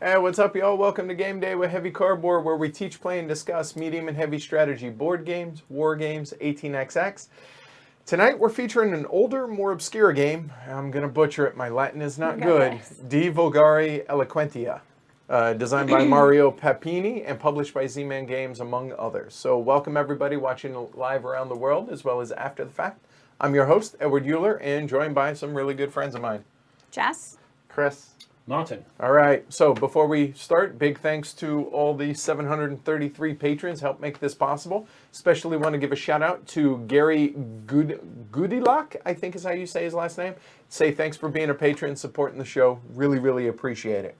Hey, what's up, y'all? Welcome to Game Day with Heavy Cardboard, where we teach, play, and discuss medium and heavy strategy board games, war games, 18xx. Tonight, we're featuring an older, more obscure game. I'm going to butcher it. My Latin is not good. Di Vulgari Eloquentia, designed by Mario Papini and published by Z-Man Games, among others. So welcome, everybody watching live around the world, as well as after the fact. I'm your host, Edward Euler, and joined by some really good friends of mine. Jess. Chris. Martin. All right, so before we start, big thanks to all the 733 patrons help make this possible. Especially want to give a shout out to Gary Goodillock, I think is how you say his last name. Say thanks for being a patron, supporting the show. Really, really appreciate it.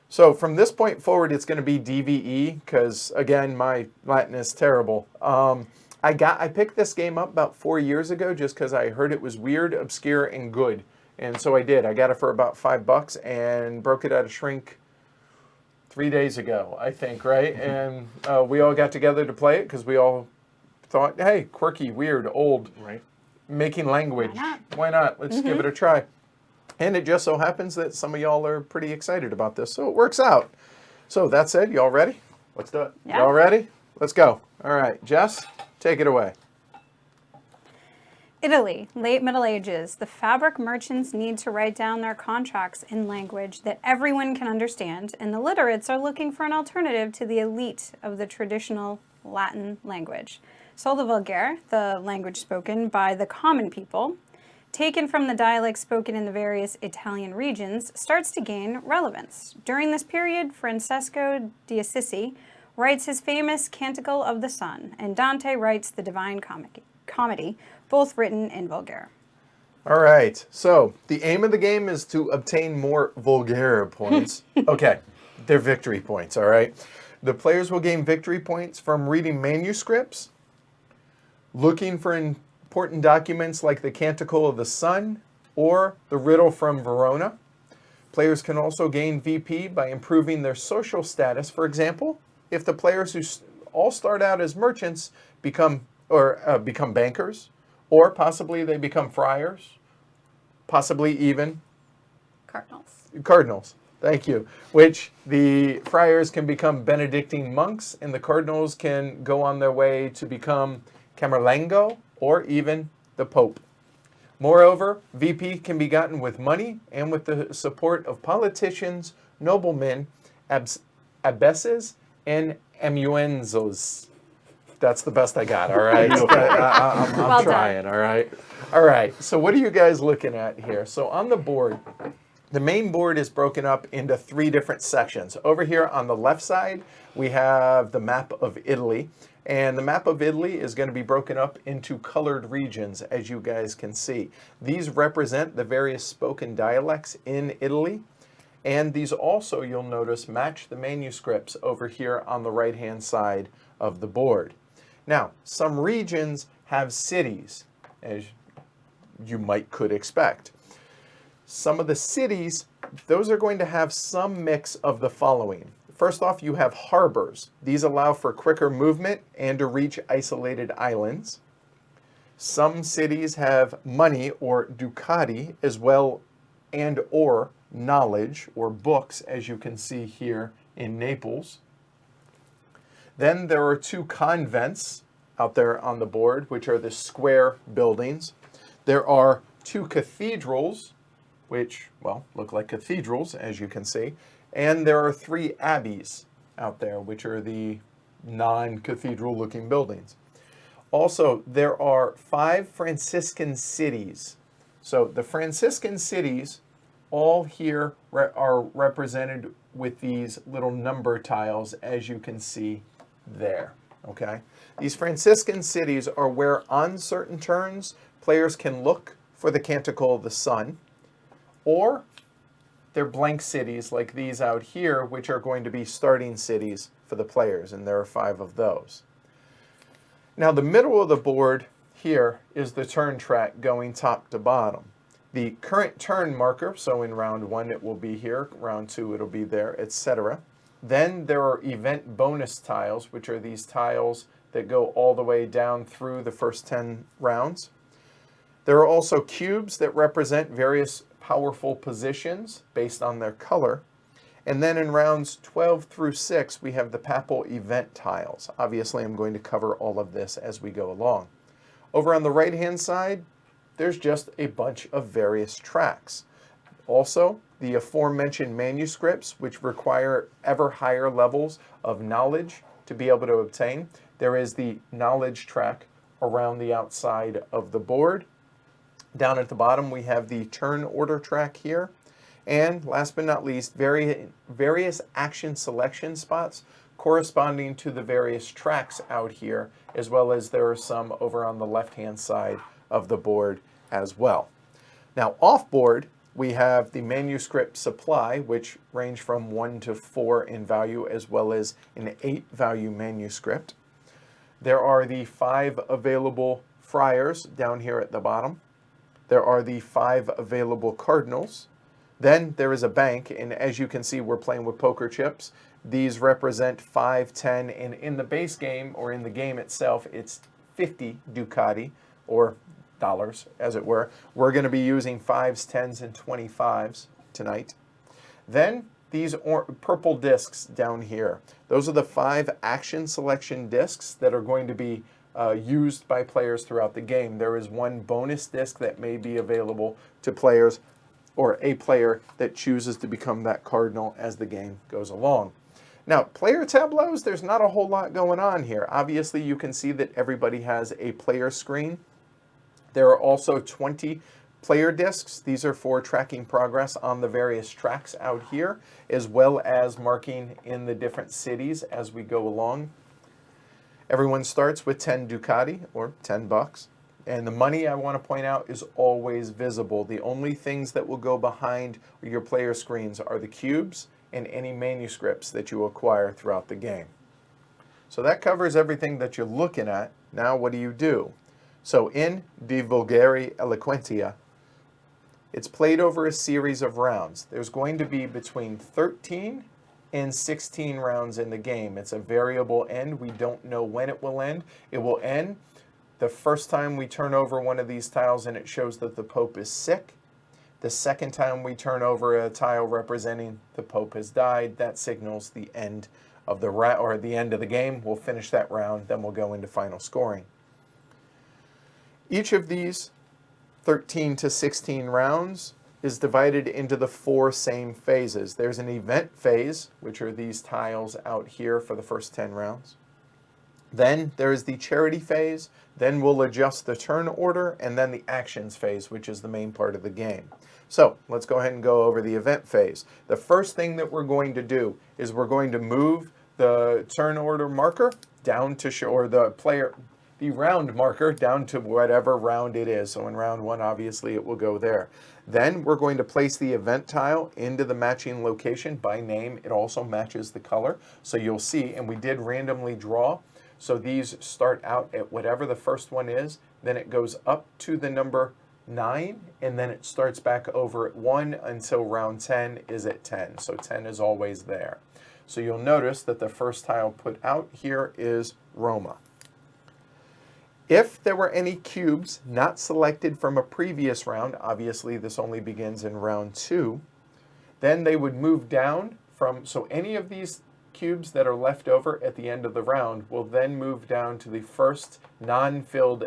So from this point forward, it's going to be DVE because, again, my Latin is terrible. I picked this game up about 4 years ago just because I heard it was weird, obscure, and good. And so I did. I got it for about $5 and broke it at a shrink 3 days ago, I think, right? And we all got together to play it because we all thought, hey, quirky, weird, old, right? Making language. Why not? Let's give it a try. And it just so happens that some of y'all are pretty excited about this, so it works out. So that said, y'all ready? Let's do it. Yeah. Y'all ready? Let's go. All right, Jess, take it away. Italy, late Middle Ages. The fabric merchants need to write down their contracts in language that everyone can understand, and the literates are looking for an alternative to the elite of the traditional Latin language. So the Vulgare, the language spoken by the common people, taken from the dialects spoken in the various Italian regions, starts to gain relevance. During this period, Francesco di Assisi writes his famous Canticle of the Sun, and Dante writes the Divine Comedy, both written in Vulgare. All right, so the aim of the game is to obtain more Vulgare points. Okay, they're victory points, all right? The players will gain victory points from reading manuscripts, looking for important documents like the Canticle of the Sun or the Riddle from Verona. Players can also gain VP by improving their social status. For example, if the players who all start out as merchants become bankers, or possibly they become friars, possibly even cardinals. Thank you. Which the friars can become Benedictine monks, and the cardinals can go on their way to become Camerlengo or even the Pope. Moreover, VP can be gotten with money and with the support of politicians, noblemen, abbesses, and amanuenses. That's the best I got, all right? I'm trying, all right? All right, so what are you guys looking at here? So on the board, the main board is broken up into 3 different sections. Over here on the left side, we have the map of Italy. And the map of Italy is going to be broken up into colored regions, as you guys can see. These represent the various spoken dialects in Italy. And these also, you'll notice, match the manuscripts over here on the right-hand side of the board. Now, some regions have cities, as you could expect. Some of the cities, those are going to have some mix of the following. First off, you have harbors. These allow for quicker movement and to reach isolated islands. Some cities have money, or ducati, as well, and or knowledge, or books, as you can see here in Naples. Then there are 2 convents out there on the board, which are the square buildings. There are 2 cathedrals, which, well, look like cathedrals, as you can see. And there are 3 abbeys out there, which are the non-cathedral looking buildings. Also, there are 5 Franciscan cities. So the Franciscan cities all here are represented with these little number tiles, as you can see there, okay? These Franciscan cities are where, on certain turns, players can look for the Canticle of the Sun. or they're blank cities like these out here, which are going to be starting cities for the players, and there are 5 of those. Now the middle of the board here is the turn track going top to bottom. The current turn marker, so in round 1 it will be here, round 2 it'll be there, etc. Then there are event bonus tiles, which are these tiles that go all the way down through the first 10 rounds. There are also cubes that represent various powerful positions based on their color. And then in rounds 12 through 6, we have the Papal event tiles. Obviously, I'm going to cover all of this as we go along. Over on the right-hand side, there's just a bunch of various tracks. Also, the aforementioned manuscripts, which require ever higher levels of knowledge to be able to obtain. There is the knowledge track around the outside of the board. Down at the bottom, we have the turn order track here. And last but not least, various action selection spots corresponding to the various tracks out here, as well as there are some over on the left-hand side of the board as well. Now, off-board, we have the manuscript supply, which range from 1 to 4 in value, as well as an 8-value manuscript. There are the 5 available friars down here at the bottom. There are the 5 available cardinals. Then there is a bank, and as you can see, we're playing with poker chips. These represent 5, 10, and in the base game, or in the game itself, it's 50 ducati, or dollars, as it were. We're going to be using 5s, 10s, and 25s tonight. Then these purple discs down here. Those are the 5 action selection discs that are going to be used by players throughout the game. There is 1 bonus disc that may be available to players, or a player that chooses to become that cardinal as the game goes along. Now, player tableaus, there's not a whole lot going on here. Obviously, you can see that everybody has a player screen. There are also 20 player discs. These are for tracking progress on the various tracks out here, as well as marking in the different cities as we go along. Everyone starts with 10 ducati, or 10 bucks. And the money, I want to point out, is always visible. The only things that will go behind your player screens are the cubes and any manuscripts that you acquire throughout the game. So that covers everything that you're looking at. Now what do? So in the Vulgari Eloquentia, it's played over a series of rounds. There's going to be between 13 and 16 rounds in the game. It's a variable end. We don't know when it will end. It will end the first time we turn over one of these tiles and it shows that the Pope is sick. The second time we turn over a tile representing the Pope has died, that signals the end of the the end of the game. We'll finish that round, then we'll go into final scoring. Each of these 13 to 16 rounds is divided into the 4 same phases. There's an event phase, which are these tiles out here for the first 10 rounds. Then there is the charity phase, then we'll adjust the turn order, and then the actions phase, which is the main part of the game. So let's go ahead and go over the event phase. The first thing that we're going to do is we're going to move the turn order marker down to show, or the round marker down to whatever round it is. So in round 1, obviously, it will go there. Then we're going to place the event tile into the matching location by name. It also matches the color. So you'll see, and we did randomly draw. So these start out at whatever the first one is, then it goes up to the number 9, and then it starts back over at 1 until round 10 is at 10. So 10 is always there. So you'll notice that the first tile put out here is Roma. If there were any cubes not selected from a previous round, obviously this only begins in round 2, then they would move down from, so any of these cubes that are left over at the end of the round will then move down to the first non-filled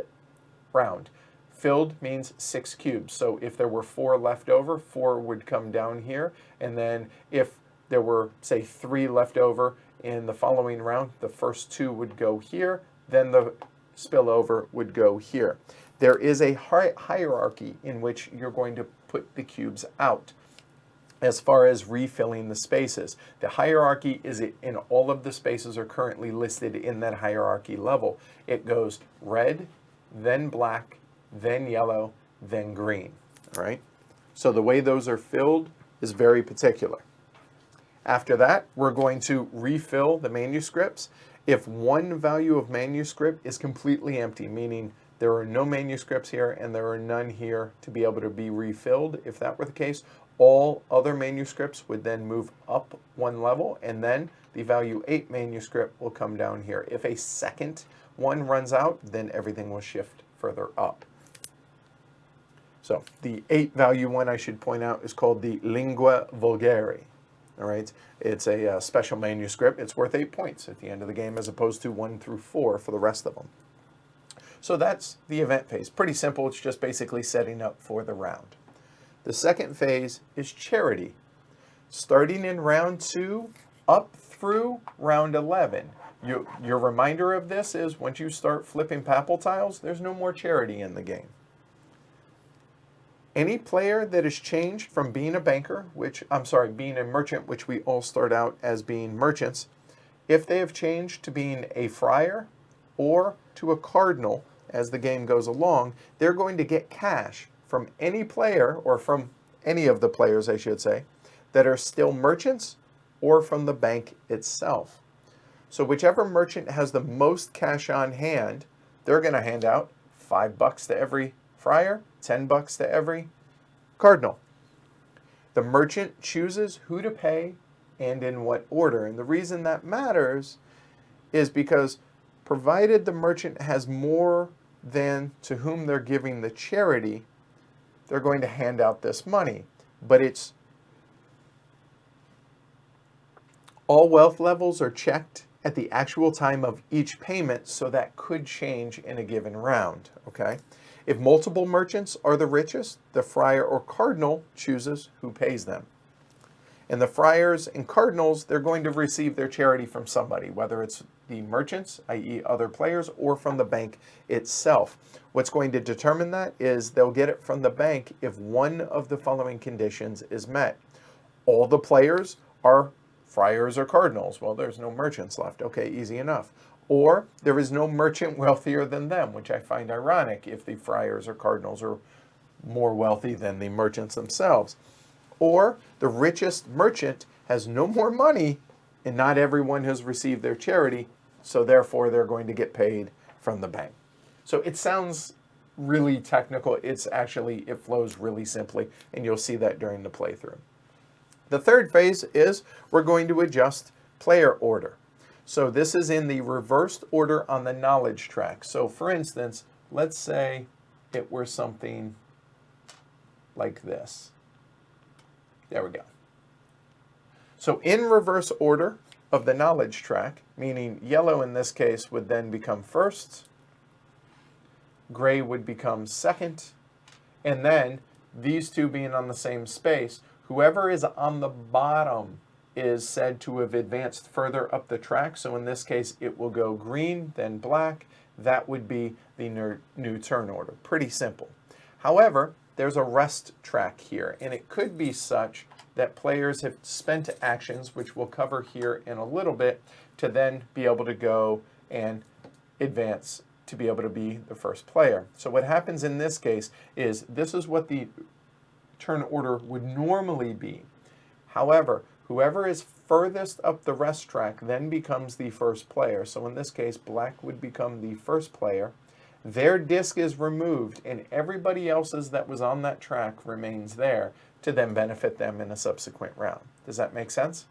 round. Filled means 6 cubes. So if there were 4 left over, 4 would come down here. And then if there were, say, 3 left over in the following round, the first 2 would go here, then the spillover would go here. There is a hierarchy in which you're going to put the cubes out as far as refilling the spaces. The hierarchy is in all of the spaces are currently listed in that hierarchy level. It goes red, then black, then yellow, then green. All right? So the way those are filled is very particular. After that, we're going to refill the manuscripts. If one value of manuscript is completely empty, meaning there are no manuscripts here and there are none here to be able to be refilled, if that were the case, all other manuscripts would then move up one level, and then the value 8 manuscript will come down here. If a second one runs out, then everything will shift further up. So the 8 value one, I should point out, is called the Lingua Vulgari. All right, it's a special manuscript. It's worth 8 points at the end of the game as opposed to 1 through 4 for the rest of them. So that's the event phase. Pretty simple. It's just basically setting up for the round. The second phase is charity. Starting in round 2 up through round 11. Your reminder of this is once you start flipping papal tiles, there's no more charity in the game. Any player that is changed from being a banker, being a merchant, which we all start out as being merchants, if they have changed to being a friar or to a cardinal as the game goes along, they're going to get cash from any player, or from any of the players, I should say, that are still merchants or from the bank itself. So whichever merchant has the most cash on hand, they're going to hand out $5 to every friar, $10 to every cardinal. The merchant chooses who to pay and in what order. And the reason that matters is because provided the merchant has more than to whom they're giving the charity, they're going to hand out this money. But it's all wealth levels are checked at the actual time of each payment, so that could change in a given round, okay? If multiple merchants are the richest, the friar or cardinal chooses who pays them. And the friars and cardinals, they're going to receive their charity from somebody, whether it's the merchants, i.e. other players, or from the bank itself. What's going to determine that is they'll get it from the bank if one of the following conditions is met. All the players are friars or cardinals. Well, there's no merchants left. Okay, easy enough. Or there is no merchant wealthier than them, which I find ironic if the friars or cardinals are more wealthy than the merchants themselves. Or the richest merchant has no more money and not everyone has received their charity, so therefore they're going to get paid from the bank. So it sounds really technical. It flows really simply, and you'll see that during the playthrough. The third phase is we're going to adjust player order. So this is in the reversed order on the knowledge track. So for instance, let's say it were something like this. There we go. So in reverse order of the knowledge track, meaning yellow in this case would then become first, gray would become second, and then these two being on the same space, whoever is on the bottom is said to have advanced further up the track. So in this case, it will go green, then black. That would be the new turn order. Pretty simple. However, there's a rest track here, and it could be such that players have spent actions, which we'll cover here in a little bit, to then be able to go and advance to be able to be the first player. So what happens in this case is this is what the turn order would normally be. However, whoever is furthest up the rest track then becomes the first player. So in this case, black would become the first player. Their disc is removed, and everybody else's that was on that track remains there to then benefit them in a subsequent round. Does that make sense?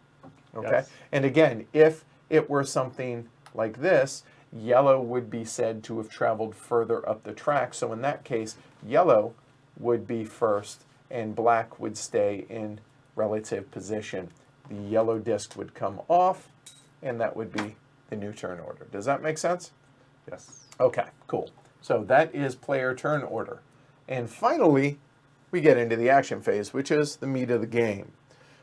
Okay. Yes. And again, if it were something like this, yellow would be said to have traveled further up the track. So in that case, yellow would be first, and black would stay in relative position. The yellow disc would come off, and that would be the new turn order. Does that make sense? Yes. Okay, cool. So that is player turn order. And finally, we get into the action phase, which is the meat of the game.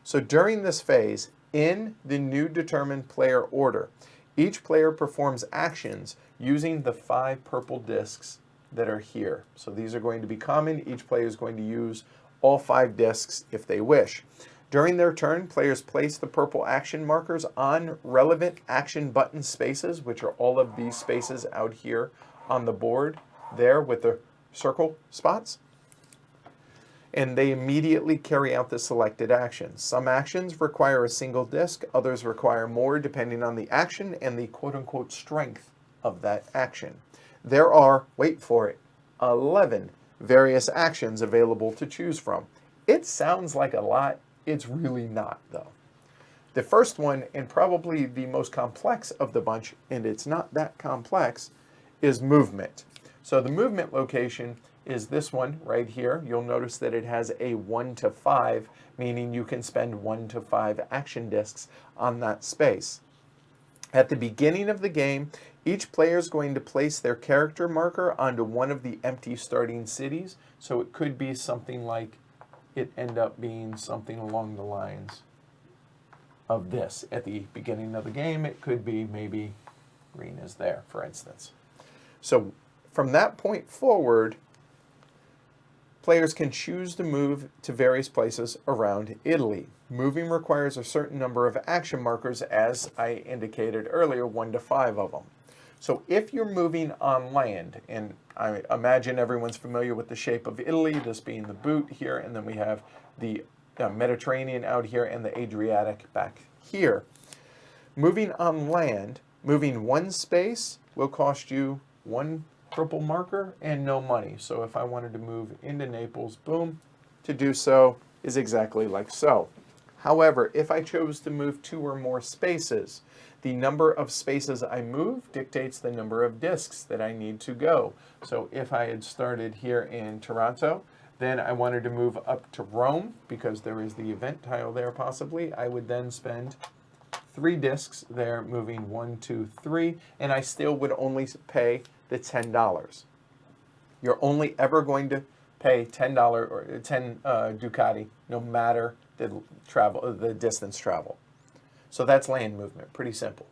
So during this phase, in the new determined player order, each player performs actions using the 5 purple discs that are here. So these are going to be common. Each player is going to use all 5 discs if they wish. During their turn, players place the purple action markers on relevant action button spaces, which are all of these spaces out here on the board there with the circle spots. and they immediately carry out the selected action. Some actions require a single disc, others require more depending on the action and the quote-unquote strength of that action. There are, wait for it, 11 various actions available to choose from. It sounds like a lot. It's really not, though. The first one, and probably the most complex of the bunch, and it's not that complex, is movement. So the movement location is this one right here. You'll notice that it has a 1 to 5, meaning you can spend 1 to 5 action discs on that space. At the beginning of the game, each player is going to place their character marker onto one of the empty starting cities. So it could be something like, it end up being something along the lines of this. At the beginning of the game, it could be maybe green is there, for instance. So from that point forward, players can choose to move to various places around Italy. Moving requires a certain number of action markers, as I indicated earlier, 1 to 5 of them. So if you're moving on land, and I imagine everyone's familiar with the shape of Italy, this being the boot here, and then we have the Mediterranean out here and the Adriatic back here. Moving on land, moving one space will cost you 1 purple marker and no money. So if I wanted to move into Naples, boom, to do so is exactly like so. However, if I chose to move 2 or more spaces, the number of spaces I move dictates the number of discs that I need to go. So if I had started here in Toronto, then I wanted to move up to Rome, because there is the event tile there possibly, I would then spend 3 discs there, moving 1, 2, 3, and I still would only pay the $10. You're only ever going to pay $10 or 10 Ducati, no matter the distance travel. So that's land movement, pretty simple.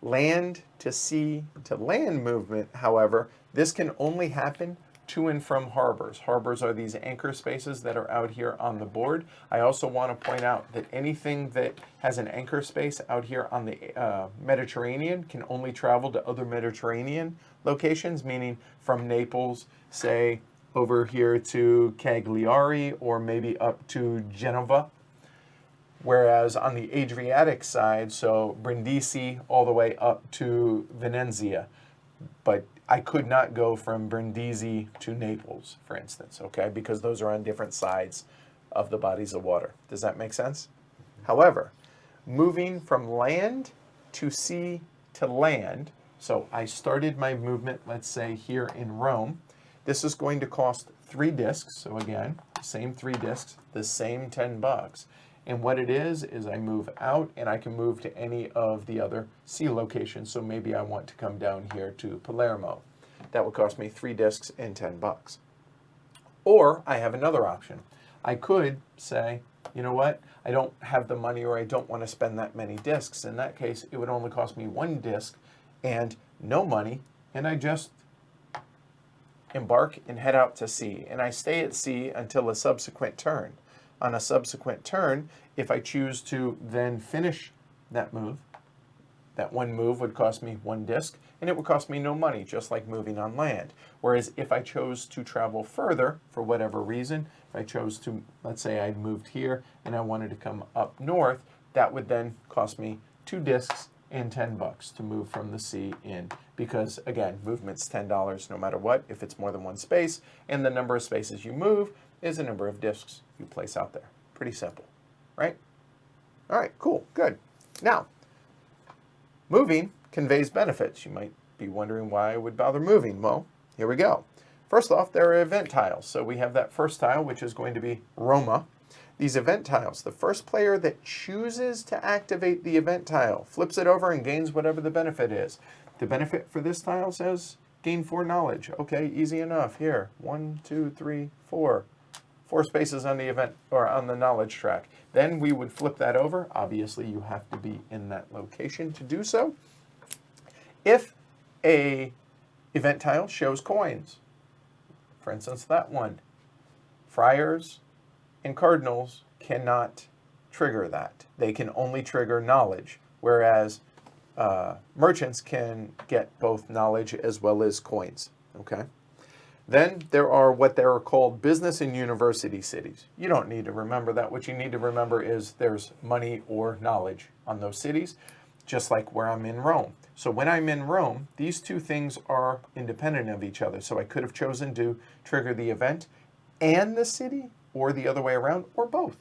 Land to sea to land movement, however, this can only happen to and from harbors. Harbors are these anchor spaces that are out here on the board. I also want to point out that anything that has an anchor space out here on the Mediterranean can only travel to other Mediterranean locations, meaning from Naples, say, over here to Cagliari, or maybe up to Genova. Whereas on the Adriatic side, so Brindisi all the way up to Venezia, but I could not go from Brindisi to Naples, for instance, okay, because those are on different sides of the bodies of water. Does that make sense? However, moving from land to sea to land, so I started my movement, let's say, here in Rome. This is going to cost 3 discs, so again, same 3 discs, the same $10. And what it is I move out, and I can move to any of the other sea locations. So maybe I want to come down here to Palermo. That would cost me 3 discs and $10. Or I have another option. I could say, you know what, I don't have the money, or I don't want to spend that many discs. In that case, it would only cost me 1 disc and no money, and I just embark and head out to sea. And I stay at sea until a subsequent turn. On a subsequent turn, if I choose to then finish that move, that 1 move would cost me 1 disc, and it would cost me no money, just like moving on land. Whereas if I chose to travel further, for whatever reason, if I chose to, let's say I moved here and I wanted to come up north, that would then cost me 2 discs and $10 to move from the sea in. Because again, movement's $10 no matter what, if it's more than 1 space, and the number of spaces you move is the number of discs you place out there. Pretty simple, right? All right, cool, good. Now, moving conveys benefits. You might be wondering why I would bother moving. Well, here we go. First off, there are event tiles. So we have that first tile, which is going to be Roma. These event tiles, the first player that chooses to activate the event tile flips it over and gains whatever the benefit is. The benefit for this tile says gain 4 knowledge. Okay, easy enough. Here, 1, 2, 3, 4. 4 spaces on the event or on the knowledge track. Then we would flip that over. Obviously, you have to be in that location to do so. If a event tile shows coins, for instance, that one, friars and cardinals cannot trigger that. They can only trigger knowledge, whereas merchants can get both knowledge as well as coins. Okay. Then there are what they are called business and university cities. You don't need to remember that. What you need to remember is there's money or knowledge on those cities, just like where I'm in Rome. So when I'm in Rome, these two things are independent of each other. So I could have chosen to trigger the event and the city, or the other way around, or both.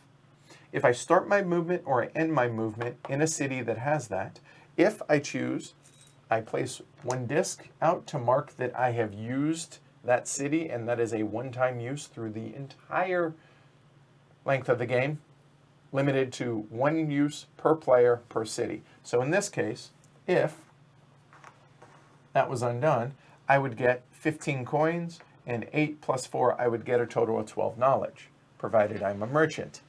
If I start my movement or I end my movement in a city that has that, if I choose, I place one disc out to mark that I have used that city, and that is a one-time use through the entire length of the game, limited to one use per player per city. So in this case, if that was undone, I would get 15 coins, and 8 plus 4, I would get a total of 12 knowledge, provided I'm a merchant.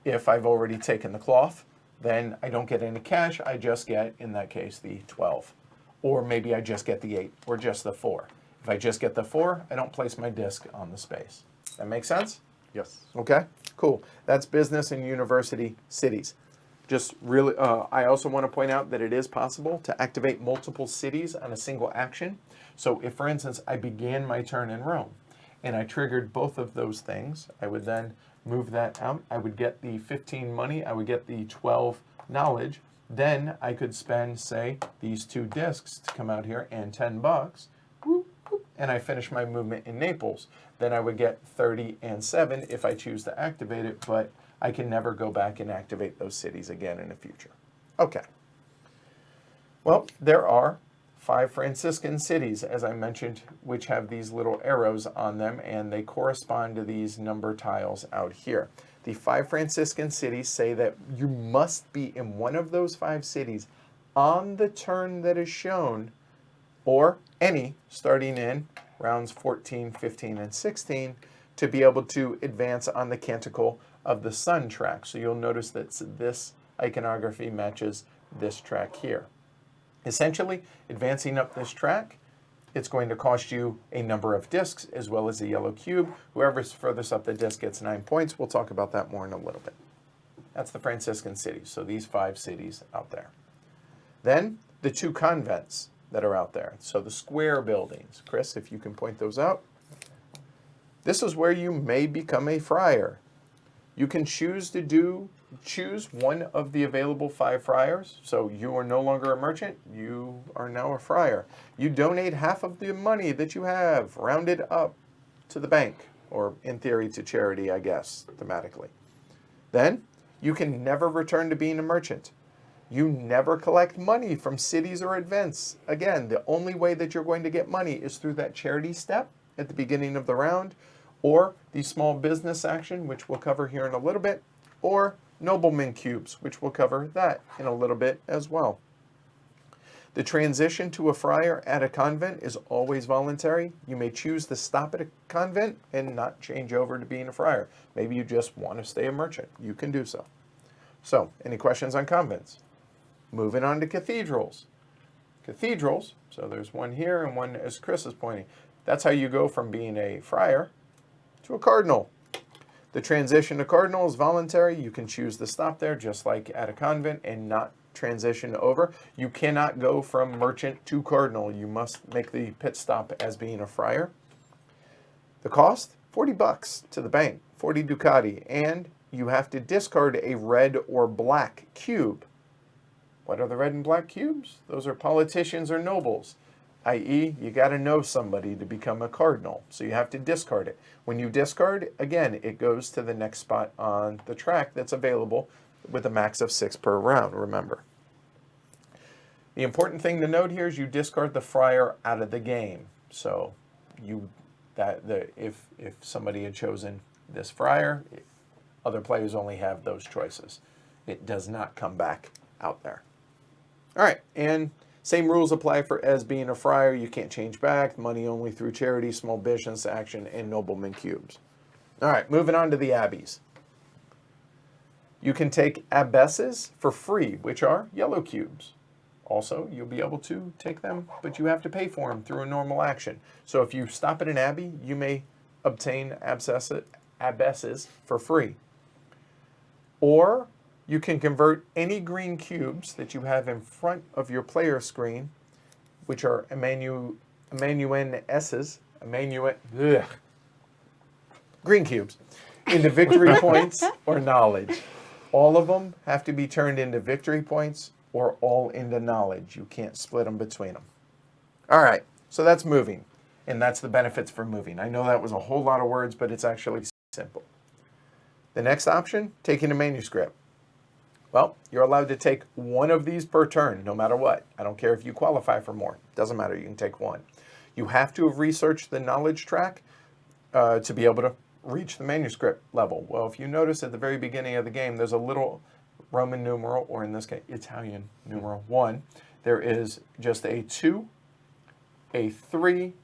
If I've already taken the cloth, then I don't get any cash, I just get, in that case, the 12. Or maybe I just get the 8, or just the 4. If I just get the 4, I don't place my disc on the space. That make sense? Yes. Okay, cool. That's business and university cities. Just really, I also want to point out that it is possible to activate multiple cities on a single action. So if, for instance, I began my turn in Rome and I triggered both of those things, I would then move that out. I would get the 15 money, I would get the 12 knowledge. Then I could spend, say, these 2 discs to come out here and 10 bucks, and I finish my movement in Naples. Then I would get 30 and 7 if I choose to activate it, but I can never go back and activate those cities again in the future. Okay. Well, there are 5 Franciscan cities, as I mentioned, which have these little arrows on them, and they correspond to these number tiles out here. The 5 Franciscan cities say that you must be in one of those 5 cities on the turn that is shown, or any starting in rounds 14, 15, and 16 to be able to advance on the Canticle of the Sun track. So you'll notice that this iconography matches this track here. Essentially, advancing up this track, it's going to cost you a number of discs as well as a yellow cube. Whoever's furthest up the disc gets 9 points. We'll talk about that more in a little bit. That's the Franciscan cities, so these 5 cities out there. Then the 2 convents that are out there. So the square buildings. Chris, if you can point those out. This is where you may become a friar. You can choose one of the available 5 friars. So you are no longer a merchant, you are now a friar. You donate half of the money that you have, rounded up to the bank, or in theory to charity, I guess, thematically. Then you can never return to being a merchant. You never collect money from cities or events. Again, the only way that you're going to get money is through that charity step at the beginning of the round, or the small business action, which we'll cover here in a little bit, or nobleman cubes, which we'll cover that in a little bit as well. The transition to a friar at a convent is always voluntary. You may choose to stop at a convent and not change over to being a friar. Maybe you just want to stay a merchant. You can do so. So, any questions on convents? Moving on to cathedrals. Cathedrals, so there's one here and one as Chris is pointing. That's how you go from being a friar to a cardinal. The transition to cardinal is voluntary. You can choose to stop there just like at a convent and not transition over. You cannot go from merchant to cardinal. You must make the pit stop as being a friar. The cost, 40 bucks to the bank, 40 ducati, and you have to discard a red or black cube. What are the red and black cubes? Those are politicians or nobles, i.e. you got to know somebody to become a cardinal, so you have to discard it. When you discard, again, it goes to the next spot on the track that's available with a max of 6 per round, remember. The important thing to note here is you discard the friar out of the game. So if somebody had chosen this friar, other players only have those choices. It does not come back out there. All right, and same rules apply for as being a friar. You can't change back. Money only through charity, small business action, and nobleman cubes. All right, moving on to the abbeys. You can take abbesses for free, which are yellow cubes. Also, you'll be able to take them, but you have to pay for them through a normal action. So if you stop at an abbey, you may obtain abbesses for free. Or you can convert any green cubes that you have in front of your player screen, which are amanuenses, green cubes into victory points or knowledge. All of them have to be turned into victory points or all into knowledge. You can't split them between them. All right, so that's moving, and that's the benefits for moving. I know that was a whole lot of words, but it's actually simple. The next option, taking a manuscript. Well, you're allowed to take one of these per turn, no matter what. I don't care if you qualify for more. Doesn't matter, you can take one. You have to have researched the knowledge track to be able to reach the manuscript level. Well, if you notice at the very beginning of the game, there's a little Roman numeral, or in this case, Italian numeral 1. There is just a 2, a 3,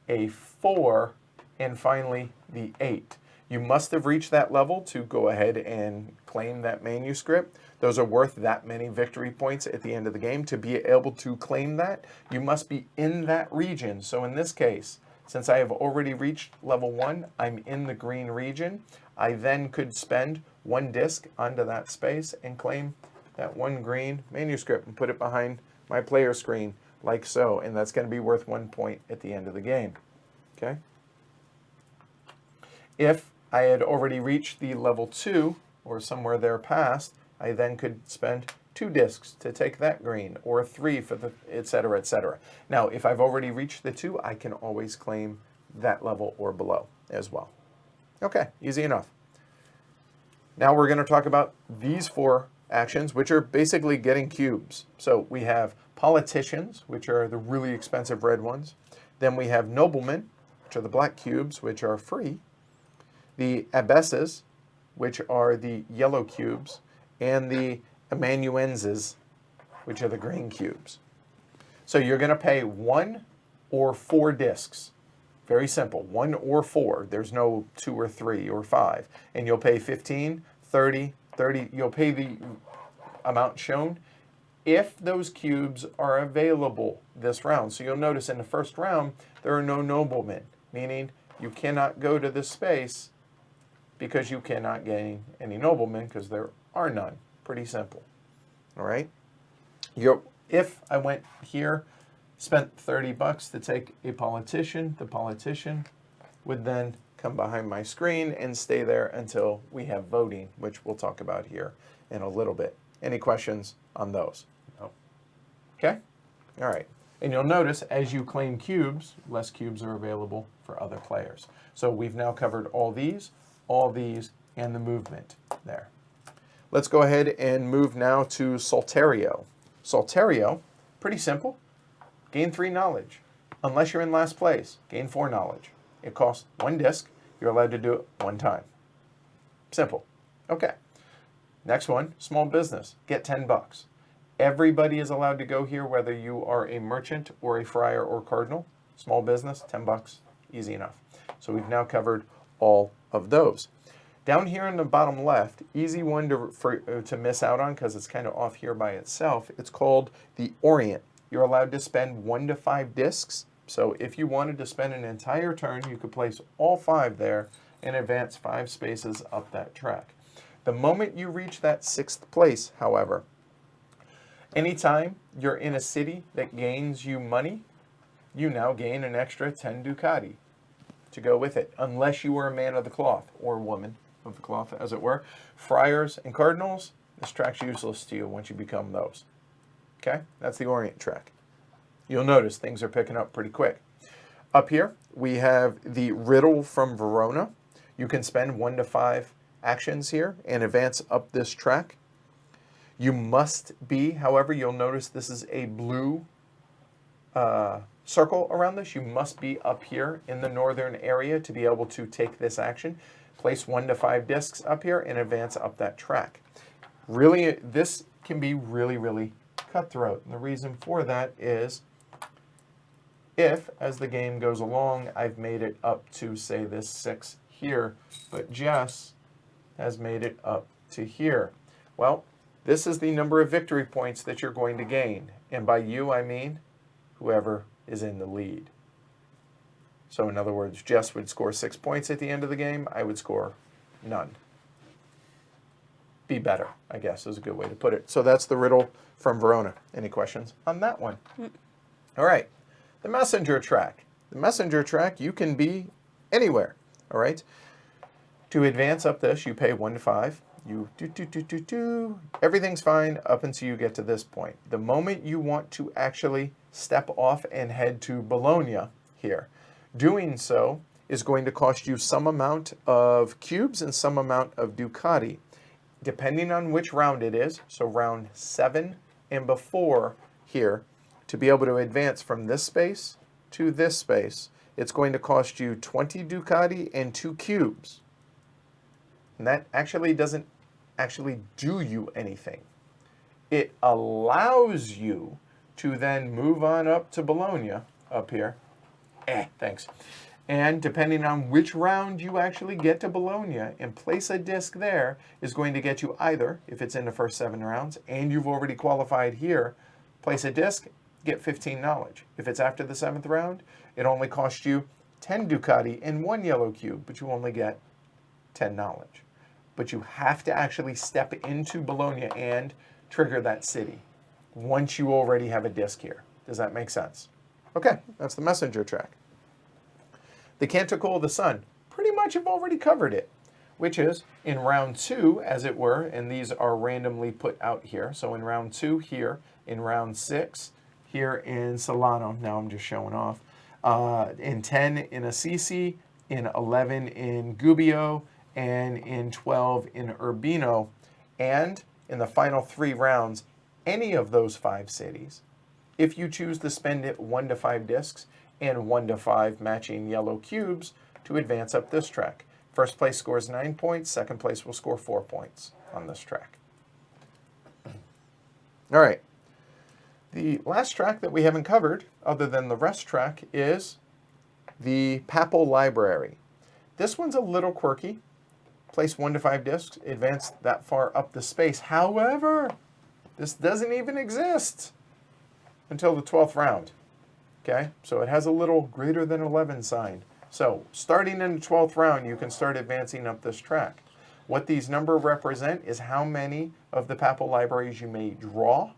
a 4, and finally the 8. You must have reached that level to go ahead and claim that manuscript. Those are worth that many victory points at the end of the game. To be able to claim that, you must be in that region. So in this case, since I have already reached level 1, I'm in the green region. I then could spend 1 disc onto that space and claim that 1 green manuscript and put it behind my player screen like so. And that's going to be worth 1 point at the end of the game. Okay? If I had already reached the level 2 or somewhere there past, I then could spend 2 discs to take that green, or 3 for the et cetera, et cetera. Now, if I've already reached the 2, I can always claim that level or below as well. Okay, easy enough. Now we're going to talk about these 4 actions, which are basically getting cubes. So we have politicians, which are the really expensive red ones. Then we have noblemen, which are the black cubes, which are free. The abbesses, which are the yellow cubes, and the amanuenses, which are the green cubes. So you're going to pay 1 or 4 discs. Very simple, 1 or 4. There's no 2 or 3 or 5. And you'll pay 15, 30, 30. You'll pay the amount shown if those cubes are available this round. So you'll notice in the first round, there are no noblemen, meaning you cannot go to this space because you cannot gain any noblemen because there are none. Pretty simple. All right? If I went here, spent 30 bucks to take a politician, the politician would then come behind my screen and stay there until we have voting, which we'll talk about here in a little bit. Any questions on those? No. Okay? All right. And you'll notice as you claim cubes, less cubes are available for other players. So we've now covered all these, and the movement there. Let's go ahead and move now to Saul Theriot. Saul Theriot, pretty simple. Gain 3 knowledge. Unless you're in last place, gain 4 knowledge. It costs 1 disc. You're allowed to do it 1 time. Simple. Okay. Next one, small business. Get 10 bucks. Everybody is allowed to go here, whether you are a merchant or a friar or cardinal. Small business, 10 bucks, easy enough. So we've now covered all of those. Down here in the bottom left, easy one to miss out on because it's kind of off here by itself. It's called the Orient. You're allowed to spend 1 to 5 discs. So if you wanted to spend an entire turn, you could place all 5 there and advance 5 spaces up that track. The moment you reach that 6th place, however, anytime you're in a city that gains you money, you now gain an extra 10 ducati to go with it, unless you were a man of the cloth or woman of the cloth, as it were. Friars and cardinals, this track's useless to you once you become those. Okay, that's the Orient track. You'll notice things are picking up pretty quick. Up here, we have the riddle from Verona. You can spend 1 to 5 actions here and advance up this track. You must be, however, you'll notice this is a blue circle around this. You must be up here in the northern area to be able to take this action. Place 1 to 5 discs up here and advance up that track. Really, this can be really, really cutthroat. And the reason for that is if, as the game goes along, I've made it up to, say, this 6 here, but Jess has made it up to here. Well, this is the number of victory points that you're going to gain. And by you, I mean whoever is in the lead. So in other words, Jess would score 6 points at the end of the game. I would score none. Be better, I guess, is a good way to put it. So that's the riddle from Verona. Any questions on that one? All right. The messenger track. the messenger track, you can be anywhere, all right? To advance up this, you pay 1 to 5. You everything's fine up until you get to this point. The moment you want to actually step off and head to Bologna here, doing so is going to cost you some amount of cubes and some amount of ducati, depending on which round it is. So round 7 and before here, to be able to advance from this space to this space, it's going to cost you 20 ducati and 2 cubes. And that actually doesn't actually do you anything. It allows you to then move on up to Bologna up here. Thanks. And depending on which round you actually get to Bologna and place a disc there is going to get you either, if it's in the first 7 rounds and you've already qualified here, place a disc, get 15 knowledge. If it's after the 7th round, it only costs you 10 ducati and 1 yellow cube, but you only get 10 knowledge. But you have to actually step into Bologna and trigger that city once you already have a disc here. Does that make sense? Okay, that's the messenger track. The Canticle of the Sun, pretty much have already covered it, which is in round 2, as it were, and these are randomly put out here. So in round 2 here, in round 6 here in Solano, now I'm just showing off, in 10 in Assisi, in 11 in Gubbio, and in 12 in Urbino, and in the final 3 rounds, any of those 5 cities, if you choose to spend it 1 to 5 discs and 1 to 5 matching yellow cubes to advance up this track. First place scores 9 points, second place will score 4 points on this track. All right, the last track that we haven't covered, other than the rest track, is the Papal Library. This one's a little quirky. Place 1 to 5 discs, advance that far up the space. However, this doesn't even exist until the 12th round. Okay, so it has a little greater than 11 sign. So starting in the 12th round, you can start advancing up this track. What these numbers represent is how many of the Papal Libraries you may draw.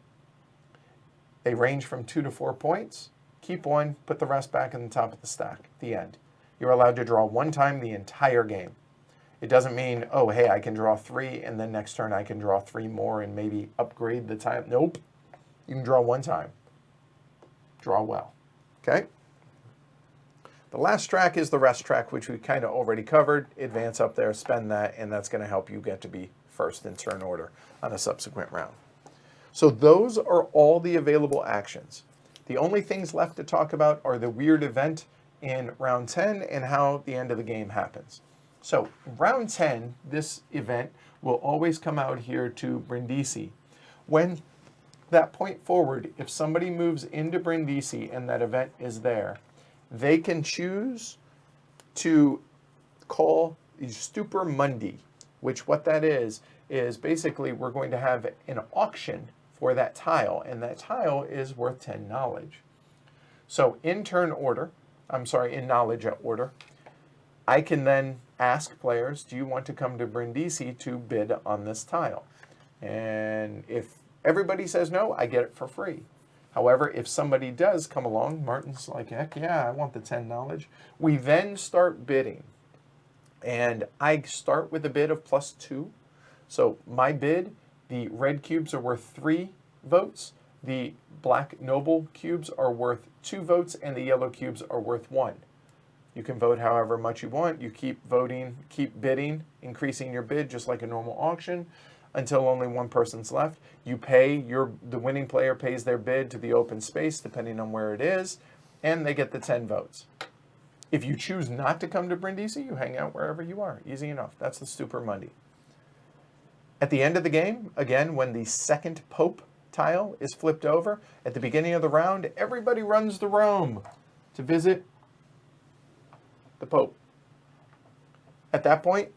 They range from 2 to 4 points. Keep 1, put the rest back in the top of the stack, the end. You're allowed to draw 1 time the entire game. It doesn't mean, oh, hey, I can draw 3, and then next turn I can draw 3 more and maybe upgrade the time. Nope. You can draw 1 time. Draw well. Okay? The last track is the rest track, which we kind of already covered. Advance up there, spend that, and that's going to help you get to be first in turn order on a subsequent round. So those are all the available actions. The only things left to talk about are the weird event in round 10 and how the end of the game happens. So round 10, this event will always come out here to Brindisi. When that point forward, if somebody moves into Brindisi and that event is there, they can choose to call Stupor Mundi, which what that is basically we're going to have an auction for that tile, and that tile is worth 10 knowledge. So in knowledge order, I can then ask players, do you want to come to Brindisi to bid on this tile? And if everybody says no, I get it for free. However, if somebody does come along, Martin's like, heck yeah, I want the 10 knowledge. We then start bidding. And I start with a bid of +2. So my bid, the red cubes are worth 3 votes. The black noble cubes are worth 2 votes, and the yellow cubes are worth 1. You can vote however much you want. You keep voting, keep bidding, increasing your bid just like a normal auction until only one person's left. You pay, the winning player pays their bid to the open space depending on where it is, and they get the 10 votes. If you choose not to come to Brindisi, you hang out wherever you are. Easy enough. That's the Stupor Mundi. At the end of the game, again, when the second Pope tile is flipped over, at the beginning of the round, everybody runs to Rome to visit the Pope. At that point,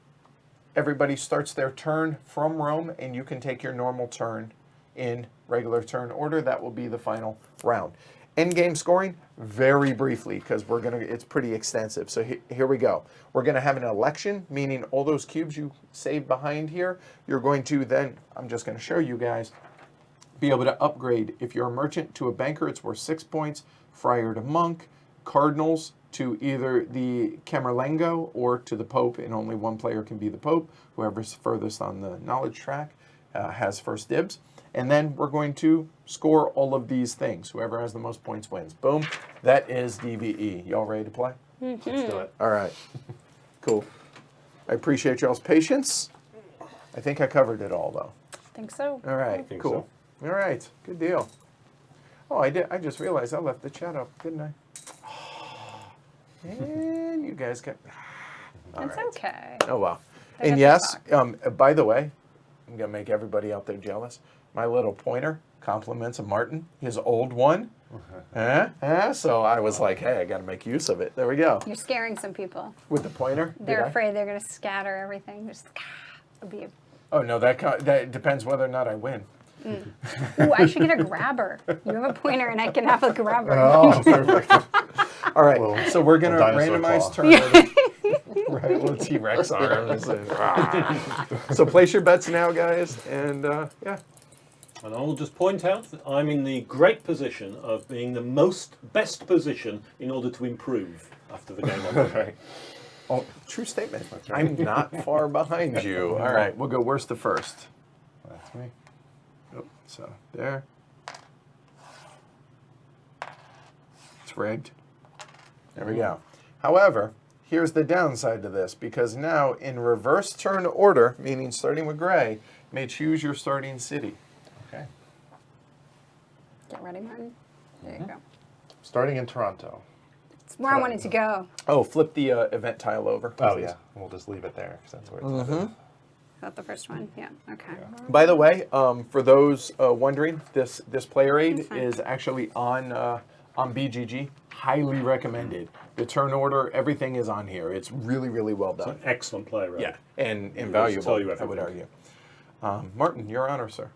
everybody starts their turn from Rome, and you can take your normal turn in regular turn order. That will be the final round. End game scoring, very briefly, because it's pretty extensive. So here we go. We're gonna have an election, meaning all those cubes you save behind here, you're going to then, I'm just gonna show you guys, be able to upgrade. If you're a merchant to a banker, it's worth 6 points. Friar to monk, cardinals to either the Camerlengo or to the Pope, and only one player can be the Pope. Whoever's furthest on the knowledge track has first dibs. And then we're going to score all of these things. Whoever has the most points wins. Boom. That is DVE. Y'all ready to play? Let's do it. All right. Cool. I appreciate y'all's patience. I think I covered it all, though. I think so. All right. think Cool. All right. Good deal. Oh, I did. I just realized I left the chat up, didn't I? And you guys got... All It's right. okay. Oh, well. I And get yes, to by the way, I'm going to make everybody out there jealous. My little pointer compliments of Martin, his old one. So I was like, hey, I got to make use of it. There we go. You're scaring some people. With the pointer. They're did I? afraid they're going to scatter everything. Just it'll be. Oh, no, that depends whether or not I win. Ooh, I should get a grabber. You have a pointer, and I can have a grabber. Oh, perfect. All right, Little- so we're going to little dinosaur randomize claw. turn order. Right, little T-Rex arms. So place your bets now, guys, and yeah. And I will just point out that I'm in the great position of being the best position in order to improve after the game. Right. Oh, true statement. I'm not far behind you. All right, we'll go worst to first. That's me. Oh, so there. It's rigged. There we go. However, here's the downside to this, because now in reverse turn order, meaning starting with gray, may choose your starting city. Okay. Get ready, Martin. There you go. Starting in Toronto. It's where I wanted to go. Oh, flip the event tile over. Oh, please. yeah. We'll just leave it there because that's where it's headed. Is that the first one? Yeah. Okay. By the way, for those wondering, this player aid That's fine. is actually on BGG. Highly recommended. The turn order, everything is on here. It's really, really well It's done. an excellent play, right? Yeah, and It invaluable, tell you I would everything. argue. Martin, your honor, sir.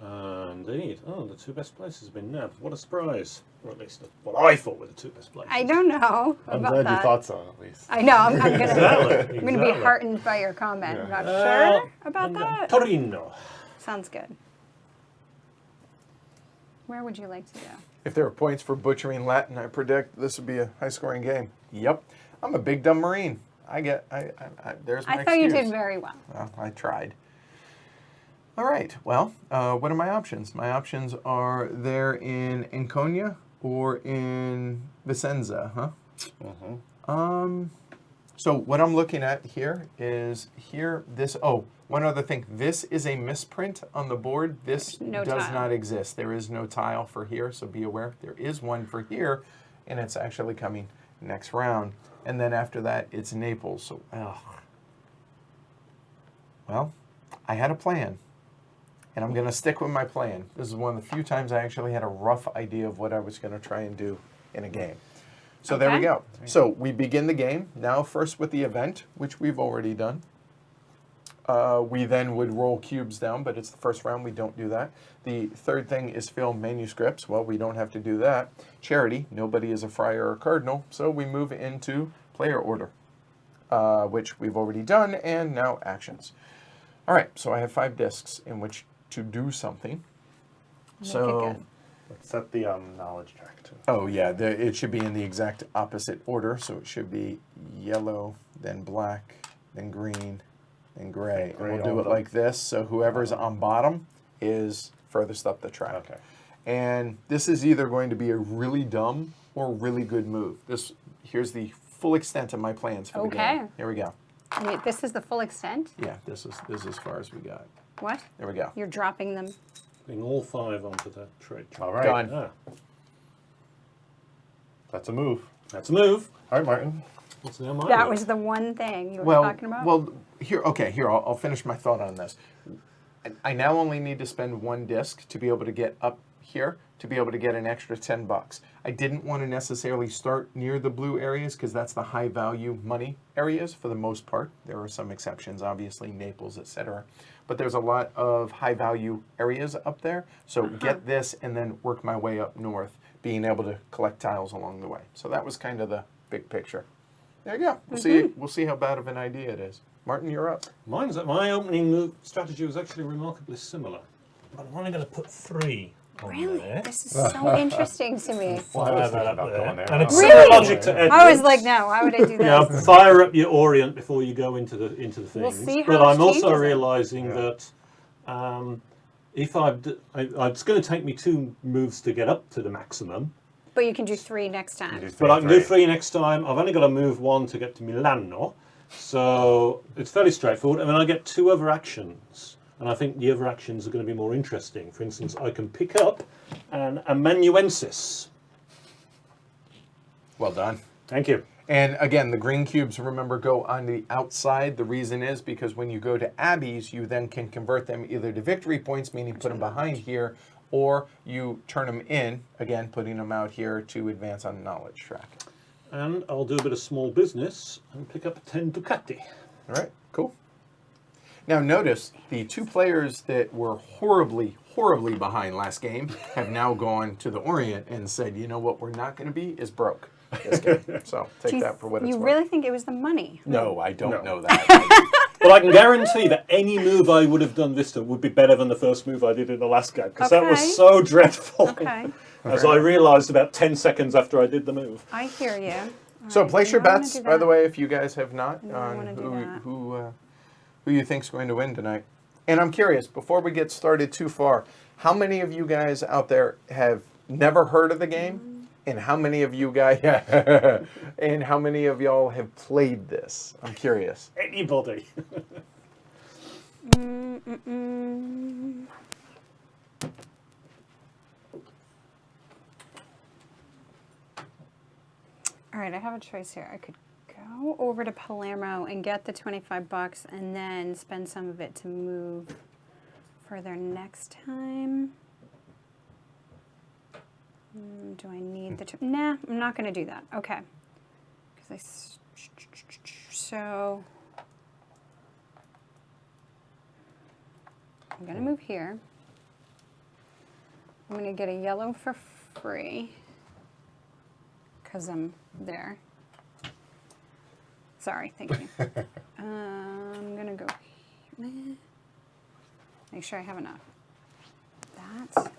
Indeed. Oh, the two best places have been nabbed. What a surprise. Or at least what I thought were the two best places. I don't know I'm about glad that. you thought so, at least. I know. I'm gonna. Exactly. I'm gonna be heartened by your comment. I'm not sure about that. Torino. Sounds good. Where would you like to go? If there are points for butchering Latin, I predict this would be a high-scoring game. Yep, I'm a big dumb Marine. There's my I thought you excuse. did very well. Well, I tried. All right. Well, what are my options? My options are there in Anconia or in Vicenza, huh? So what I'm looking at here is this. Oh, one other thing. This is a misprint on the board. This No does tile. not exist. There is no tile for here, so be aware. There is one for here, and it's actually coming next round. And then after that, it's Naples. So, well, I had a plan. And I'm going to stick with my plan. This is one of the few times I actually had a rough idea of what I was going to try and do in a game. So there we Okay. go. So we begin the game now first with the event, which we've already done. We then would roll cubes down, but it's the first round. We don't do that. The third thing is fill manuscripts. Well, we don't have to do that. Charity. Nobody is a friar or cardinal. So we move into player order, which we've already done, and now actions. All right. So I have 5 discs in which to do something. Make So, it good. Let's set the knowledge track too. oh yeah, it should be in the exact opposite order. So it should be yellow, then black, then green, then gray. And Gray we'll do all it done. like this. So whoever's on bottom is furthest up the track. Okay. And this is either going to be a really dumb or really good move. Here's the full extent of my plans for the Okay. game. Here we go. Wait, this is the full extent? Yeah, this is as far as we got. What? There we go. You're dropping them. Putting all 5 onto the trade. All right. Done. Ah, That's a move. that's a move. All right, Martin. What's now my That move? was the one thing you were Well, talking about? well, here. Okay, here. I'll finish my thought on this. I now only need to spend 1 disc to be able to get up here to be able to get an extra $10. I didn't want to necessarily start near the blue areas because that's the high value money areas for the most part. There are some exceptions, obviously Naples, etc. But there's a lot of high value areas up there. So get this and then work my way up north, being able to collect tiles along the way. So that was kind of the big picture. There you go. We'll see how bad of an idea it is. Martin, you're up. My opening move strategy was actually remarkably similar. But I'm only going to put 3 Really? there. This is so interesting to me. Well, I was Fire that thinking up about there. going there. And it's Really? similar logic to Edwards. I was like, no, why would I do Yeah, this? fire up your Orient before you go into the things. We'll see how but this I'm also changes it. realizing Yeah. that if it's going to take me 2 moves to get up to the maximum, But you can do 3 next You time. do but I can do 3. 3 next time. I've only got to move 1 to get to Milano, so it's fairly straightforward. And then I get 2 other actions, and I think the other actions are going to be more interesting. For instance, I can pick up an amanuensis. Well done. Thank you. And again, the green cubes, remember, go on the outside. The reason is because when you go to abbeys, you then can convert them either to victory points, meaning put them behind here, or you turn them in, again, putting them out here to advance on the knowledge track. And I'll do a bit of small business and pick up 10 Ducati. All right, cool. Now notice the 2 players that were horribly, horribly behind last game have now gone to the Orient and said, you know what we're not going to be is broke this game. So take that for what it's You worth. really think it was the money? No, I don't No. know that. But I can guarantee that any move I would have done this time would be better than the first move I did in the last game, because that Okay. was so dreadful. Okay, As I realised about 10 seconds after I did the move. I hear you. So Alright, place I your know I wanna bets, do by the that. way, if you guys have not, I know I on wanna do that. who you think's going to win tonight. And I'm curious, before we get started too far, how many of you guys out there have never heard of the game? And how many of you guys, and how many of y'all have played this? I'm curious. Anybody. All right, I have a choice here. I could go over to Palermo and get the $25 and then spend some of it to move further next time. Do I need the... Nah, I'm not going to do that. Okay. So... I'm going to move here. I'm going to get a yellow for free because I'm there. Sorry, thank you. I'm going to go here. Make sure I have enough. That.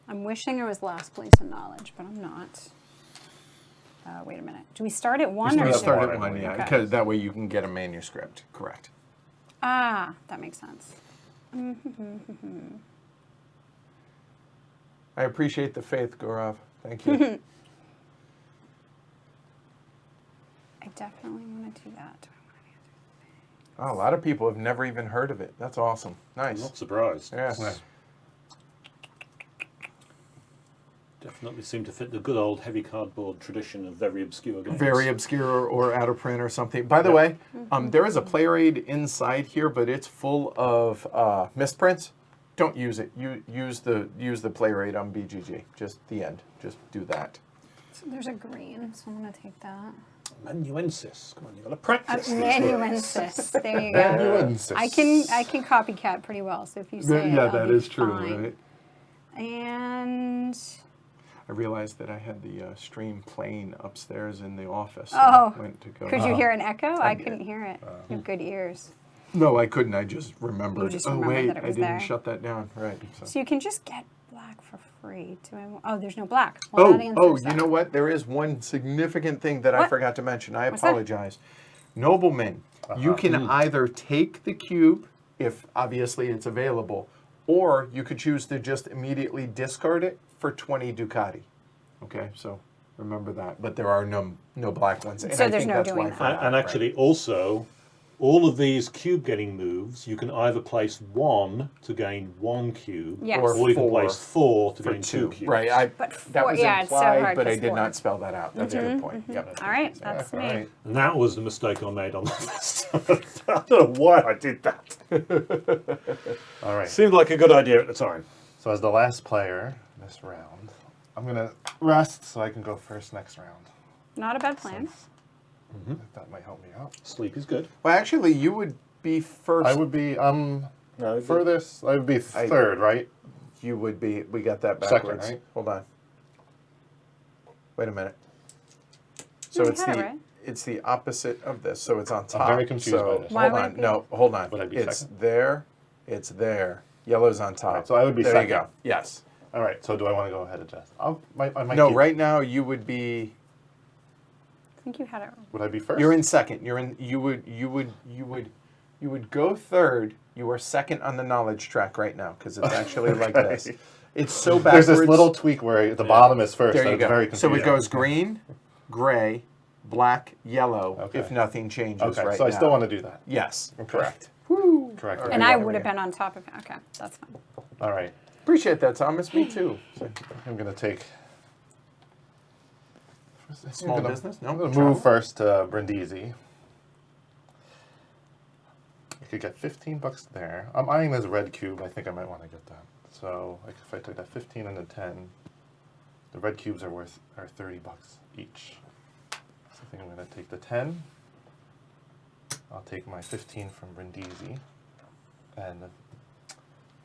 I'm wishing there was last place in knowledge, but I'm not. Wait a minute. Do we start at 1 or We 2? start one, at I 1, believe. yeah, Okay. because that way you can get a manuscript. Correct. Ah, that makes sense. I appreciate the faith, Gaurav. Thank you. I definitely want to do that. Oh, a lot of people have never even heard of it. That's awesome. I'm Nice. not surprised. Yes. Yeah. Definitely seem to fit the good old heavy cardboard tradition of very obscure games. Very obscure or out of print or something. By the way, there is a player aid inside here, but it's full of misprints. Don't use it. You use the player aid on BGG. Just the end. Just do that. So there's a green, so I'm going to take that. Amanuensis. Come on, you've got to practice these words. Amanuensis. There you go. Amanuensis. I can copycat pretty well, so if you say it, I'll be fine. right? And I realized that I had the stream playing upstairs in the office. Oh. I went to go. could you hear an echo? I did. couldn't hear it. You have good ears. No, I couldn't. I just remembered. just oh remembered wait, that it was I didn't there. shut that down. Right. So. So you can just get black for free. Oh, there's no black. Well, that Oh, answers you that. know what? There is one significant thing that I What? forgot to mention. I What's that? apologize. Noblemen, you can either take the cube, if obviously it's available, or you could choose to just immediately discard it for 20 Ducati. Okay, so remember that. But there are no black ones. And So I there's think no that's doing why I that. forgot, And right. actually, also, all of these cube getting moves, you can either place 1 to gain 1 cube, Yes. Or or you can 4 place 4 to for gain 2 2. cubes. Right, But that four- was yeah, it's so implied, hard but I because did 4. not spell that out. That's a good point. Yep. All right, that's All me. right. And that was the mistake I made on the list. I don't know why I did that. All right. Seemed like a good idea at the time. So as the last player this round, I'm going to rest so I can go first next round. Not a bad plan. That might help me out. Sleep is good. Well, actually, you would be first. I would be No, furthest. I would be third, right? You would be. We got that Second, backwards. right? Hold on. Wait a minute. So No, you it's had it the right. it's the opposite of this. So it's on top. very confused so by this. Why hold would on. it be? No, hold on. Would I be it's second? there. It's there. Yellow's on top. All right, so I would be there second. you go. Yes. All right, so do I want to go ahead and adjust? I might No, keep- right now you would be. I think you had it. Would I be first? You're in second. You would go third. You are second on the knowledge track right now because it's actually like this. It's so backwards. There's this little tweak where the bottom is first. There so you it's go. very So confusing. it goes green, gray, black, yellow. Okay. If nothing changes Okay, right so now. I still want to do that. Yes. Okay. Correct. Correct. All And right. I would have been on top of it. Okay, that's fine. All right. Appreciate that, Thomas. Me too. I'm going to take... Small I'm gonna- business? No. I'm going to Travel? move first to Brindisi. I could get 15 bucks there. I'm eyeing this red cube. I think I might want to get that. So if I took that 15 and a 10, the red cubes are 30 bucks each. So I think I'm going to take the 10. I'll take my 15 from Brindisi, and the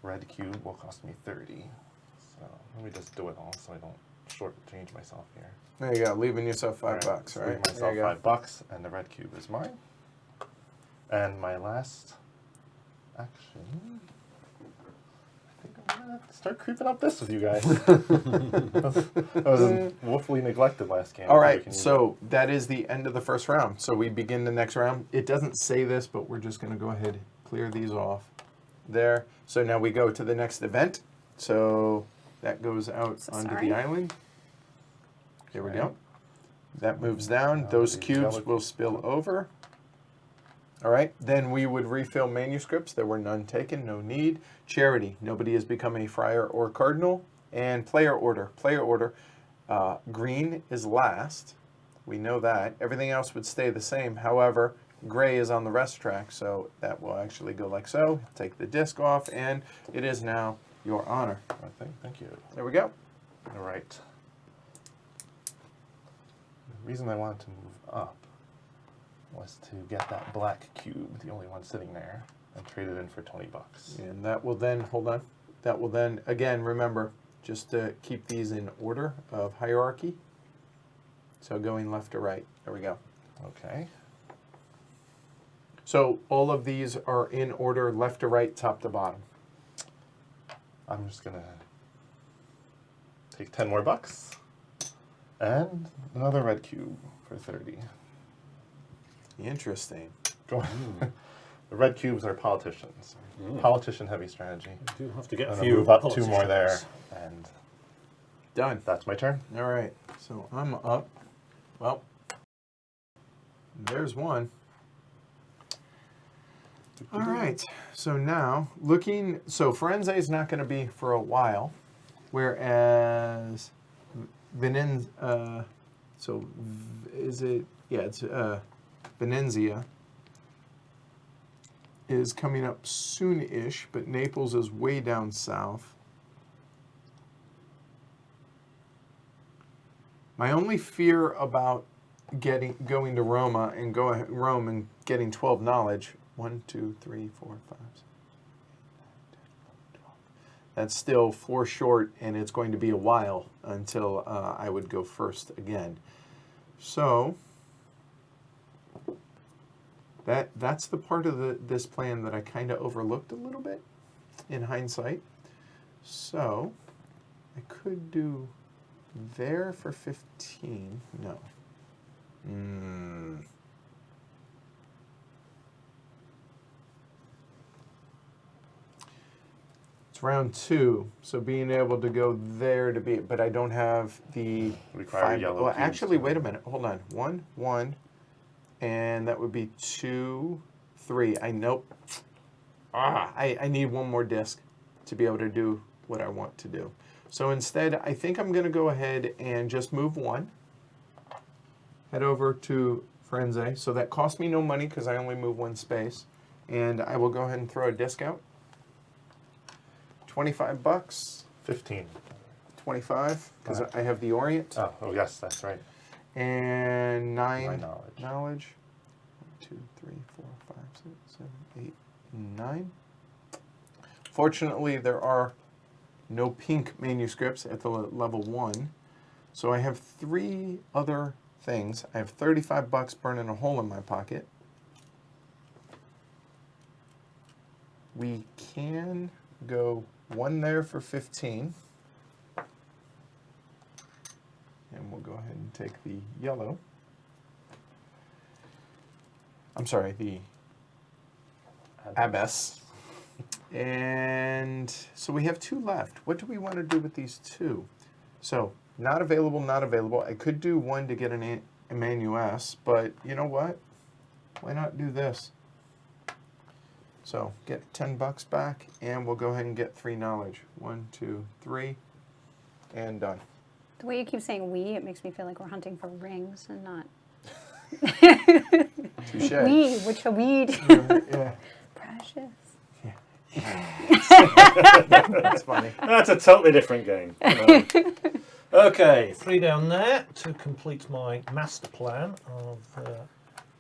red cube will cost me 30. So let me just do it all so I don't shortchange myself here. There you go. Leaving yourself All $5, right, so right? leave There myself you go. $5, and the red cube is mine. And my last action, I think I'm gonna start creeping up this with you guys. that was woefully neglected last game. All We right, can use so that is the end of the first round. So we begin the next round. It doesn't say this, but we're just going to go ahead and clear these off there. So now we go to the next event. So that goes out So onto sorry. the island. There we Okay. go. That moves down. Now Those the cubes yellow will cubes spill come. over. All right, then we would refill manuscripts. There were none taken, no need. Charity, nobody has become a friar or cardinal. And player order. Player order, green is last. We know that. Everything else would stay the same. However, gray is on the rest track, so that will actually go like so. Take the disc off, and it is now your honor. Thank you. There we go. All right. The reason I wanted to move up was to get that black cube, the only one sitting there, and trade it in for 20 bucks. And that will then, hold on, that will then, again, remember, just to keep these in order of hierarchy. So going left to right. There we go. Okay. So all of these are in order left to right, top to bottom. I'm just going to take 10 more bucks and another red cube for 30. Interesting. Go on. The red cubes are politicians. Politician-heavy strategy. You do have to get a And few then move up 2 more there, politicians. and Done. that's my turn. All right. So I'm up. Well, there's one. All right. So now looking, so Firenze is not going to be for a while, whereas is it? Yeah, it's Venezia is coming up soon-ish, but Naples is way down south. My only fear about going to Roma and Rome and getting 12 knowledge. 1, 2, 3, 4, 5, 6, 7, 8, 9, 10, 11, 12. That's still 4 short, and it's going to be a while until I would go first again. So that's the part of this plan that I kind of overlooked a little bit in hindsight. So I could do there for 15. No. It's round 2, so being able to go there to be, but I don't have the Require 5. yellow Well, cubes actually, to- wait a minute. Hold on. 1, and that would be 2, 3. I need one more disc to be able to do what I want to do. So instead, I think I'm going to go ahead and just move 1. Head over to Firenze. So that cost me no money because I only move 1 space. And I will go ahead and throw a disc out. 25 bucks. 15. 25 because Right. I have the Orient. Oh, yes, that's right. And 9 9 knowledge. knowledge. 1, 2, 3, 4, 5, 6, 7, 8, 9. Fortunately, there are no pink manuscripts at the level 1. So I have 3 other things. I have 35 bucks burning a hole in my pocket. We can go 1 there for 15. And we'll go ahead and take the yellow. I'm sorry, the abbess. And so we have 2 left. What do we want to do with these 2? So, not available, not available. I could do 1 to get an Emmanuel, but you know what? Why not do this? So, get 10 bucks back, and we'll go ahead and get 3 knowledge. 1, 2, 3, and done. The way you keep saying we, it makes me feel like we're hunting for rings and not Touche. we, which a weed. Yeah. Precious. That's funny. That's a totally different game. Okay, 3 down there to complete my master plan of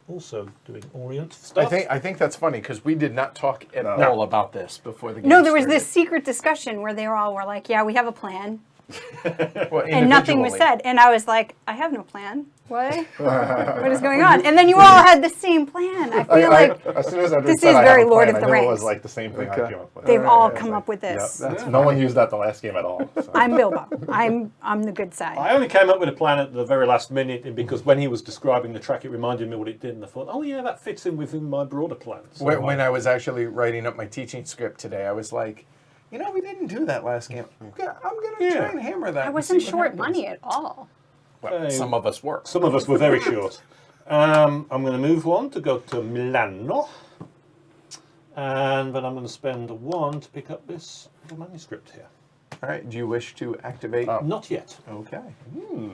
also doing Orient stuff. I think that's funny because we did not talk at all about this before the game No, there was started. this secret discussion where they all were like, yeah, we have a plan. Well, And nothing was individually. said. And I was like, I have no plan. What? What is going on? And then you all had the same plan. I feel like as soon as I this said is I very have a Lord plan, of the I knew it Rings. was like the same thing I came up with. they've all It's come like, up with this. Yep, no one used that the last game at all. So. I'm Bilbo. I'm the good side. I only came up with a plan at the very last minute because when he was describing the track, it reminded me what it did, and I thought, oh yeah, that fits in within my broader plan. So When I was actually writing up my teaching script today, I was like, you know, we didn't do that last game. I'm gonna try and hammer that. I and wasn't see what short happens. money at all. Well, some of us were. Some of us were very short. I'm going to move 1 to go to Milano, and then I'm going to spend 1 to pick up this little manuscript here. All right. Do you wish to activate? Not yet. Okay. Ooh,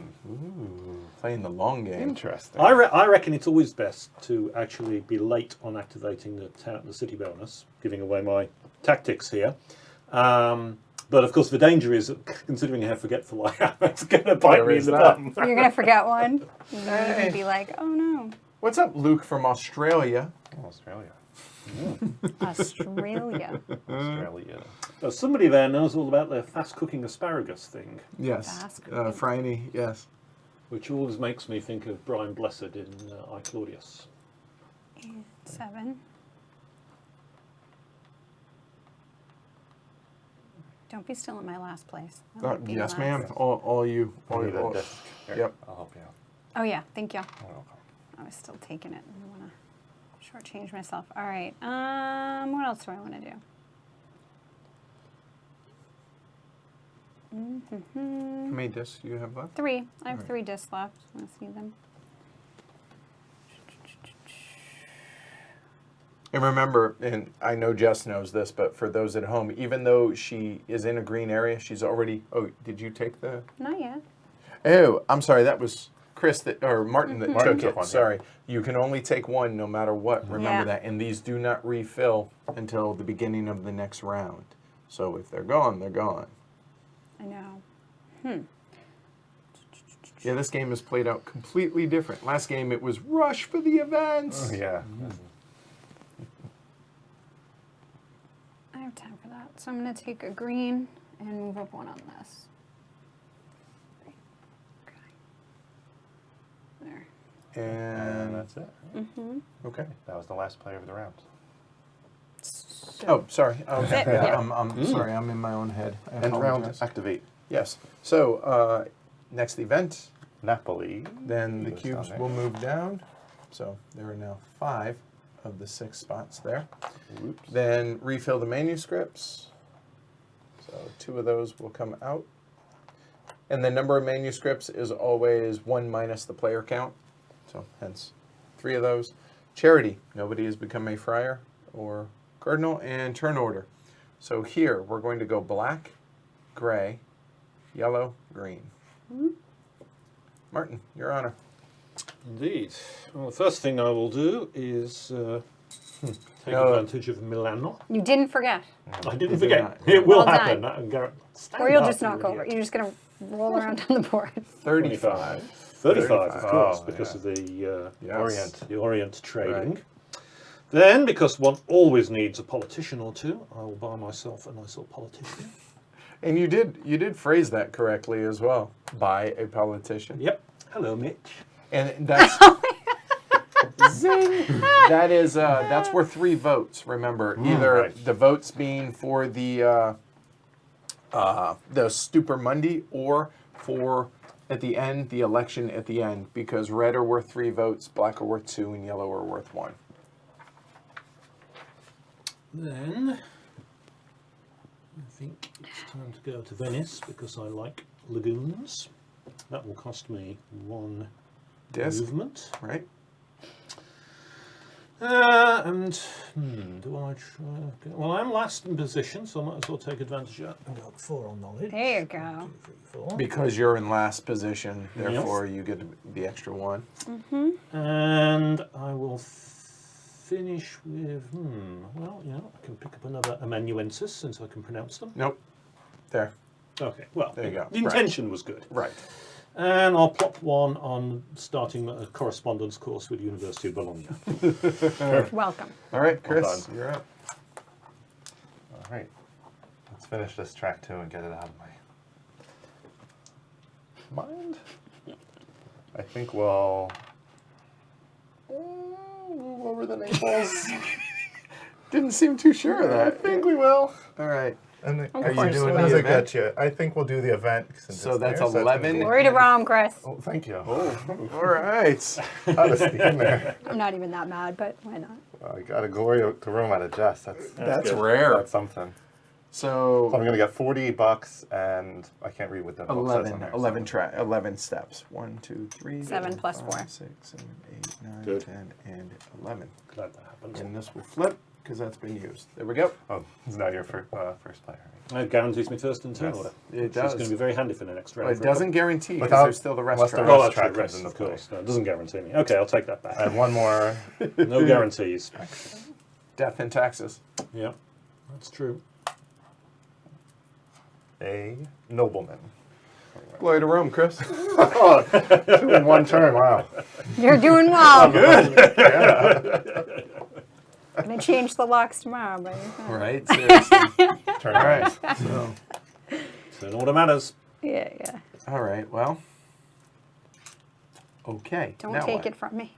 playing the long game. Interesting. I reckon it's always best to actually be late on activating the city bonus, giving away my tactics here. But of course, the danger is, considering how forgetful I am, it's going to bite There me in is the that. bum. You're going to forget one. You're going to be like, oh no. What's up, Luke from Australia? Australia. Australia. Australia. Somebody there knows all about the fast-cooking asparagus thing, Yes. Ask. Franny, yes. which always makes me think of Brian Blessed in I, Claudius. 7. Don't be still in my last place. I like being Yes, last. ma'am. All you. I need a all, disc. Here, Yep. I'll help you out. Oh yeah, thank you. You're welcome. I was still taking it. I don't want to shortchange myself. All right. What else do I want to do? How many discs do you have left? 3. I have Alright. 3 discs left. Want to see them? And remember, and I know Jess knows this, but for those at home, even though she is in a green area, she's already. Oh, did you take the? Not yet. Oh, I'm sorry. That was Chris or Martin that Martin took took it. one, yeah. Sorry. You can only take 1 no matter what. Remember Yeah. that. And these do not refill until the beginning of the next round. So if they're gone, they're gone. I know. Yeah, this game is played out completely different. Last game, it was rush for the events. Oh, yeah. I have time for that. So I'm going to take a green and move up 1 on this. Okay. There. And And that's it. okay. That was the last player of the round. So, Oh, sorry. Okay. it, Yeah, yeah. I'm sorry. I'm in my own head. I End round, apologize. activate. Yes. So next event, Napoli. then the Goes down cubes there. will move down. So there are now 5 of the 6 spots there. Whoops. Then refill the manuscripts. So 2 of those will come out. And the number of manuscripts is always 1 minus the player count. So hence 3 of those. Charity. Nobody has become a friar or cardinal. And turn order. So here we're going to go black, gray, yellow, green. Martin, your honor. Indeed. Well, the first thing I will do is take No. advantage of Milano. you didn't forget. I didn't did forget. not. It will Well done. happen. I can guarantee. Or you'll just knock over. You're just going to roll around on the board. 35. 35, of course, Oh, because yeah. of the Yes. Orient. Orient trading. Right. Then, because one always needs a politician or 2, I will buy myself a nice little politician. And you did phrase that correctly as well. By a politician. Yep. Hello, Mitch. And that's Zing! That is that's worth 3 votes. Remember, either right. the votes being for the Stupor Mundi or for at the end the election at the end, because red are worth 3 votes, black are worth 2, and yellow are worth 1. Then I think it's time to go to Venice because I like lagoons. That will cost me 1 Disc, movement. right? And do I try? Well, I'm last in position, so I might as well take advantage of that and go 4 on knowledge. There you go. 1, 2, 3, 4. Because you're in last position, therefore you get the extra 1. And I will finish with, well, you know, I can pick up another amanuensis since I can pronounce them. Nope. There. Okay, well, There you go. the intention was good. Right. And I'll plop 1 on starting a correspondence course with the University of Bologna. Welcome. All right, Chris, done. you're up. All right. Let's finish this track 2 and get it out of my mind. I think we'll move over the Naples. Didn't seem too sure of I that. think we will. All right. And Are you course doing we as the I event? get you, I think we'll do the event. Since So it's that's there, 11. Glory to Rome, Chris. Oh, thank you. All right. Out of steam there. I'm not even that mad, but why not? I got a glory to Rome out of jest. That's good. rare. That's something. So I'm So gonna get $40, and I can't read what the book says on there, 11 steps. 1, 2, 3, 7 plus 5, 4. 6, 7, 8, 9, Good. 10, and 11. Glad that happened. And this will flip because that's been used. There we go. Oh, it's now your first player. Right? It guarantees me first and turn Yes, order. it Which does. is going to be very handy for the next round. But it doesn't guarantee because Without- there's still the rest unless the track. rest- Oh, that's track right, comes rest, into of play. course. No, it doesn't guarantee me. Okay, I'll take that back. And one more. No guarantees. Death and taxes. Yeah, that's true. A nobleman. Glory to Rome, Chris. 2 in 1 turn. Wow. You're doing well. Good. I'm going to change the locks tomorrow, but Right, seriously. Turn. All right. So, Turn order matters. yeah. all right, well. Okay. Don't now take what? it from me.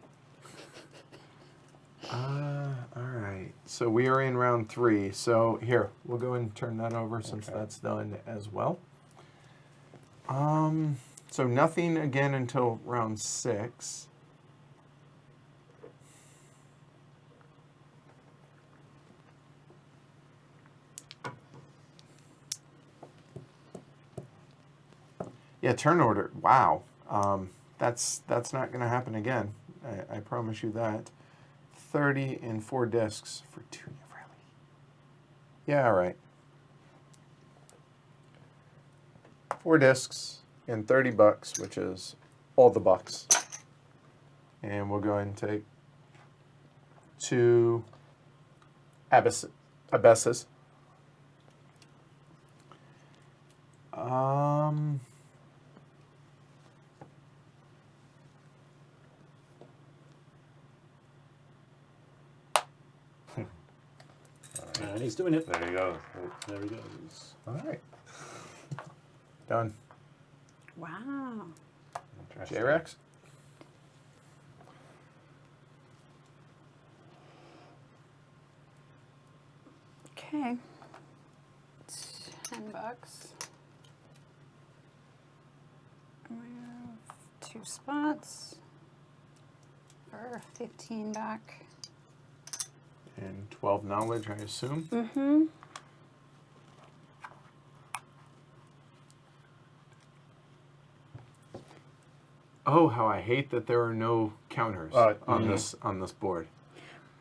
All right. So we are in round 3. So here, we'll go and turn that over since Okay. that's done as well. So nothing again until round 6. Yeah, turn order. Wow. That's not going to happen again. I promise you that. 30 and 4 discs for 2 Nevrelli. Yeah, all right. 4 discs and $30, which is all the bucks. And we'll go ahead and take 2 abesses. And he's doing it. There you go. There he goes. All right. Done. Wow. Interesting. J-Rex? Okay. $10. We have 2 spots for 15 back. And 12 knowledge, I assume. Mm-hmm. Oh, how I hate that there are no counters on this board.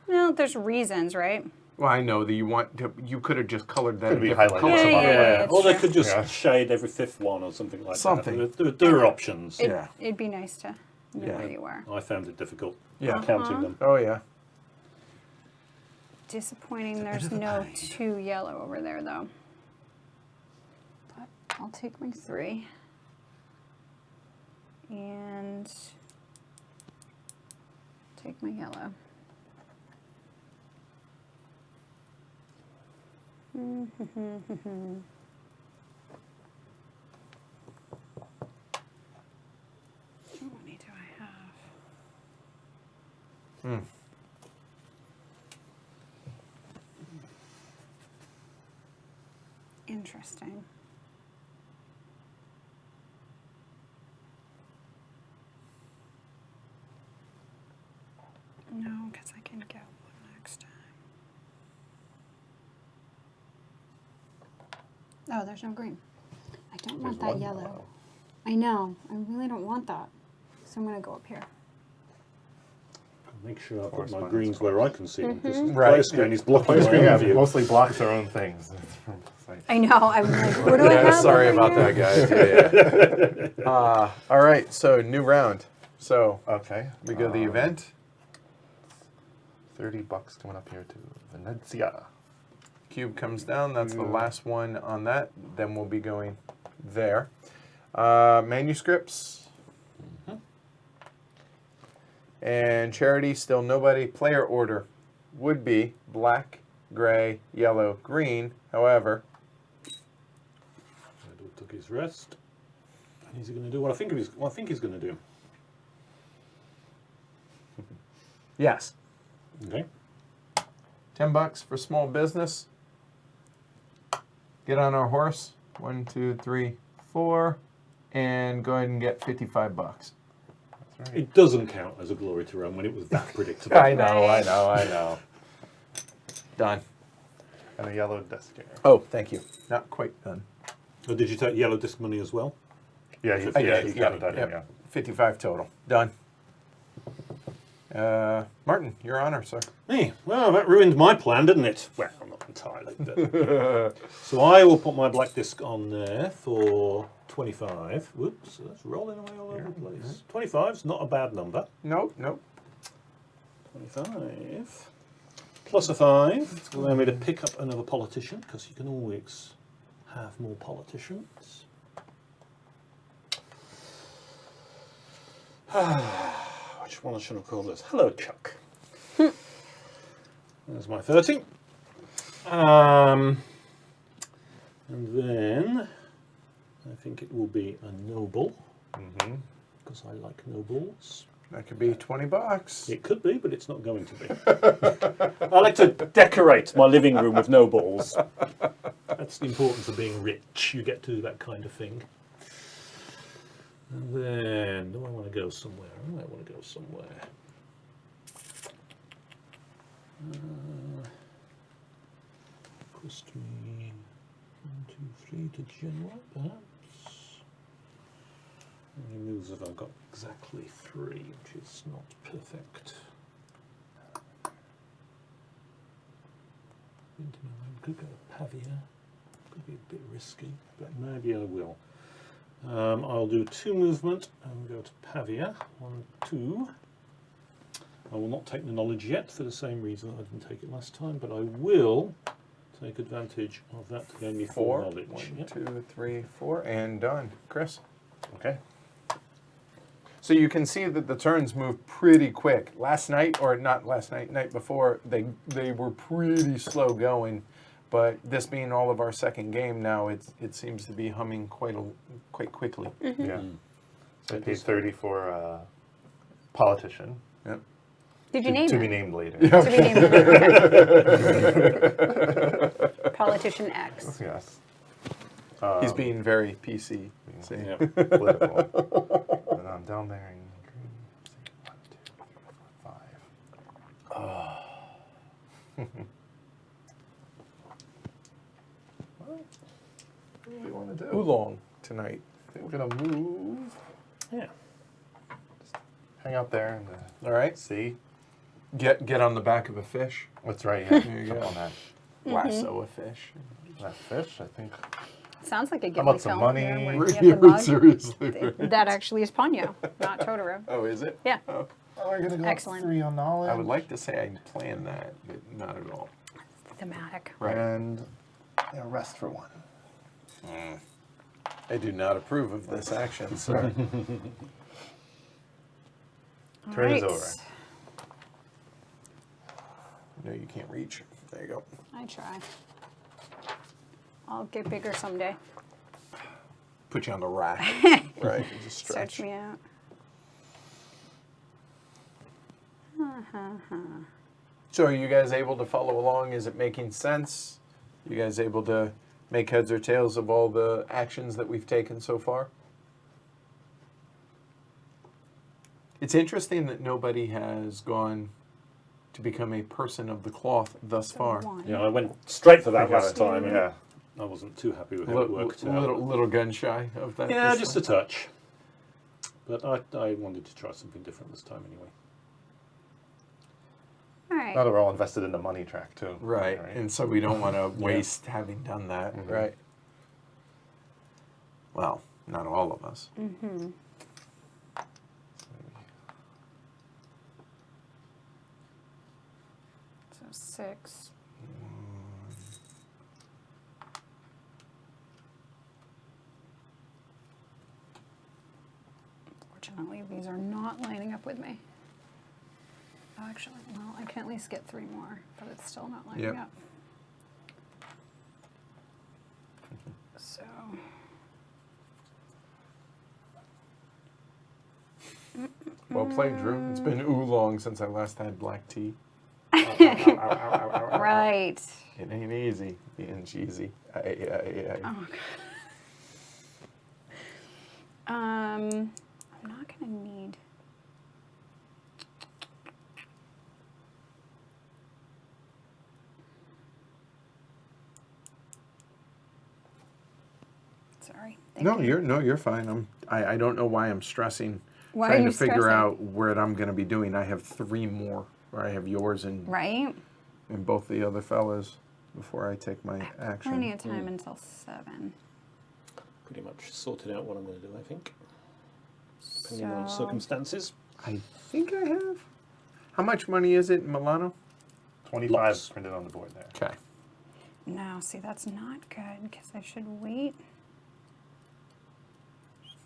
Well, there's reasons, right? Well, I know that you could have just colored that Could a be different highlighted color. some other way. it's Or they true. could just Yeah. shade every 5th one or something like Something. that. There are options. Yeah. It'd be nice to know Yeah. where you were. I found it difficult Yeah. counting them. Oh, yeah. Disappointing there's no 2 yellow over there, though. But I'll take my 3. And take my yellow. How many do I have? Interesting. No, because I can get one next time. Oh, there's no green. I don't want that yellow. I know. I really don't want that. So I'm going to go up here. Make sure I put Force my mines greens where I can see them, because the Right. player screen is blocking my Yeah, view. mostly blocks our own things. I know. I'm like, what do I Yeah, have? sorry over about here? that, guys. Yeah. All right, so new round. So Okay. we go to the event. $30 coming up here to Venezia. Cube comes down. That's the last one on that. Then we'll be going there. Manuscripts. And charity, still nobody. Player order would be black, gray, yellow, green. However, Edward took his rest. And is he going to do what I think he's going to do? yes, Okay. $10 for small business. Get on our horse. 1, 2, 3, 4, and go ahead and get $55. That's right. It doesn't count as a glory to Rome when it was that predictable. I know. Done. And a yellow desk here. Oh, thank you. Not quite done. Oh, did you take yellow disc money as well? Yeah, I he's did, got that in, yeah. 55 total. Done. Martin, your honor, sir. Hey, well, that ruined my plan, didn't it? Well, not entirely. But so I will put my black disc on there for 25. Whoops, that's rolling away all over the place. 25's not a bad number. Nope. 25 plus a 5 will allow me to pick up another politician, because you can always have more politicians. Which one should I call this? Hello, Chuck. There's my 30. And then I think it will be a noble, because I like nobles. That could be $20. It could be, but it's not going to be. I like to decorate my living room with nobles. That's the importance of being rich. You get to do that kind of thing. And then, do I want to go somewhere? I might want to go somewhere. Cost me 1, 2, 3 to generate, perhaps. How many moves have I got? Exactly 3, which is not perfect. Could go to Pavia. Could be a bit risky, but maybe I will. I'll do 2 movement and go to Pavia. 1, 2. I will not take the knowledge yet for the same reason I didn't take it last time, but I will take advantage of that to gain me 4 knowledge. 1, Yep. 2, 3, 4, and done. Chris. Okay. So you can see that the turns move pretty quick. Last night, or not last night, night before, they were pretty slow going. But this being all of our second game now, it seems to be humming quite quickly. Yeah. So I paid 30 for politician. Yep. Did you name To it? be named later. To be named. Okay. Politician X. Yes. He's being very PC. See? Yep. Political. And I'm down there in green. 1, 2, 3, 4, 5. What do we want to do? Oolong tonight. I think we're gonna move. Yeah. Hang out there and All right. see. Get on the back of a fish. That's right. Yeah. There you Jump go. on that. Lasso a fish. That fish. I think. Sounds like a How Ghibli about some film. money? There, where you have the bug. Seriously. That actually is Ponyo, not Totoro. Oh, is it? Yeah. Oh. Oh, we're gonna go Excellent. 3 on knowledge. I would like to say I planned that, but not at all. Thematic. Right. And rest for 1. I do not approve of this action, sir. Turn is Right. over. No, you can't reach. There you go. I try. I'll get bigger someday. Put you on the rack. Right. Just Stretch stretch. me out. So are you guys able to follow along? Is it making sense? You guys able to make heads or tails of all the actions that we've taken so far? It's interesting that nobody has gone to become a person of the cloth thus far. One. Yeah, I went straight for that Forgot last it. time. Yeah. I wasn't too happy with how it worked out. Little gun shy of that. Yeah, this just time. a touch. But I wanted to try something different this time anyway. All right. Now that we're all invested in the money track too. Right, and so we don't want to Yeah. waste having done that, right? Well, not all of us. Mm-hmm. So 6. Unfortunately, these are not lining up with me. Oh, actually, well, I can at least get 3 more, but it's still not lining Yep. up. So, Well played, Drew. It's been long since I last had black tea. right. It ain't easy being cheesy. Aye. Oh, God. I'm not gonna need. Sorry. Thank No, you. you're fine. I don't know why I'm stressing. Why trying are you to figure stressing? out what I'm going to be doing. I have 3 more. Where I have yours and Right. both the other fellas before I take my action. Plenty of time until 7. Pretty much sorted out what I'm going to do, I think. Depending on So- circumstances. I think I have. How much money is it in Milano? 25 Lots. printed on the board there. Okay. No, see, that's not good because I should wait.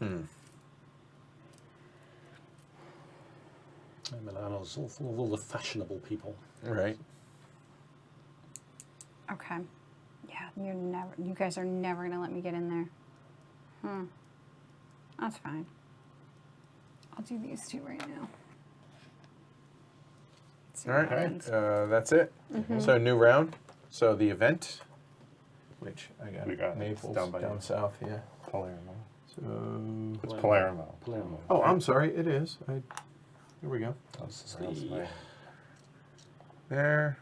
And Milano's all full of all the fashionable people. Right. Okay. Yeah, you guys are never gonna let me get in there. That's fine. I'll do these 2 right now. See All what right. happens. That's it. So new round. So the event, which I got, We got Naples down by you. south. Yeah. Palermo. So. It's Palermo. Palermo. Oh, I'm sorry. It is. Here we go. That's See. There.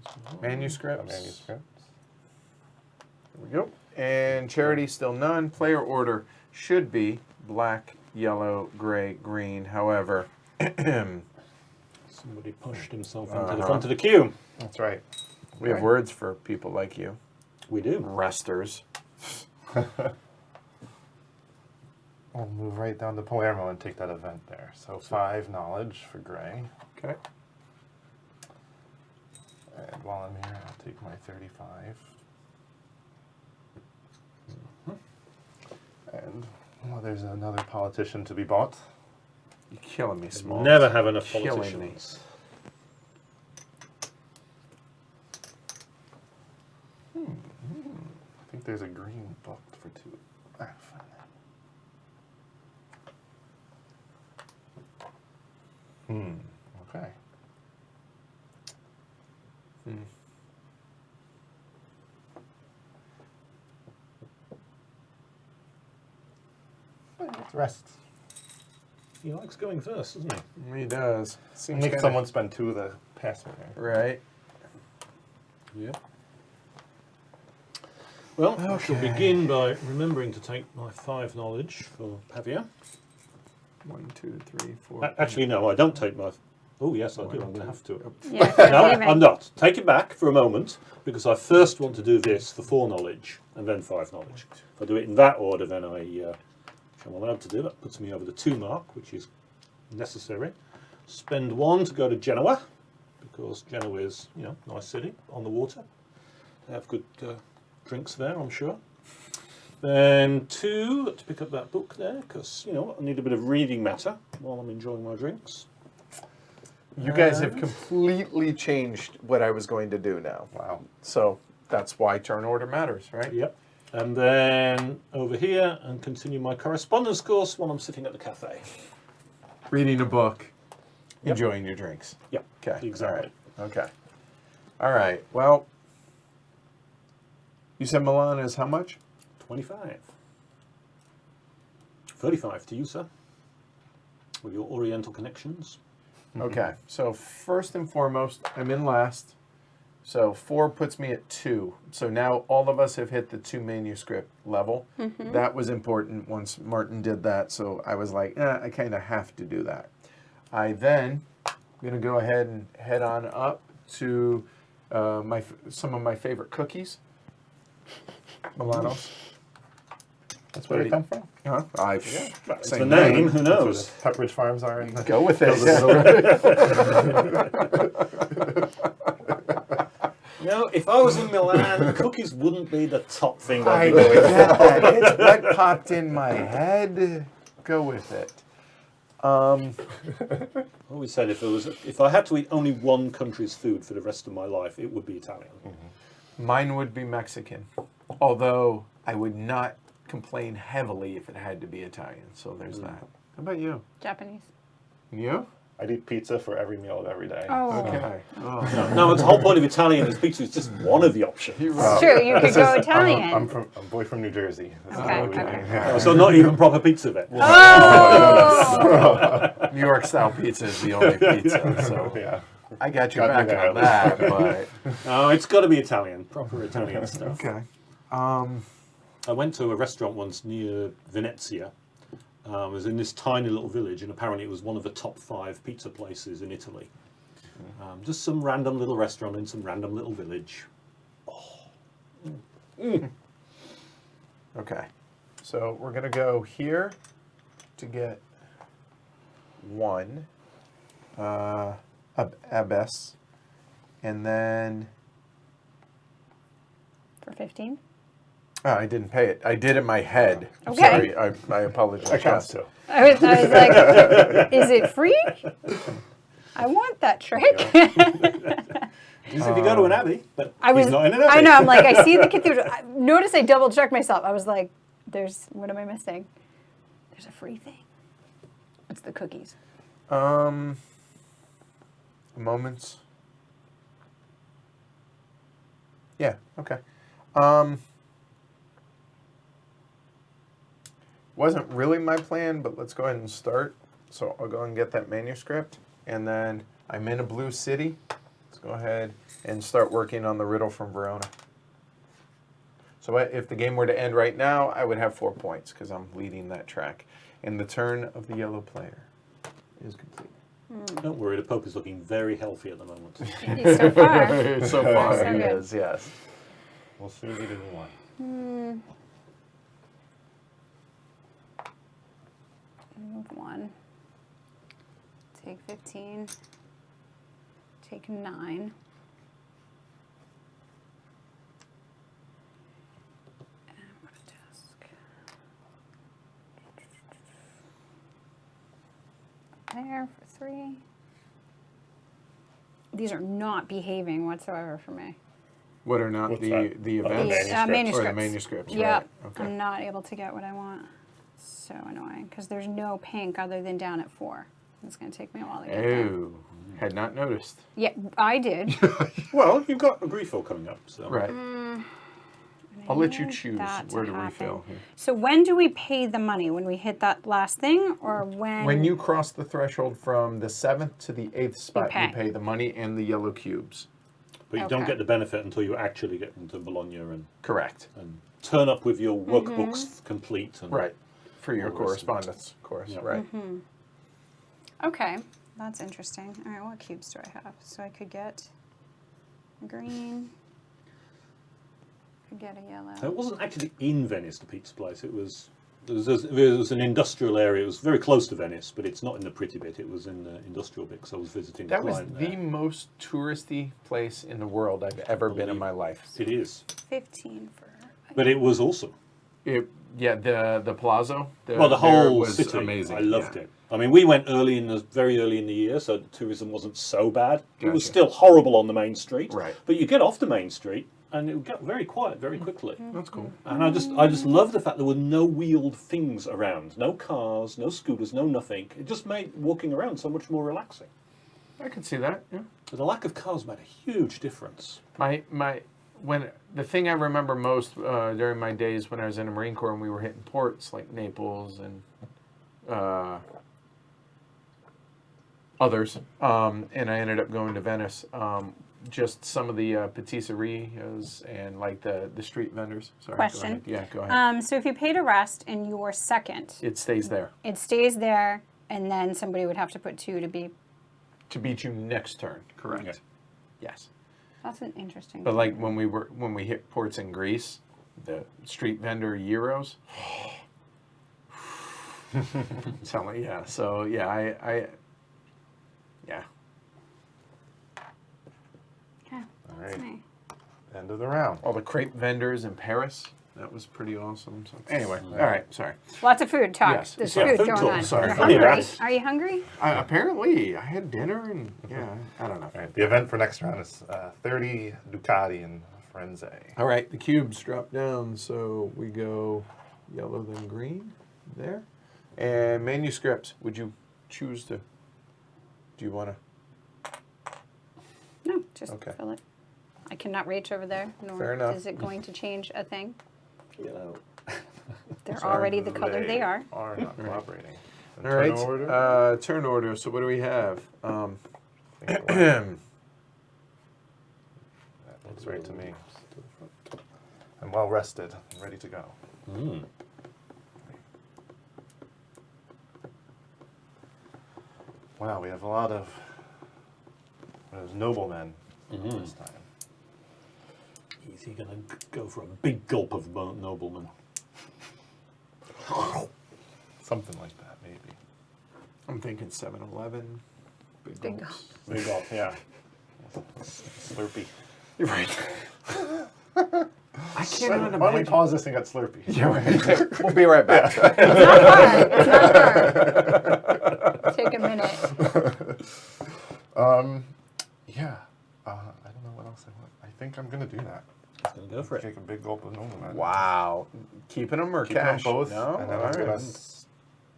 a Manuscripts. manuscript. There we go. And charity still none. Player order should be black, yellow, gray, green. However, Somebody pushed himself into the front of the queue. That's right. we have words for people like you, We do. resters. I'll move right down to Palermo and take that event there. So 5 knowledge for gray. Okay. And while I'm here, I'll take my 35. And well, there's another politician to be bought. You're killing me, Small. Never have enough Killing politicians. I think there's a green booked for 2. Ah, fine. Okay. Let's rest. He likes going first, doesn't he? He does. Seems Make kinda- someone spend 2 of the password. Right. Yeah. Well, I shall Okay. begin by remembering to take my 5 knowledge for Pavia. 1, 2, 3, 4. Actually, no, I don't take my... Oh, yes, I do. I'm going to have to. Yeah, No, leaving. I'm not. Take it back for a moment, because I first want to do this for 4 knowledge, and then 5 knowledge. If I do it in that order, then I'm allowed to do. That puts me over the 2 mark, which is necessary. Spend 1 to go to Genoa, because Genoa is, nice city, on the water. They have good drinks there, I'm sure. Then 2 to pick up that book there, because, I need a bit of reading matter while I'm enjoying my drinks. You guys have completely changed what I was going to do now. Wow. So that's why turn order matters, right? Yep. And then over here and continue my correspondence course while I'm sitting at the cafe. Reading a book, Yep. enjoying your drinks. Yep. Okay. Exactly. All right. Okay. All right. Well, You said Milan is how much? 25. 35 to you, sir, with your Oriental connections. Okay, so first and foremost, I'm in last. So 4 puts me at 2. So now all of us have hit the 2 manuscript level. That was important once Martin did that. So I was like, I kind of have to do that. I then am going to go ahead and head on up to some of my favorite cookies. Milanos. That's where they come from. Huh? It's the name, who That's where knows? the Pepperidge Farms are. In Go with it. You know, if I was in Milan, cookies wouldn't be the top thing I I'd be going get for. that. It's what popped in my head. Go with it. I always said if I had to eat only one country's food for the rest of my life, it would be Italian. Mine would be Mexican, although I would not complain heavily if it had to be Italian. So there's that. How about you? Japanese. You? I'd eat pizza for every meal of every day. Oh. Okay. Oh. No, the whole point of Italian is pizza is just one of the options. It's true, you could go Italian. I'm a boy from New Jersey. That's Okay, what we do. okay. Yeah. So not even proper pizza then. Oh! New York style pizza is the only pizza. So Yeah. I got your Got me back there. on that. But Oh, it's got to be Italian, proper Italian stuff. okay. I went to a restaurant once near Venezia. It was in this tiny little village, and apparently it was one of the top 5 pizza places in Italy. Just some random little restaurant in some random little village. Okay. So we're gonna go here to get 1 abbess, and then For 15? I didn't pay it. I did in my head. Okay. Sorry, I apologize. That counts too. I was like, is it free? I want that trick. Just if you go to an abbey, but I was he's not in an abbey. I know, I'm like, I see the cathedral. Notice I double checked myself. I was like, what am I missing? There's a free thing. It's the cookies. Moments. Yeah, okay. Wasn't really my plan, but let's go ahead and start. So I'll go and get that manuscript, and then I'm in a blue city. Let's go ahead and start working on the riddle from Verona. So if the game were to end right now, I would have 4 points because I'm leading that track. And the turn of the yellow player is complete. Don't worry, the Pope is looking very healthy at the moment. So far. So far, So he good. is, yes. We'll soon need a new one. Move 1. Take 15. Take 9. And put a desk. There for 3. These are not behaving whatsoever for me. What are not What's the that? the Oh, events? the manuscripts. Or the Manuscripts. manuscripts, Yeah, right. Okay. I'm not able to get what I want. So annoying, because there's no pink other than down at 4. It's going to take me a while to get there. Oh, had not noticed. Yeah, I did. Well, you've got a refill coming up, so Right. I I'll let you need choose that to where to happen. refill. Here. So when do we pay the money? When we hit that last thing, or when? When you cross the threshold from the 7th to the 8th spot, you pay. pay the money and the yellow cubes. but you don't Okay. get the benefit until you actually get into Bologna and Correct. turn up with your Mm-hmm. workbooks complete. And Right. For your All the rest of it. correspondence, of course. Yeah. Right. Okay, that's interesting. All right, what cubes do I have? So I could get a green. Could get a yellow. It wasn't actually in Venice, the pizza place. It was an industrial area. It was very close to Venice, but it's not in the pretty bit. It was in the industrial bit because I was visiting That a was client the there. most touristy place in the world I've ever been in my life. It is. 15 for. But it was awesome. The Palazzo. The there whole was city. amazing. I loved yeah. it. I mean, we went very early in the year, so the tourism wasn't so bad. It was Gotcha. still horrible on the main street. Right. But you get off the main street, and it would get very quiet very quickly. That's cool. And I just love the fact there were no wheeled things around. No cars, no scooters, no nothing. It just made walking around so much more relaxing. I could see that. Yeah. But the lack of cars made a huge difference. the thing I remember most during my days when I was in the Marine Corps and we were hitting ports like Naples and others, and I ended up going to Venice. Just some of the patisserias and like the street vendors. Sorry. Question. Go ahead. Yeah, go ahead. So if you paid a rest in your second, It stays there it stays there, and then somebody would have to put 2 to be. to beat you next turn. Correct. Okay. Yes. That's an interesting. But like when we hit ports in Greece, the street vendor euros. Sound like yeah. So yeah, I yeah. Okay. All That's right. nice. End of the round. All the crepe vendors in Paris. That was pretty awesome. So, anyway, all right. Sorry. Lots of food talk. Yes. There's Yeah, food food going talk. on. Sorry. You're Funny hungry. that. Are you hungry? Apparently, I had dinner and yeah, I don't know. All right. The event for next round is 30 Ducati in Firenze. All right, the cubes drop down, so we go yellow then green there. And manuscripts, would you choose to? Do you want to? No, just Okay. fill it. I cannot reach over there, nor Fair enough. is it going to change a thing. Yellow. They're Sorry. already the color they are. Are not cooperating. And All right, turn order. turn order. So what do we have? I think that looks right to me. I'm well rested and ready to go. Mm. Wow, we have a lot of noblemen Mhm. this time. Is he going to go for a big gulp of nobleman? Something like that, maybe. I'm thinking 7-Eleven. Big gulps. Big gulp, yeah. Slurpee. You're right. I Why cannot don't we imagine. pause this and get Slurpee? Yeah, right. We'll be right back. It's not hard. It's not hard. Take a minute. Yeah. I don't know what else I want. I think I'm going to do that. He's going to go for it. Take a big gulp of nobleman. Wow. Keeping them or Keeping cash? them both, No. and then All I'm right. gonna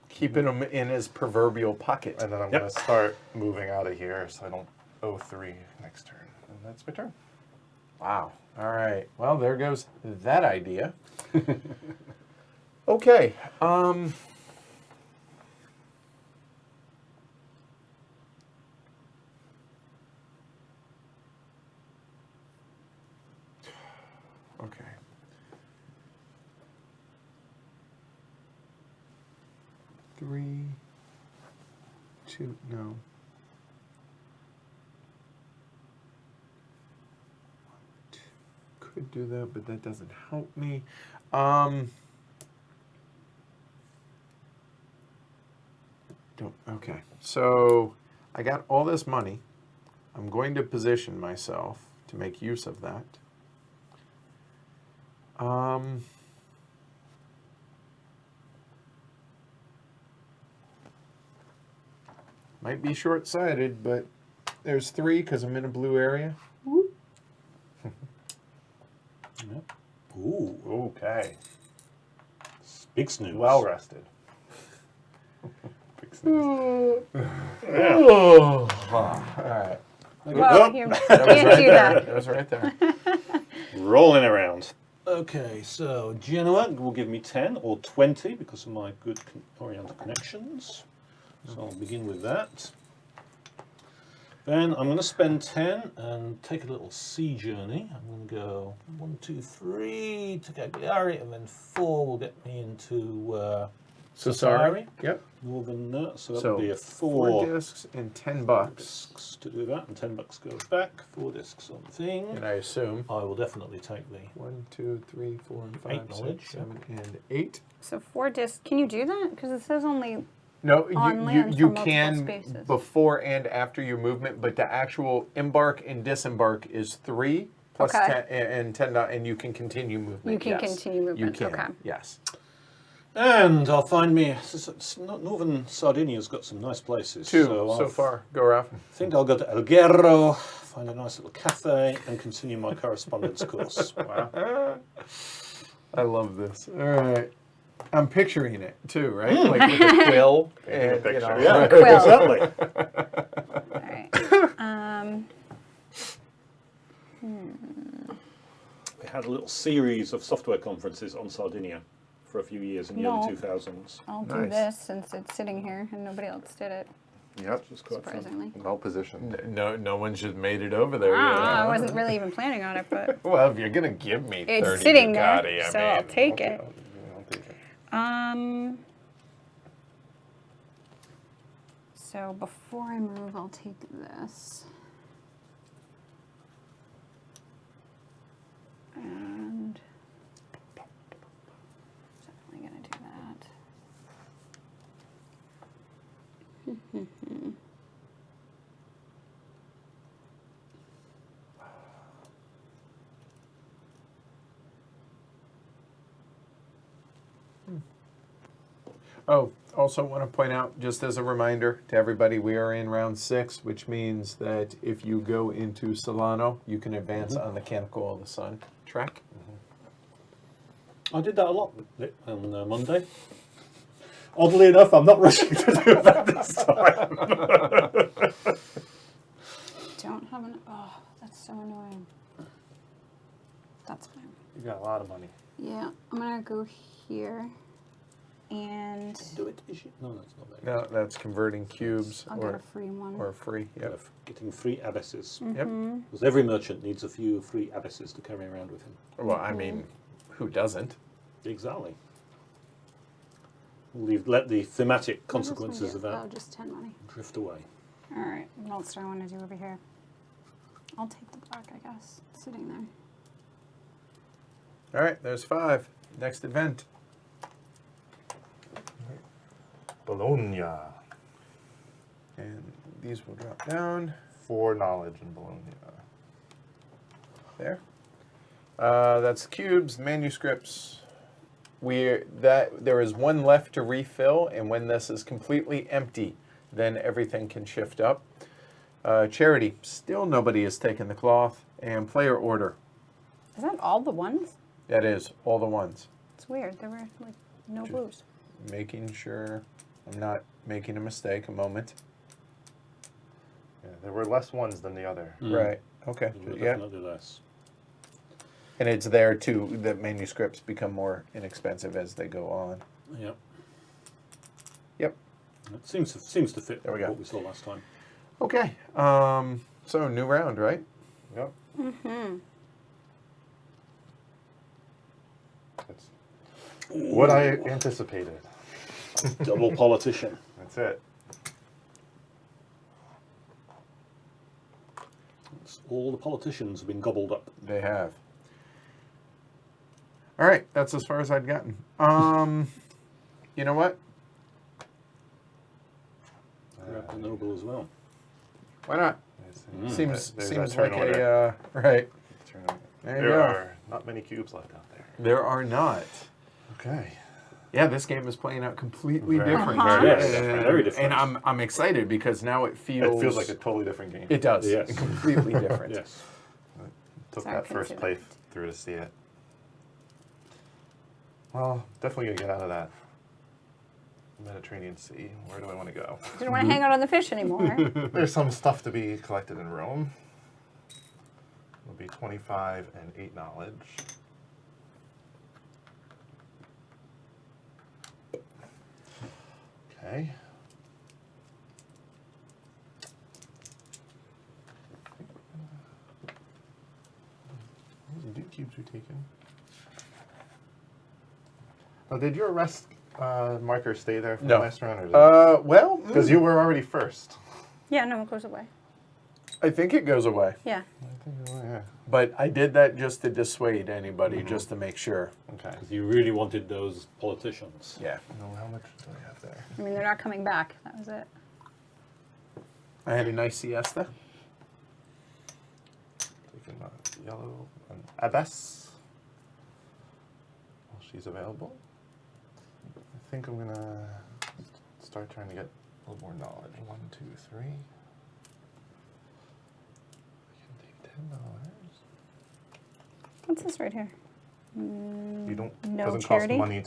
Keeping them in his proverbial pocket. and then I'm Yep. gonna start moving out of here so I don't owe 3 next turn. And that's my turn. Wow. All right. Well, there goes that idea. Okay. Okay. Three, two, no. Could do that, but that doesn't help me. Okay. So I got all this money. I'm going to position myself to make use of that. Might be short-sighted, but there's 3 because I'm in a blue area. Yep. Ooh, Okay. big snooze. Well rested. Big snooze. Oh. All right. Well, you can't That was right do there. that. That was right there. Rolling around. Okay, so Genoa will give me 10 or 20 because of my good Oriental connections. So I'll begin with that. Then I'm going to spend 10 and take a little sea journey. I'm going to go 1, 2, 3 to Cagliari, and then 4 will get me into Sassari. Yep. Northern. So that So, would be a 4 4 discs and $10. discs to do that, and $10 goes back. 4 discs on thing. And I assume I will definitely take the 1, 2, 3, 4, and 5, 8 knowledge, 6, 7, and 8. So 4 discs. Can you do that? Because it says only. No, On you land you for multiple can spaces. before and after your movement, but the actual embark and disembark is 3 plus Okay. 10 and $10, and you can continue movement. You can yes. continue movement, You can. okay. Yes. And I'll find me. Northern Sardinia's got some nice places. 2 so so I'll far. Go, Ralph. think I'll go to Alghero, find a nice little cafe, and continue my correspondence course. Wow. I love this. All right. I'm picturing it too, right? Like with a quill and you know. Yeah, Quill. exactly. All right. had a little series of software conferences on Sardinia for a few years in the No. early 2000s. I'll do Nice. this since it's sitting here and nobody else did it, Yep. It's quite fun. surprisingly. Well positioned. No one just made it over there I yet. wasn't really even planning on it, but Well, if you're gonna give me 30 it's sitting there, Ducati, so I I'll mean, take Okay, it. I'll take it. So before I move, I'll take this. And definitely gonna do that. Oh, also want to point out, just as a reminder to everybody, we are in round 6, which means that if you go into Solano, you can advance on the Canticle of the Sun track. I did that a lot on Monday. Oddly enough, I'm not rushing to do that this time. Don't have an. Oh, that's so annoying. That's fine. You got a lot of money. Yeah, I'm gonna go here, and Do it, is it? No, that's not there. No, that's converting cubes I'll get a free one. or free. Yep. Getting free abbesses. Yep. Because every merchant needs a few free abbesses to carry around with him. Well, I mean, who doesn't? Exactly. Let the thematic What else consequences would of I that get? Oh, just 10 money. drift away. All right, what else do I want to do over here? I'll take the black, I guess. It's sitting there. All right, there's 5. Next event. Bologna. And these will drop down 4 knowledge in Bologna. there. That's cubes, manuscripts. There is 1 left to refill, and when this is completely empty, then everything can shift up. Charity, still nobody has taken the cloth, and player order. Is that all the ones? That is all the ones. It's weird. There were like no blues. Making sure I'm not making a mistake. A moment. Yeah, there were less ones than the other. Right. Okay. There were Yeah. definitely less. And it's there too. The manuscripts become more inexpensive as they go on. Yep. Yep. It seems to fit There we go. what we saw last time. Okay. So new round, right? Yep. Mm-hmm. That's what I anticipated. Double politician. That's it. All the politicians have been gobbled up. They have. All right. That's as far as I'd gotten. You know what? Grab the noble as well. Why not? There's Seems turn like order. a right. Turn order. There you There go. are not many cubes left out there. There are not. Okay. Yeah, this game is playing out completely Very- different. very And- different. Very different. And I'm excited because now it feels It feels like a totally different game. it does. Yes. Completely different. Yes. Took Sorry, I that couldn't first see that. play through to see it. Well, definitely gonna get out of that Mediterranean Sea. Where do I want to go? Didn't want to hang out on the fish anymore. There's some stuff to be collected in Rome. It'll be 25 and 8 knowledge. Okay. Those are good cubes we taken. Oh, did your arrest marker stay there for No. the last round, or Well, because you were already first? Yeah, no, it goes away. I think it goes away. Yeah. I think, oh, yeah. But I did that just to dissuade anybody, just to make sure. Okay. Because you really wanted those politicians. Yeah. No, how much do I have there? I mean, they're not coming back. That was it. I had a nice siesta. Taking a yellow, an abbess. Well, she's available. I think I'm gonna start trying to get a little more knowledge. 1, 2, 3. I can take $10. What's this right here? You don't. No doesn't charity? cost money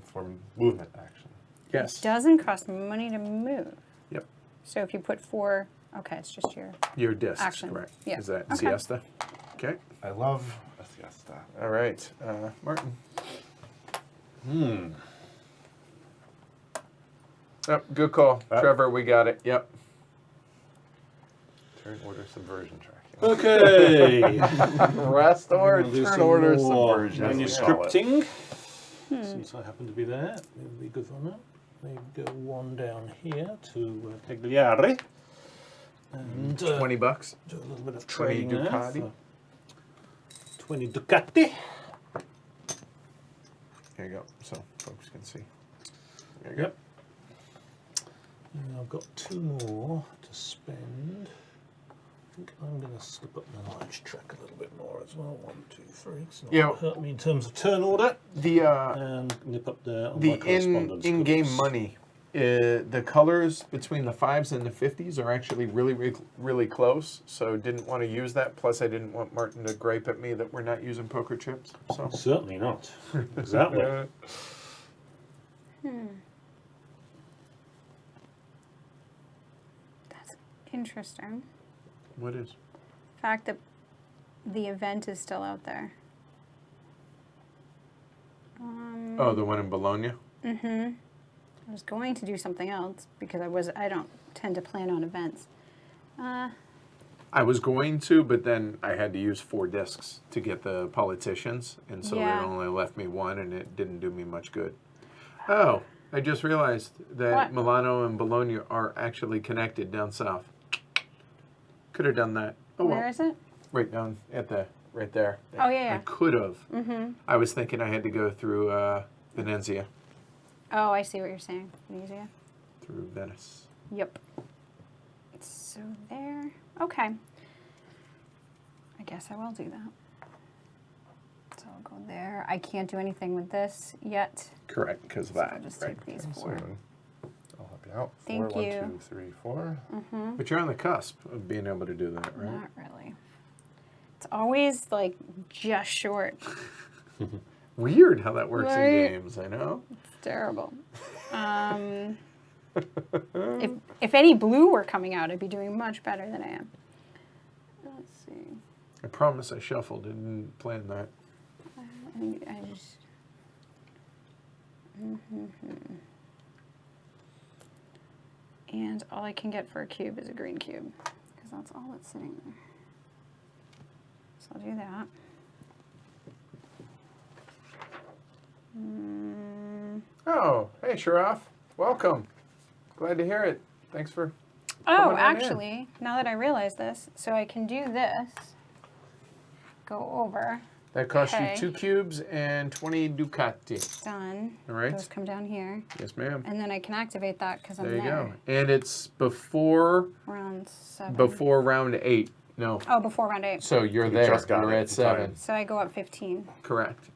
for movement action. Yes. Doesn't cost money to move. Yep. So if you put 4, okay, it's just your. Your discs, Action. correct. Yeah. Is that Okay. siesta? Okay. I love guess that. All right, Martin. Yep, good call. Trevor, we got it. Yep. Turn order subversion tracking. Okay. Restore We'll do turn some order more subversion. manuscripting. Since I happen to be there, it'll be good for that. Maybe go one down here to Cagliari. And $20. do a little bit of 20 trading there. Ducati. For 20 Ducati. There you go, so folks can see. There you go. Yep. And I've got 2 more to spend. I think I'm going to slip up the knowledge track a little bit more as well. 1, 2, 3. It's not Yeah. going to hurt me in terms of turn order. The And nip up there on my the correspondence in-game course. money, the colors between the 5s and the 50s are actually really close. So didn't want to use that. Plus, I didn't want Martin to gripe at me that we're not using poker chips. So Certainly not. Exactly. That's interesting. what is? The fact that the event is still out there. Oh, the one in Bologna. I was going to do something else because I don't tend to plan on events. I was going to, but then I had to use 4 discs to get the politicians, and so Yeah. it only left me 1, and it didn't do me much good. Oh, I just realized that What? Milano and Bologna are actually connected down south. Could have done that. Oh Where well, is it? right down at the right there. Oh, yeah. I could have. I was thinking I had to go through Venezia, Oh, I see what you're saying. Easier. through Venice. Yep. So there. Okay. I guess I will do that. So I'll go there. I can't do anything with this yet. Correct, because of So I'll that. just Right. take these So 4. I'll help you out. Thank 4, you. 1, 2, 3, 4. But you're on the cusp of being able to do that, right? Not really. It's always like just short. Weird how that works Right. in games. I know. It's terrible. If any blue were coming out, I'd be doing much better than I am. Let's see. I promise I shuffled. Didn't plan that. I just. And all I can get for a cube is a green cube, because that's all that's sitting there. So I'll do that. Oh, hey, Sharaf. Welcome. Glad to hear it. Thanks for. Oh, Coming on in. actually, now that I realize this, so I can do this. Go over. That cost Okay. you 2 cubes and 20 Ducati. Done. All right. Those come down here. Yes, ma'am. And then I can activate that because I'm There you there. go. And it's before Round 7. round 8. No. Oh, before round 8. So you're You there. just got You're it at in 7. time. So I go up 15. Correct.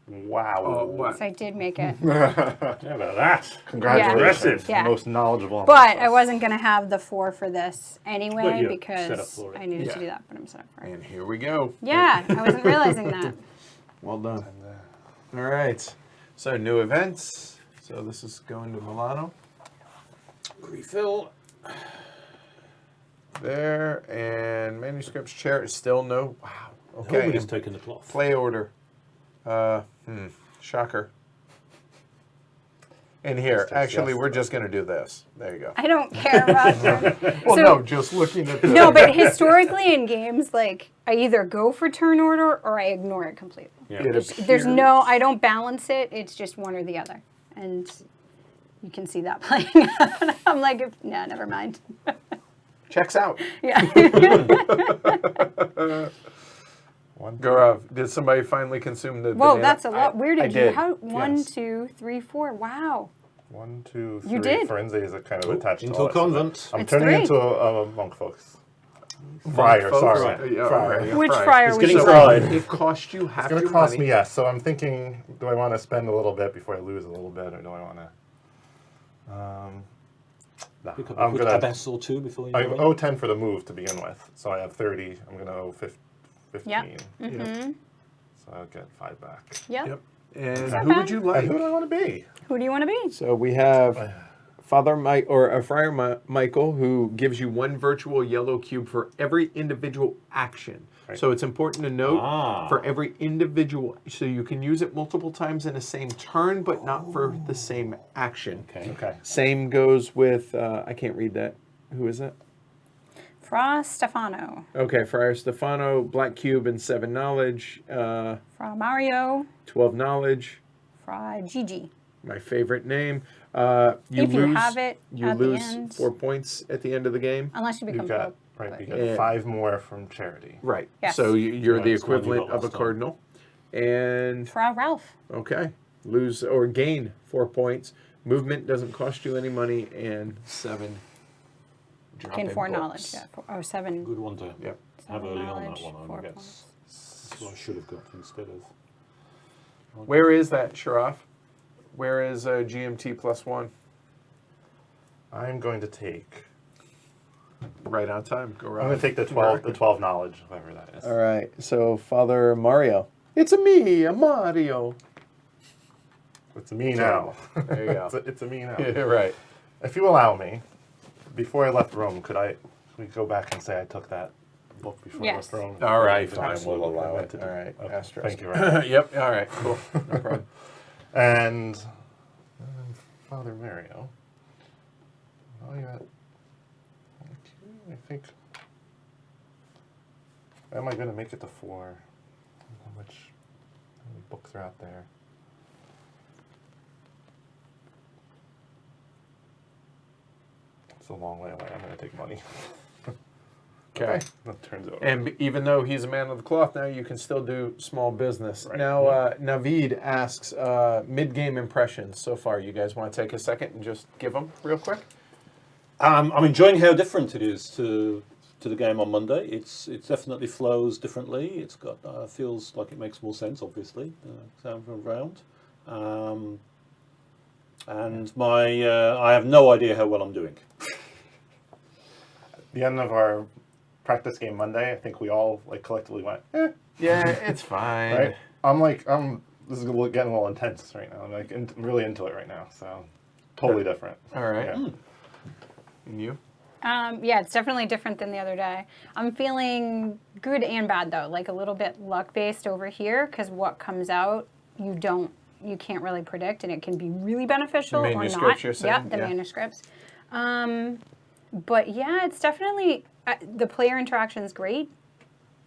Wow. Oh, what? So I did make it. How about that? Congratulations. Impressive. Yeah. Most knowledgeable. But I wasn't going to have the 4 for this anyway But you're set up because for it. I needed Yeah. to do that, but I'm set up for it. And here we go. Yeah, I wasn't realizing that. Well done. All right. So new events. So this is going to Milano. Refill. There. And Manuscript's chair is still no. Wow. Okay. Nobody's and taken the cloth. play order. Shocker. And here, Yes, yes, actually, yes. we're just going to do this. There you go. I don't care about turn. Well, So- no, just looking at the. No, but historically in games, like, I either go for turn order or I ignore it completely. Yeah. It There's appears- no, I don't balance it. It's just one or the other. And you can see that playing out. I'm like, nah, never mind. Checks out. Yeah. Gaurav, did somebody finally consume the Whoa, banana? that's a lot. Where I did you? did. How? 1, Yes. 2, 3, 4. Wow. 1, 2, 3. You did. Forense is a kind of attached into to all a that stuff. convent. I'm It's turning 3. into a monk, folks. Friar, Folks, sorry. yeah, Friar. yeah, Which friar. friar It's was getting you? fried. It cost you half It's going your to cost money. me, yes. So I'm thinking, do I want to spend a little bit before I lose a little bit, or do I want to... No, Pick up I'm a quick gonna. abyss or 2 before you I go in. owe 10 for the move to begin with, so I have 30. I'm going to owe 15. Yeah. Yep. So I'll get 5 back. Yep. Yep. And not who bad. would you like? And who do I want to be? Who do you want to be? So we have Friar Michael, who gives you 1 virtual yellow cube for every individual action. Right. So it's important to note for every individual, so you can use it multiple times in the same turn, but not for the same action. Okay. Same goes with, I can't read that. Who is that? Fra Stefano. Okay, Friar Stefano, black cube and 7 knowledge. Fra Mario. 12 knowledge. Fra Gigi. My favorite name. If you have it you at the lose end. 4 points at the end of the game. Unless you You become got Pope. right. but- You got Yeah. 5 more from charity. Right. Yes. So you're Right, the it's the one you equivalent got of a last time. cardinal. And Fra Ralph. okay, lose or gain 4 points. Movement doesn't cost you any money, and 7. Gain 4 books. knowledge. Yeah. 7. Good one to Yep. have early on that knowledge, one. I 4 guess points. that's what I should have got instead of. Where is that, Sharaf? Where is GMT +1? I'm going to take. Right on time. Go I'm right. going to take the 12 knowledge, whatever that is. All right. So Father Mario. It's a me, a Mario. It's a me now. There you go. it's a me now. Yeah, right. If you allow me, before I left Rome, could we go back and say I took that book before I Yes. left Rome? All right, That's fine. absolutely We'll what I allow meant it. to do. All right. Okay, Asterisk. thank you, Ryan. Yep. All right. Cool. No problem. And Father Mario. Oh, yeah. I think. Am I going to make it to 4? How many books are out there? It's a long way away. I'm going to take money. Okay. That turns over. And even though he's a man of the cloth, now you can still do small business. Right. Now, Naveed asks mid-game impressions so far. You guys want to take a second and just give them real quick? I'm enjoying how different it is to the game on Monday. It's definitely flows differently. It's got feels like it makes more sense, obviously, sound from around. And I have no idea how well I'm doing. The end of our practice game Monday, I think we all collectively went, Yeah, it's fine. right? This is getting a little intense right now. I'm really into it right now, so totally different. All right. Yeah. And you? Yeah, it's definitely different than the other day. I'm feeling good and bad though, like a little bit luck based over here, because what comes out you can't really predict, and it can be really beneficial The or manuscripts not. you're saying? Yep, the Yeah. manuscripts. But yeah, it's definitely the player interaction is great.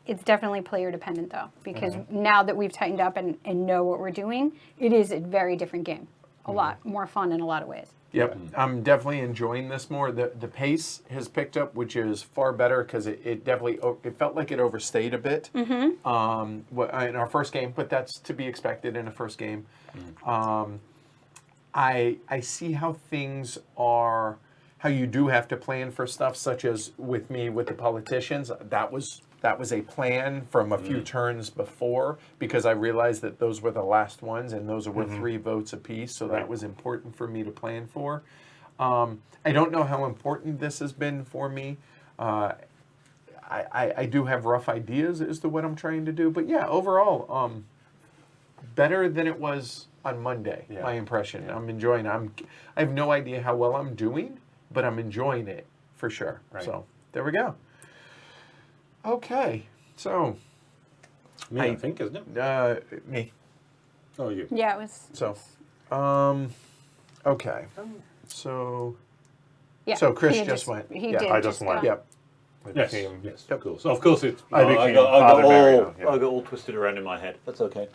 It's definitely player dependent though, because now that we've tightened up and know what we're doing, it is a very different game. A lot more fun in a lot of ways. Yep, I'm definitely enjoying this more. The pace has picked up, which is far better because it definitely it felt like it overstayed a bit in our first game, but that's to be expected in a first game. I see how things are, how you do have to plan for stuff, such as with me with the politicians. That was a plan from a few turns before, because I realized that those were the last ones and those were 3 votes apiece, so that was important for me to plan for. I don't know how important this has been for me. I do have rough ideas as to what I'm trying to do, but yeah, overall, better than it was on Monday, Yeah. my impression. I'm enjoying it. I have no idea how well I'm doing, but I'm enjoying it for sure. Right. So there we go. Okay, so Me, I think, isn't it? me. Oh, you. Yeah, it was. So, okay. So, Yeah. So Chris he just went. He Yeah, did. I just went. go. yep. I Yes, became- yes, Yep. of course. Of course, it. I became got Father Mario, all, yeah. I got all twisted around in my head. That's okay.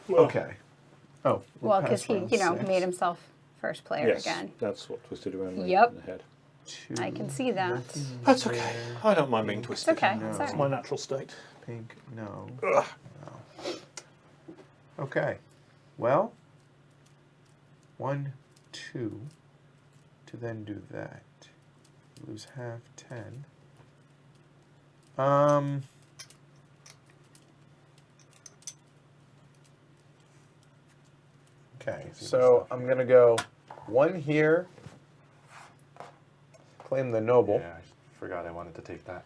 Okay. Oh. Well, because he, pass round 6. made himself first player Yes, again. that's what twisted around Yep. in the head. 2 I can see that. That's okay. I don't mind being twisted. It's okay. No. It's It's all my right. natural state. Pink, no. No. Okay. Well, 1, 2, to then do that. Lose half, 10. Okay, so I'm going to go 1 here. Claim the noble. Yeah, I forgot I wanted to take that.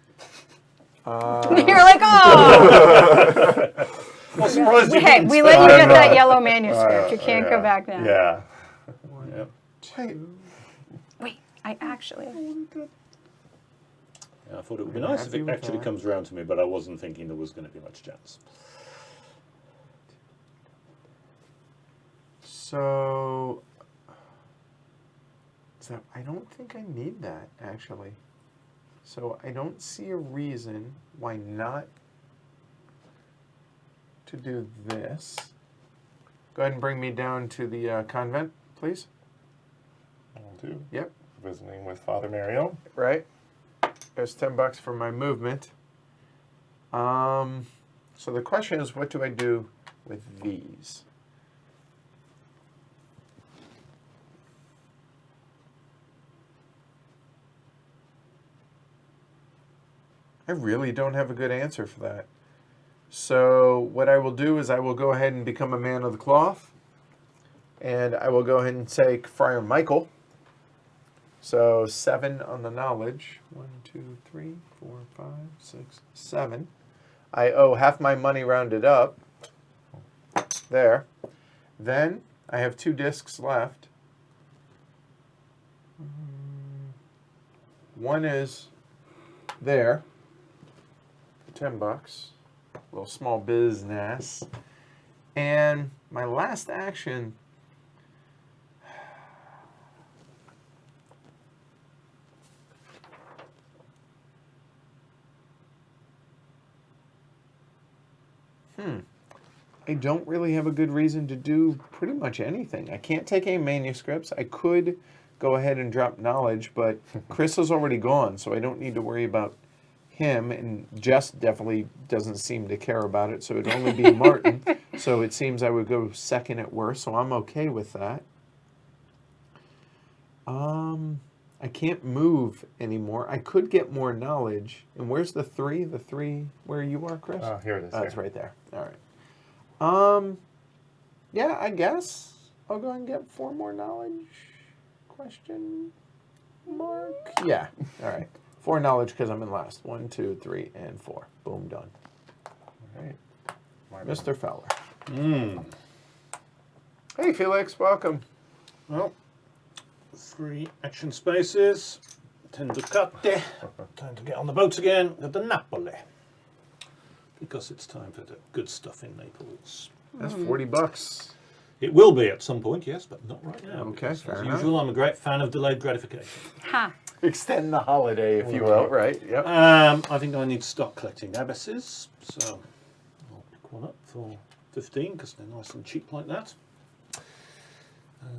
You're like, oh! Well, surprised you Hey, didn't we say let you that. get that yellow manuscript. You can't Yeah. go back now. Yeah. 1, Wait. Wait, I actually. Yeah, I thought it would be nice if Happy it with actually that. comes round to me, but I wasn't thinking there was going to be much chance. So, I don't think I need that, actually. So I don't see a reason why not to do this. Go ahead and bring me down to the convent, please. I'll do. Yep. Visiting with Father Mario. Right. There's $10 for my movement. So the question is, what do I do with these? I really don't have a good answer for that. So what I will do is I will go ahead and become a man of the cloth. And I will go ahead and take Friar Michael. So 7 on the knowledge. 1, 2, 3, 4, 5, 6, 7. I owe half my money rounded up. There. Then I have 2 discs left. One is there. $10. Little small business. And my last action. I don't really have a good reason to do pretty much anything. I can't take any manuscripts. I could go ahead and drop knowledge, but Chris is already gone, so I don't need to worry about him, and Jess definitely doesn't seem to care about it, so it'd only be Martin. So it seems I would go second at worst, so I'm okay with that. I can't move anymore. I could get more knowledge. And where's the 3? The 3 where you are, Chris? Here it is. Oh, it's here. right there. All right. Yeah, I guess I'll go and get 4 more knowledge. Question mark? Yeah. All right. 4 knowledge because I'm in last. 1, 2, 3, and 4. Boom, done. All right. Martin. Mr. Fowler. Hey, Felix. Welcome. Well, 3 action spaces. 10 Ducati. Time to get on the boat again with the Napoli. Because it's time for the good stuff in Naples. That's $40. It will be at some point, yes, but not right now. Okay, because, fair as enough. usual, I'm a great fan of delayed gratification. Ha. Extend the holiday, if you will. Right. Yep. I think I need to start collecting abysses, so I'll pick one up for 15 because they're nice and cheap like that.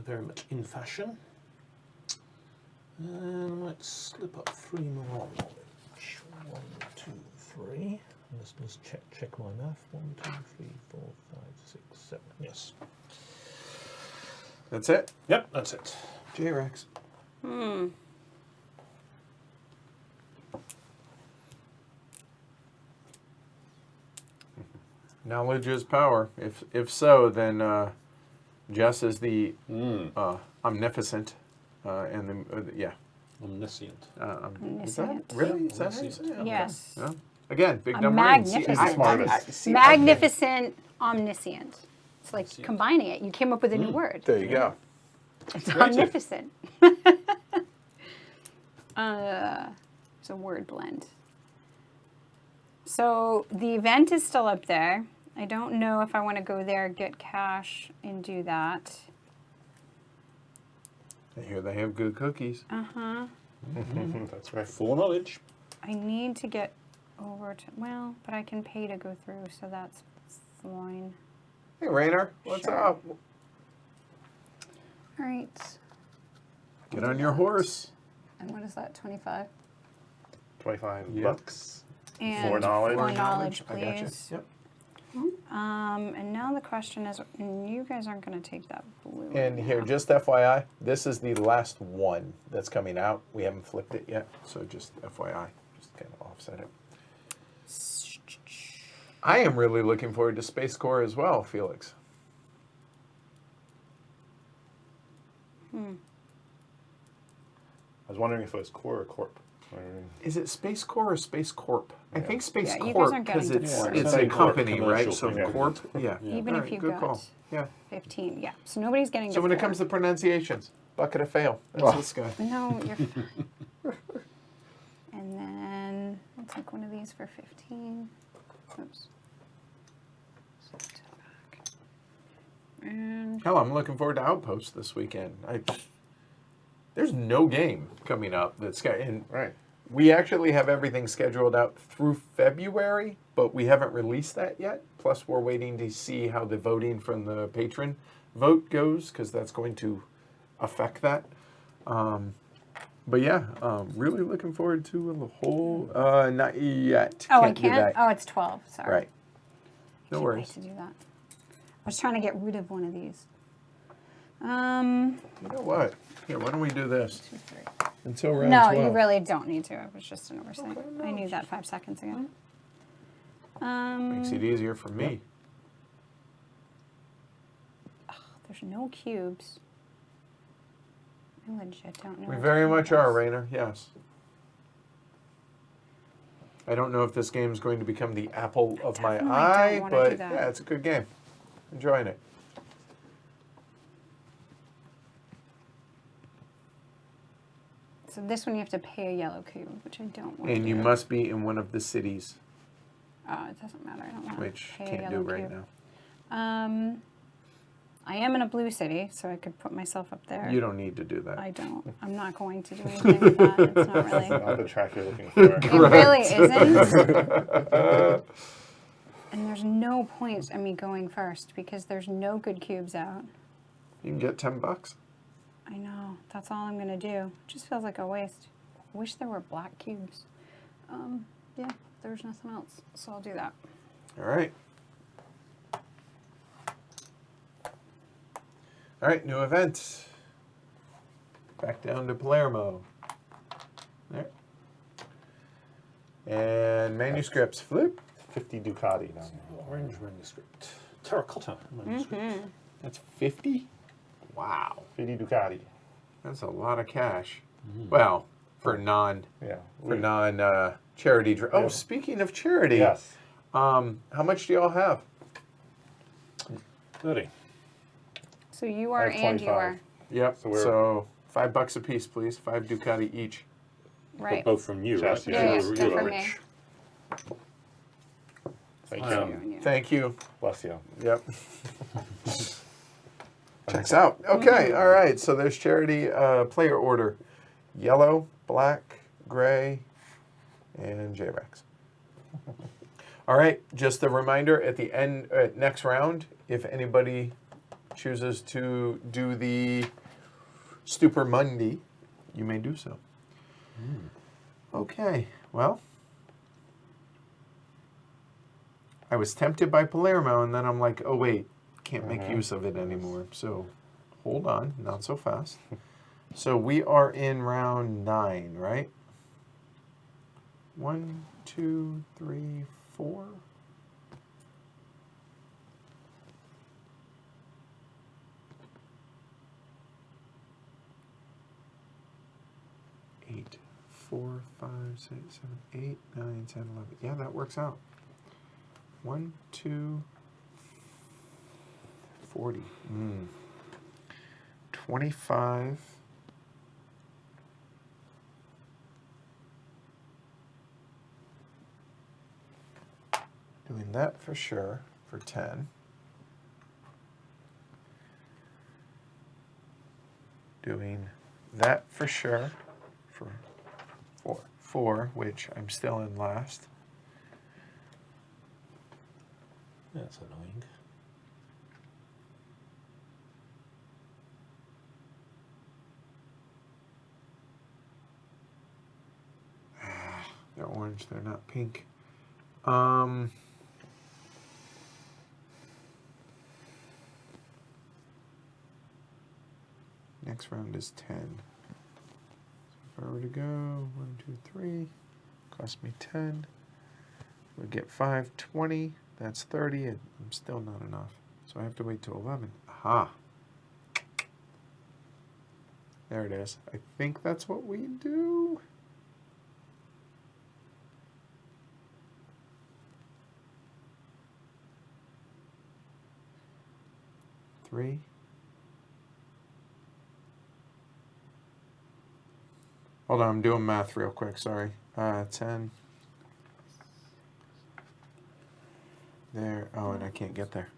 Very much in fashion. And I might slip up 3 more knowledge. 1, 2, 3. Let's just check my math. 1, 2, 3, 4, 5, 6, 7. Yes. That's it. Yep, that's it. J-Rex. Knowledge is power. If so, then Jess is the omnificent, and the yeah. Omniscient. Is that Omniscient. really? Is that how you say it? Okay. Yes. Yeah. Again, big A number. magnificent. She's the smartest. See, Magnificent, omniscient. It's like Omniscient. combining it. You came up with a new word. There you go. It's Great. omnificent. It's a word blend. So the event is still up there. I don't know if I want to go there, get cash, and do that. I hear they have good cookies. That's right. 4 knowledge. I need to get over to, well, but I can pay to go through, so that's fine. Hey, Rainer, what's Sure. up? All right. Get on your horse. And what is that, 25? 25 Yep. bucks. And 4 knowledge. 4 knowledge, I gotcha. please. Yep. And now the question is, you guys aren't going to take that blue. And right here, now. just FYI, this is the last one that's coming out. We haven't flipped it yet, so just FYI, just kind of offset it. I am really looking forward to Space Corps as well, Felix. I was wondering if it was core or corp. Is it Space Corps or Space Corp? I Yeah. think Space Yeah, you guys Corp aren't because getting it's divorced. it's Yeah, a it's a corp, company, right? commercial So thing. Corp, yeah. Even All if right, you good got call. Yeah. 15, yeah. So nobody's getting So when it divorced. comes to pronunciations, Bucket of fail. That's Oh. this guy. No, you're fine. And then I'll take one of these for 15. Oops. Set it back. And Hell, I'm looking forward to Outpost this weekend. There's no game coming up that's got, and Right. we actually have everything scheduled out through February, but we haven't released that yet. Plus, we're waiting to see how the voting from the patron vote goes, because that's going to affect that. But yeah, really looking forward to a whole. Not yet. oh, I do can't. that. Oh, it's 12. Sorry. Right. No Can't wait worries. to do that. I was trying to get rid of one of these. You know what? Here, why don't we do this 2, 3. until round No, 12? you really don't need to. It was just an oversight. Okay, no, I knew it's that 5 seconds ago. Makes it easier for me. There's no cubes. I legit don't know. We what very to do much with are, this. Rainer. Yes. I don't know if this game is going to become the apple of my definitely eye, don't wanna do but that. yeah, it's a good game. Enjoying it. So this one you have to pay a yellow cube, which I don't want to And you do. must be in one of the cities, Oh, it doesn't matter. I don't want which to pay a can't do yellow right cube. now. I am in a blue city, so I could put myself up there. You don't need to do that. I don't. I'm not going to do anything with that. It's not really. Not the track you're looking for. It really isn't. And there's no point in me going first because there's no good cubes out. You can get $10. I know. That's all I'm gonna do. It just feels like a waste. I wish there were black cubes. Yeah, there's nothing else, so I'll do that. All right. All right, new event. Back down to Palermo. There. And manuscripts, flip. 50 Ducati down here. Orange manuscript. Terracotta manuscript. That's 50? Wow. 50 Ducati. That's a lot of cash. Well, for Yeah. charity. Oh, Yeah. speaking of charity. Yes. How much do y'all have? 30. So you are I have and you 25. are. Yep. So we're- So $5 a piece, please. 5 Ducati each. Right. But both from you, right? Just Yeah, yeah, yours. they're You from are me. rich. Thank You you. and you. Thank you. Bless you. Yep. Checks out. Okay. All right. So there's charity player order: yellow, black, gray, and J-Rex. All right. Just a reminder at the end, next round, if anybody chooses to do the Stupor Monday, you may do so. Okay. Well, I was tempted by Palermo, and then I'm like, oh, wait, can't make use of it anymore. So hold on, not so fast. So we are in round 9, right? 1, 2, 3, 4. Eight, 4, 5, 6, 7, 8, 9, 10, 11. Yeah, that works out. 1, 2, 40. 25. Doing that for sure for 10. Doing that for sure for 4, which I'm still in last. That's annoying. They're orange, they're not pink. Next round is 10. So if I were to go 1, 2, 3, cost me 10. We get 5, 20. That's 30. And I'm still not enough. So I have to wait till 11. Aha. There it is. I think that's what we do. Three, Hold on, I'm doing math real quick. Sorry. 10. There. Oh, and I can't get there.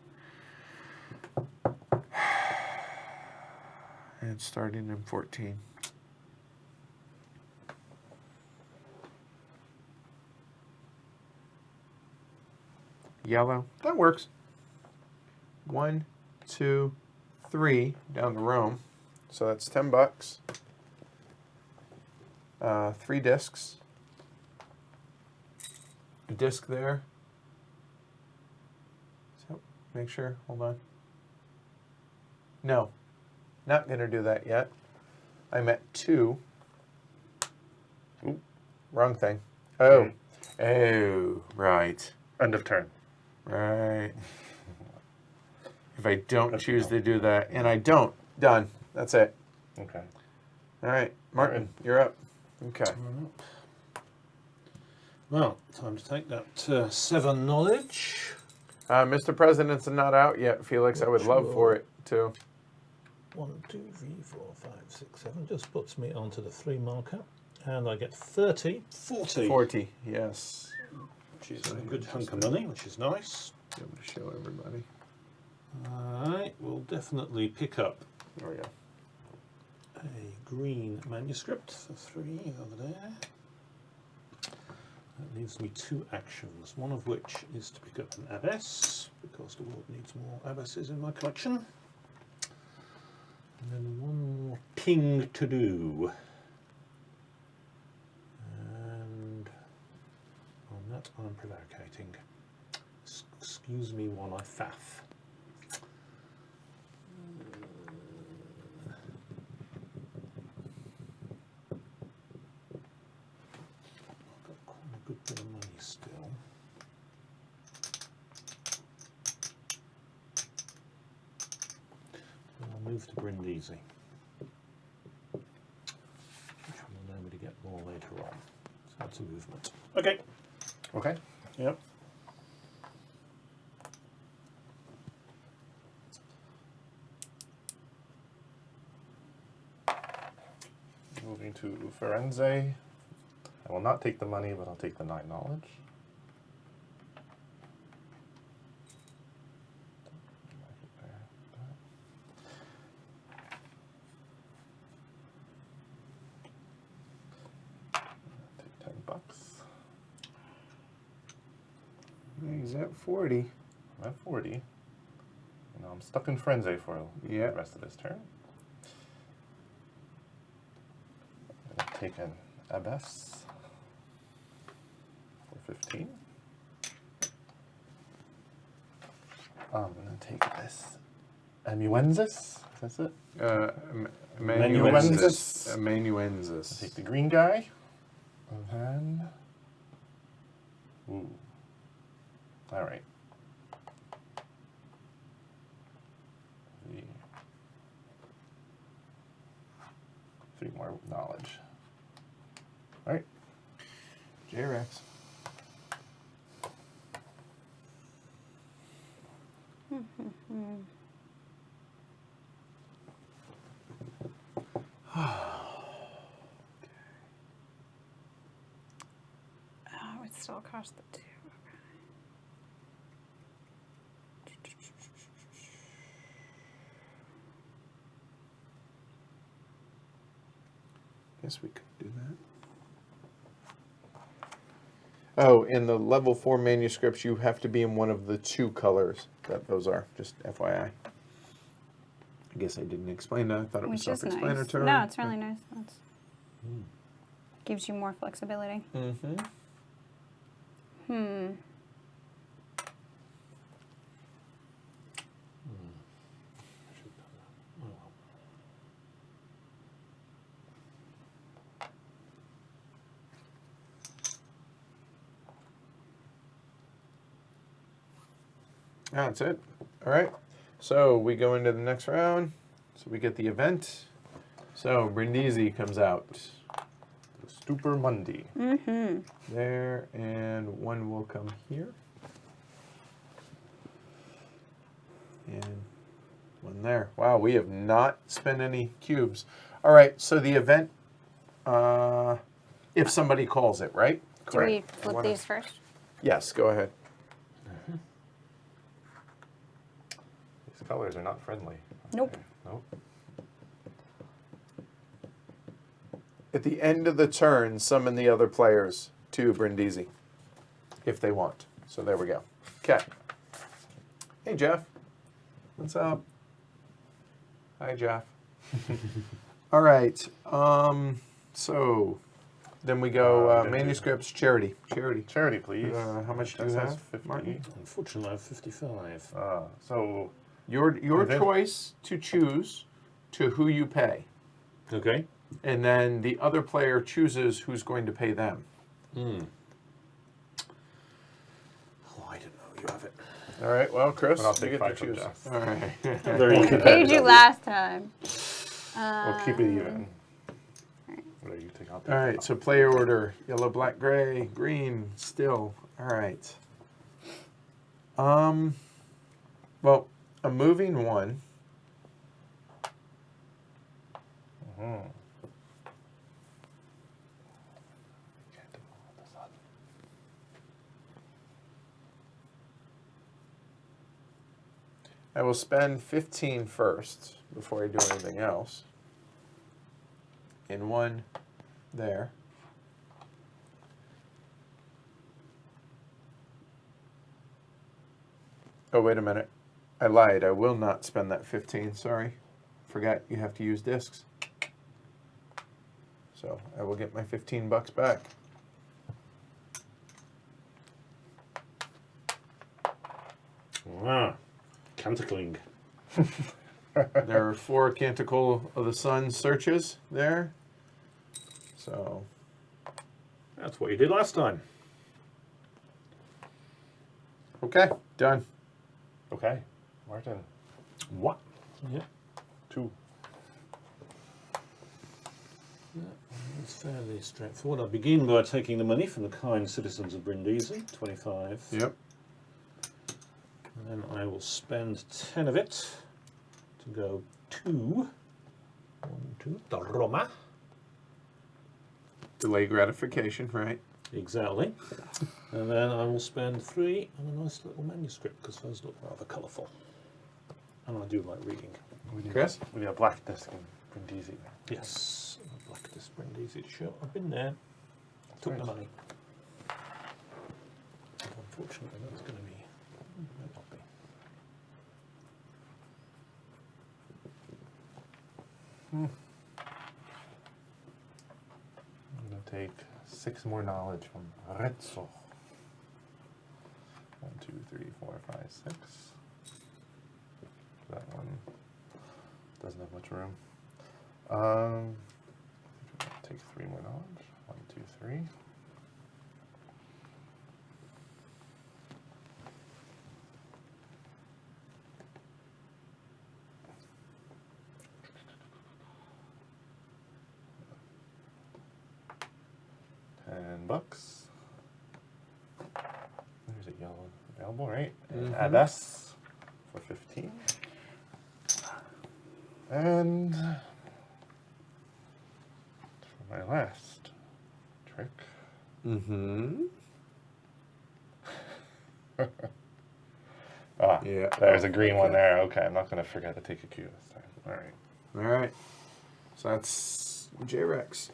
And starting in 14. Yellow. That works. 1, 2, 3 down to Rome. So that's $10. 3 discs. A disc there. So make sure. Hold on. No, not gonna do that yet. I'm at 2. Oop, wrong thing. Oh, right. End of turn. Right. If I don't choose to do that, and I don't, done. That's it. Okay. All right, Martin, you're up. Okay. Well, time to take that 7 knowledge. Mr. President's not out yet, Felix. I would love for it to. 1, 2, 3, 4, 5, 6, 7. Just puts me onto the 3 marker. And I get 30. 40. 40, yes. Which is a good hunk of money, which is nice. Be able to show everybody. Alright, we'll definitely pick up There we go. a green manuscript for 3 over there. That leaves me 2 actions, one of which is to pick up an abbess, because the world needs more abbesses in my collection. And then 1 more ping to do. And on that I'm prevaricating. Excuse me while I faff. I've got quite a good bit of money still. And I'll move to Brindisi, which will allow me to get more later on. So that's a movement. Okay. Okay. Yep. Moving to Firenze. I will not take the money, but I'll take the 9 knowledge. Take $10. He's at 40. I'm at 40. And now I'm stuck in Firenze for Yeah. the rest of this turn. I've taken abbess for 15. I'm going to take this amanuensis. Is that it? Amanuensis. I'll Amanuensis. take the green guy. And then. Ooh. All right. The 3 more knowledge. All right. J-Rex. Oh, it still cost the 2. Guess we could do that. Oh, in the level 4 manuscripts, you have to be in one of the 2 colors that those are. Just FYI. I guess I didn't explain that. I thought it was Which is nice. self-explanatory. No, it's really nice. It's, gives you more flexibility. Mm-hmm. That's it. All right. So we go into the next round. So we get the event. So Brindisi comes out The Stupor Mundi. there, and 1 will come here. And 1 there. Wow, we have not spent any cubes. All right, so the event if somebody calls it, right? Do we Correct. flip these first? Yes, go ahead. These colors are not friendly. Nope. Okay, nope. At the end of the turn, summon the other players to Brindisi, if they want. So there we go. Okay. Hey, Jeff. What's up? Hi, Jeff. All right. So then we go manuscripts, charity. Charity, please. How much do you That says have, 50. Martin? Unfortunately, I have 55. So Your Okay. choice to choose to who you pay. Okay. And then the other player chooses who's going to pay them. Oh, I don't know. You have it. All right. Well, Chris, And I'll you take get 5 to from choose. Jeff. All right. Very I paid you competitive. last time. We'll keep it even. Whatever you take, I'll take. All right. So player order: yellow, black, gray, green. Still. All right. Well, a moving one. Mhm. Can't do all of this on. I will spend 15 first before I do anything else. In one there. Oh, wait a minute. I lied. I will not spend that 15. Sorry. Forgot you have to use discs. So I will get my 15 bucks back. Ah, Canticling. There are 4 Canticle of the Sun searches there. So, That's what you did last time. okay, done. Okay, Martin. What? Yeah. 2. It's fairly straightforward. I'll begin by taking the money from the kind citizens of Brindisi, 25. Yep. And then I will spend 10 of it to go to the Roma. Delay gratification, right? Exactly. And then I will spend 3 on a nice little manuscript because those look rather colourful. And I do like reading. Chris? We need a black disc in Brindisi. Yes. I'd like this Brindisi to show. I've been there. Took right. the money. Unfortunately, that's going to be. Might not be. I'm going to take 6 more knowledge from Rezzo. 1, 2, 3, 4, 5, 6. That one doesn't have much room. Take 3 more knowledge. 1, 2, 3. $10. There's a yellow available, right? And add S for 15. And for my last trick. Mm-hmm. Yeah. There's a green one Okay. there. Okay, I'm not going to forget to take a cue this time. All right. All right. So that's J-Rex.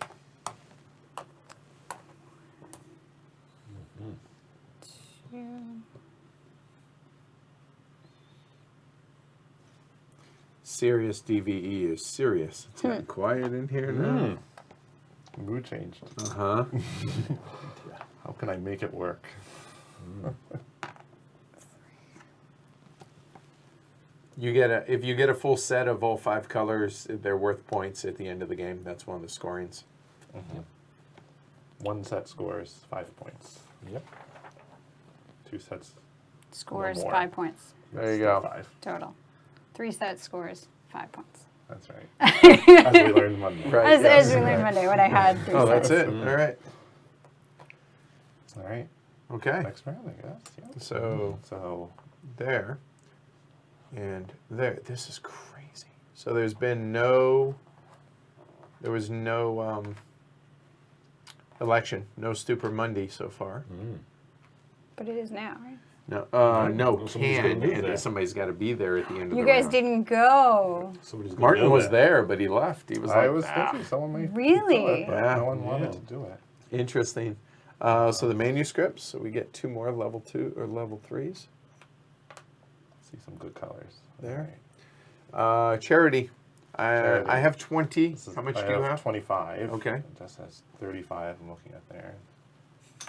Serious DVE is serious. It's getting quiet in here now. Mood changed. Uh-huh. How can I make it work? You get if you get a full set of all 5 colors, they're worth points at the end of the game. That's one of the scorings. One set scores 5 points. Yep. 2 sets. Scores No more. 5 points There you still go. 5. total. 3 sets scores 5 points. That's right. As we learned Monday. Right. As yes. we learned Monday when I had 3 Oh, sets. that's it. All right. All right. Okay. Next round, I guess. Yeah. So there and there. This is crazy. So there was no election. No Stupor Monday so far. But it is now, right? No, Right. no, Well, somebody's gotta can, move and there. somebody's got to be there at the end of You the guys round. didn't go. Somebody's got Martin to go was there, but he left. He was I like, was "Ah." thinking someone may Really? do it, but Yeah. no one wanted Yeah. to do it. Interesting. So the manuscripts. So we get 2 more level 2 or level 3s. See some good colors. There. Alright. Charity. Charity. I have 20. This is- How much I do you have? 25. Okay. It just has 35 I'm looking at there.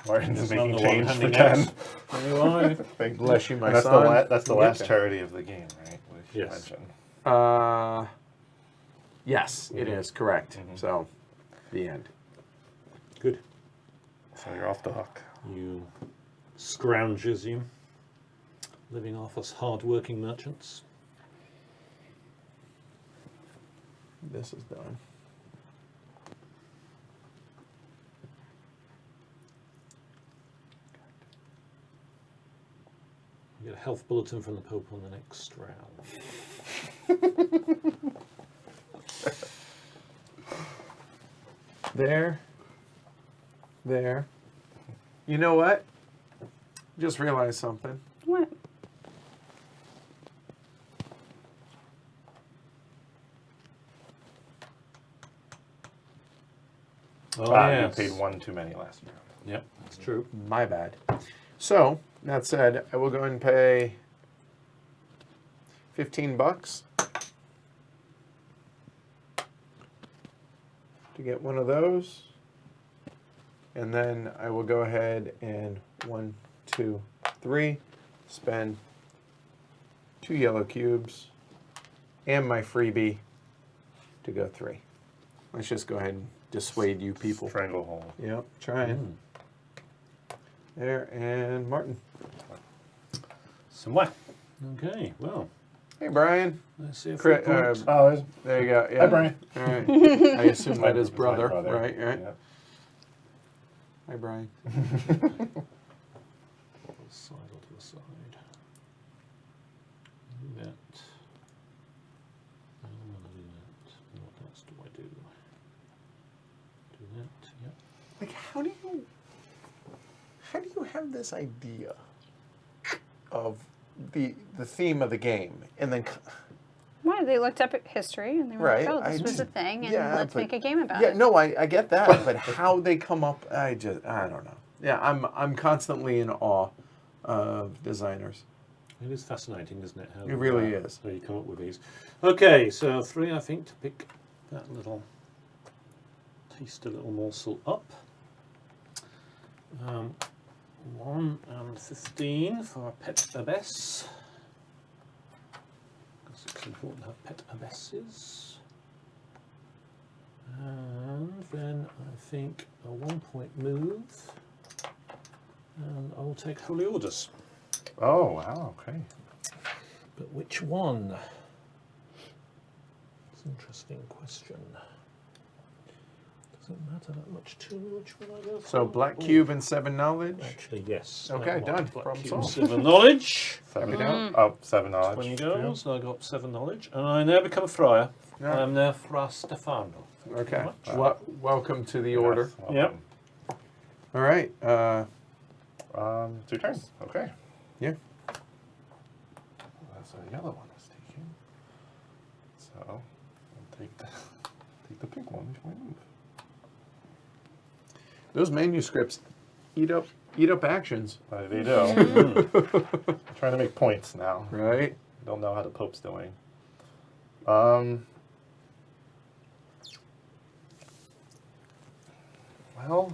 Martin is It's not making the one change for handing 10. out. 25. Thank you. Bless you, my And that's son. that's the Yeah. last charity of the game, right? Which you Yes. mentioned. Yes, it is correct. Mhm. So, the end. Good. So you're off the hook. You scroungers, you. Living off us hard-working merchants. This is done. You get a health bulletin from the Pope on the next round. There. There. You know what? Just realized something. What? Oh, You paid 1 too many last year. Yep, that's true. My bad. So, that said, I will go ahead and pay $15 to get one of those. And then I will go ahead and 1, 2, 3, spend 2 yellow cubes and my freebie to go 3. Let's just go ahead and dissuade you people. Stranglehold. Yep, trying. There, and Martin. Somewhere. Okay, well, Hey, Brian. let's see if Cri- we got... Oh, there's There you go. Yeah. Hi, Brian. All right. I assume that is my brother, right? Right. Yeah. Hi, Brian. To the side or to the side. Do that. I don't want to do that. What else do I do? Do that, yep. Like, how do you have this idea of the theme of the game, and then Why? They looked up at history and they were right? like, oh, this I was a just- thing, and yeah, let's but- make a game about yeah, it. no, I get that, but how they come up, I don't know. Yeah, I'm constantly in awe of designers. It is fascinating, isn't it? How It really is. How you come up with these. Okay, so 3, I think, to pick that little taste a little morsel up. 1 and 15 for a pet abbess. Because it's important to have pet abbesses. And then I think a 1-point move. And I'll take Holy Orders. Oh, wow, okay. But which one? It's an interesting question. Doesn't matter that much to me which one I go for. So black Oh, cube and 7 knowledge. Actually, yes. Okay, that one. done. Black Problem cube. solved. 7 knowledge. 7 down. Oh, 7 knowledge. 20 goes. I got 7 knowledge. And I now become a friar. Yeah. I am now Fra Stefano. Thank you very Okay. much. Welcome to the Yes, order. welcome. Yep. All right. It's your turn. Okay. Yeah. That's a yellow one is taking. So I'll take the pink one before I move. Those manuscripts eat up actions, They do. Trying to make points now. right? Don't know how the Pope's doing. Well,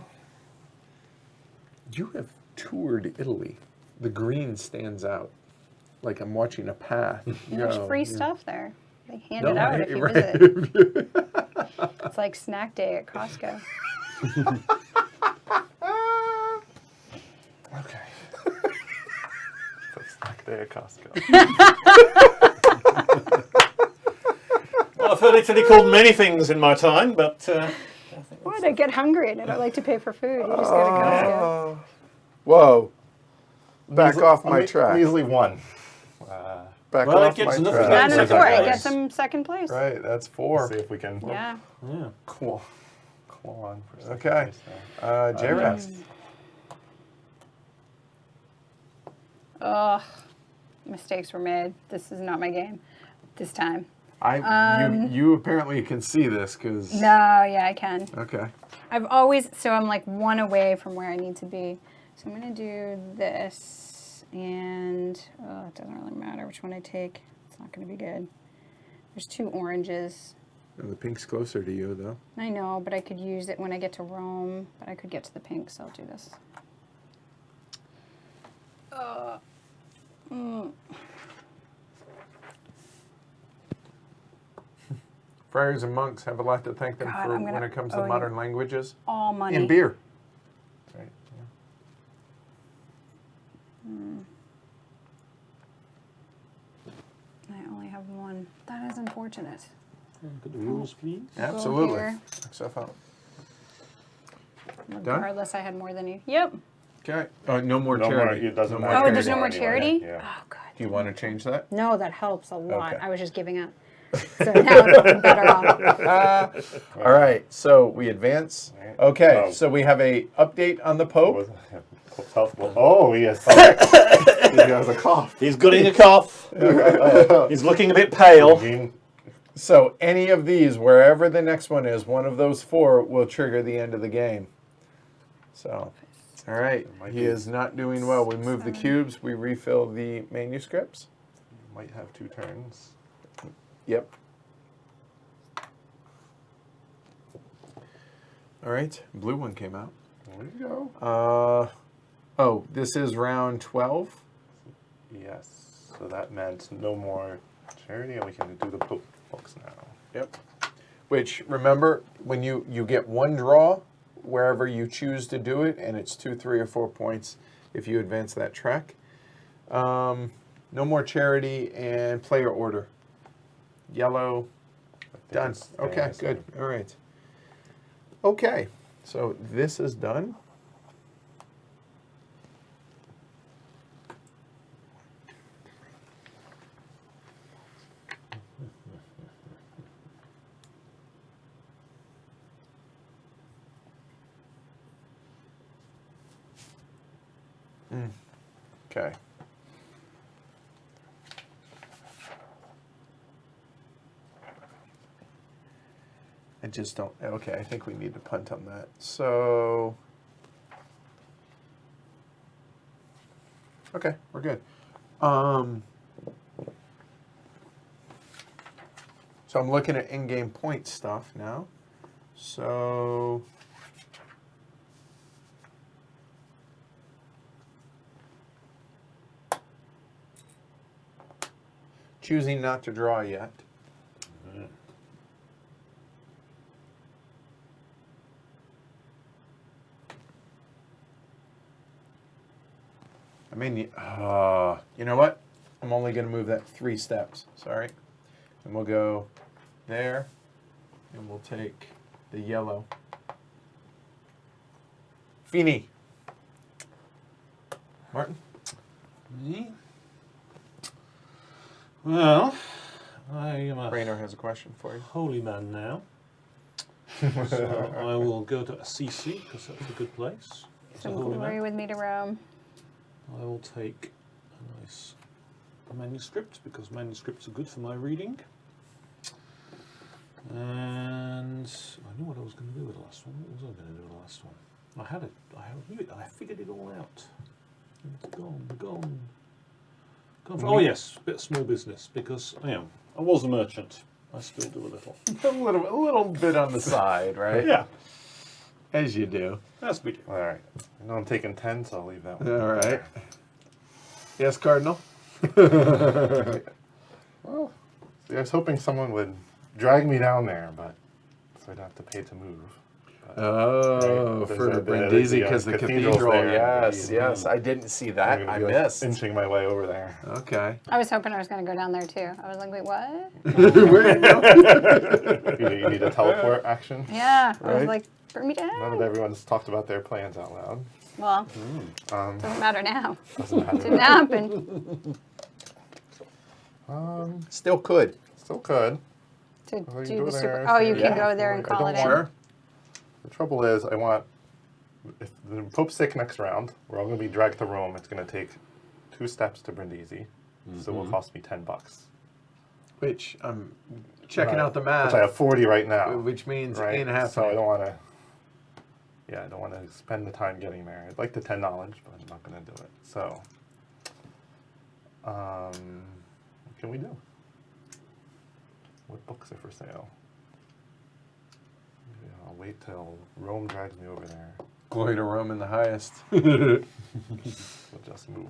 You have toured Italy. The green stands out. Like I'm watching a path. And there's go. free Yeah. stuff there. They hand No, it out right, if you right. visit. It's like snack day at Costco. okay. So snack day at Costco. Well, I've heard Italy called many things in my time, but What? I get hungry and I don't like to pay for food. You just go to Costco. Whoa. Back Measly- off my me- track. Measly 1. Back Well, it off gets my enough track. of Not that. enough for it. Second It place. gets them second place. Right, that's Let's 4. see if we can Yeah. yeah. clawing for second Okay. place there. J-Rex. Ugh. Mistakes were made. This is not my game this time. You apparently can see this because. No, yeah, I can. Okay. So I'm like one away from where I need to be. So I'm going to do this, and it doesn't really matter which one I take. It's not going to be good. There's 2 oranges. Oh, the pink's closer to you, though. I know, but I could use it when I get to Rome, but I could get to the pink, so I'll do this. Friars and monks have a lot to thank them God, for I'm gonna when it comes to owe you modern languages. All money. And beer. Right. I only have 1. That is unfortunate. Look at the rules, please. Absolutely. here. Check stuff out. Regardless, I had more than you. Yep. Okay. No more No more, charity. it doesn't more matter. Oh, charity. there's no more anymore. charity? Yeah. Oh, good. Do you want to change that? No, that helps a lot. Okay. I was just giving up. So now I'm better off. All right. So we advance. Right. Okay. Oh. So we have a update on the Pope. Oh, yes. He has a cough. He's getting a cough. He's looking a bit pale. So any of these, wherever the next one is, one of those 4 will trigger the end of the game. So, all right. He is not doing well. We move the cubes. We refill the manuscripts. Might have 2 turns. Yep. All right. Blue one came out. There you go. Oh, this is round 12. Yes. So that meant no more charity, and we can do the Pope books now. Yep. Which, remember, when you get 1 draw wherever you choose to do it, and it's 2, 3, or 4 points if you advance that track. No more charity and player order. Yellow. Done. Okay, good. All right. Okay, so this is done. Okay. I just don't, okay, I think we need to punt on that. So, okay, we're good. So I'm looking at in-game point stuff now. So, choosing not to draw yet. I mean, you know what? I'm only going to move that 3 steps. Sorry. And we'll go there, and we'll take the yellow. Fini. Martin? Me? Well, I am a Raynor has a question for you. holy man now. So I will go to Assisi, because that's a good place. It's a Some holy glory man. with me to Rome. I will take a nice manuscript, because manuscripts are good for my reading. And I knew what I was going to do with the last one. What was I going to do with the last one? I knew it. I figured it all out. It's gone. Oh yes, a bit of small business, because I was a merchant. I still do a little. A little bit on the side, right? Yeah, As you do. that's we do. All right. I know I'm taking 10, so I'll leave that one. All right. Yes, Cardinal? Well, see, I was hoping someone would drag me down there, but so I'd have to pay to move. But, Oh, right, for there's Brindisi, the because the cathedral's cathedral. there. Yes, Yeah. yes. I didn't see I'm that. gonna I be, like, missed. inching my way over there. Okay. I was hoping I was going to go down there too. I was like, wait, what? You need a teleport action. Yeah. I was Right. like, bring me Now down. that everyone's talked about their plans out loud. Well, Um, doesn't matter now. doesn't matter. Didn't happen. Still could. Still could. To Well, you do go the super. there, Oh, you so- can Yeah. go there and I call don't it want- in. Sure. The trouble is, if the Pope's sick next round, we're all going to be dragged to Rome. It's going to take 2 steps to Brindisi, so it will cost me $10. Which I'm checking Right. out the math. Which I have 40 right now. Which means right? ain't happening. So I don't want to. Yeah, I don't want to spend the time getting there. I'd like the 10 knowledge, but I'm not going to do it. So, what can we do? What books are for sale? Yeah, I'll wait till Rome drags me over there. Glory to Rome in the highest. We'll just move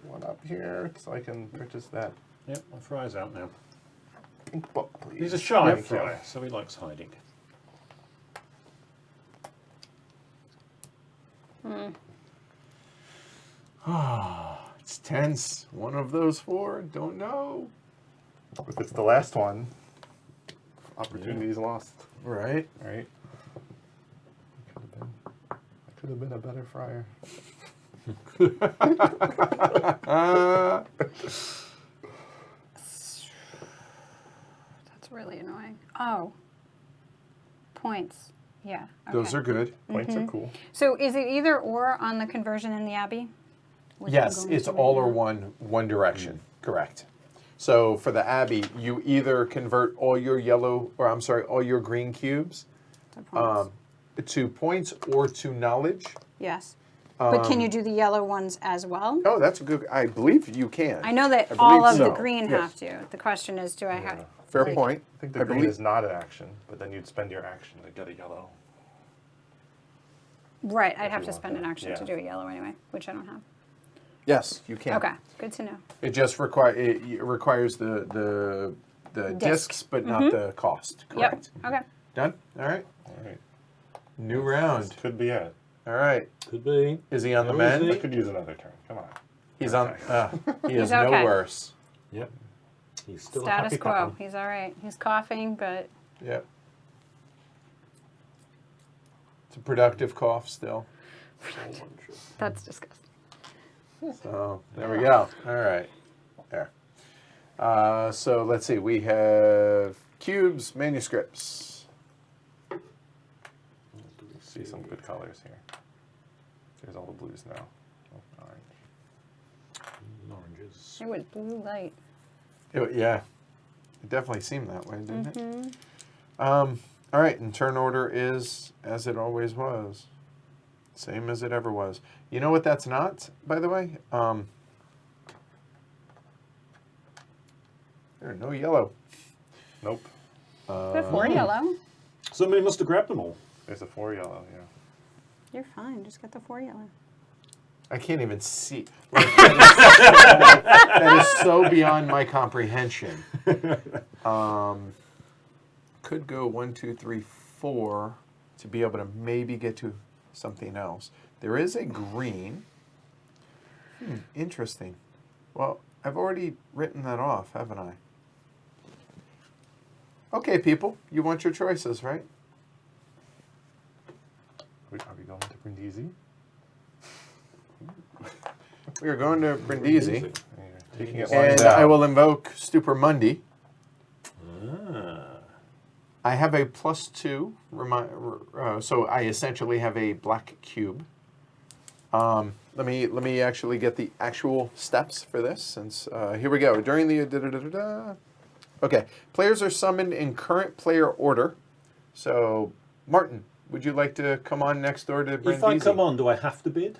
one up here so I can purchase that Yep, my fry's out now. pink book, please. He's a shy Thank you. fry, so he likes hiding. It's tense. One of those 4. Don't know. If it's the last one, opportunity's lost. Right. Right? I could have been a better fryer. That's really annoying. Oh. Points. Yeah. Okay. Those are good. Points are cool. So is it either or on the conversion in the Abbey? Which I'm Yes, going it's to read all or now. one direction. Correct. So for the Abbey, you either convert all your all your green cubes To points. to points or to knowledge. Yes. But can you do the yellow ones as well? Oh, that's a good. I believe you can. I know that I all believe of the so. green Yes. have to. The question is, do I have... Fair like- point. I think the green is not an action, but then you'd spend your action to get a yellow. Right, I'd If have you to want spend an that, action to yeah. do a yellow anyway, which I don't have. Yes, you can. Okay, good to know. It just requires the Disc. discs, but not the cost. Correct. Yep, okay. Done. All right. All right. New round. This could be it. All right. Could be. Is he on the Where is mend? I could use another turn. Come on. He's on. He is He's no okay. worse. Yep. He's still a Status happy quo. pattern. He's all right. He's coughing, but Yep. It's a productive cough still. that's disgusting. So there we go. All right. There. So let's see. We have cubes, manuscripts. See some good colors here. There's all the blues now. Oh, orange. Oranges. It was blue light. Yeah. It definitely seemed that way, didn't it? All right. And turn order is as it always was. Same as it ever was. You know what that's not, by the way? There, no yellow. Nope. The 4 yellow. Somebody must have grabbed them all. There's a 4 yellow, yeah. You're fine. Just get the 4 yellow. I can't even see. Like, that is so beyond my comprehension. Could go 1, 2, 3, 4 to be able to maybe get to something else. There is a green. Interesting. Well, I've already written that off, haven't I? Okay, people, you want your choices, right? Are we going to Brindisi? We are going to Brindisi, You're taking it lying and down. I will invoke Stupor Mundi. Ah. I have a +2, so I essentially have a black cube. Let me actually get the actual steps for this. Since here we go. During the okay, players are summoned in current player order. So, Martin, would you like to come on next door to Brindisi? If I come on, do I have to bid?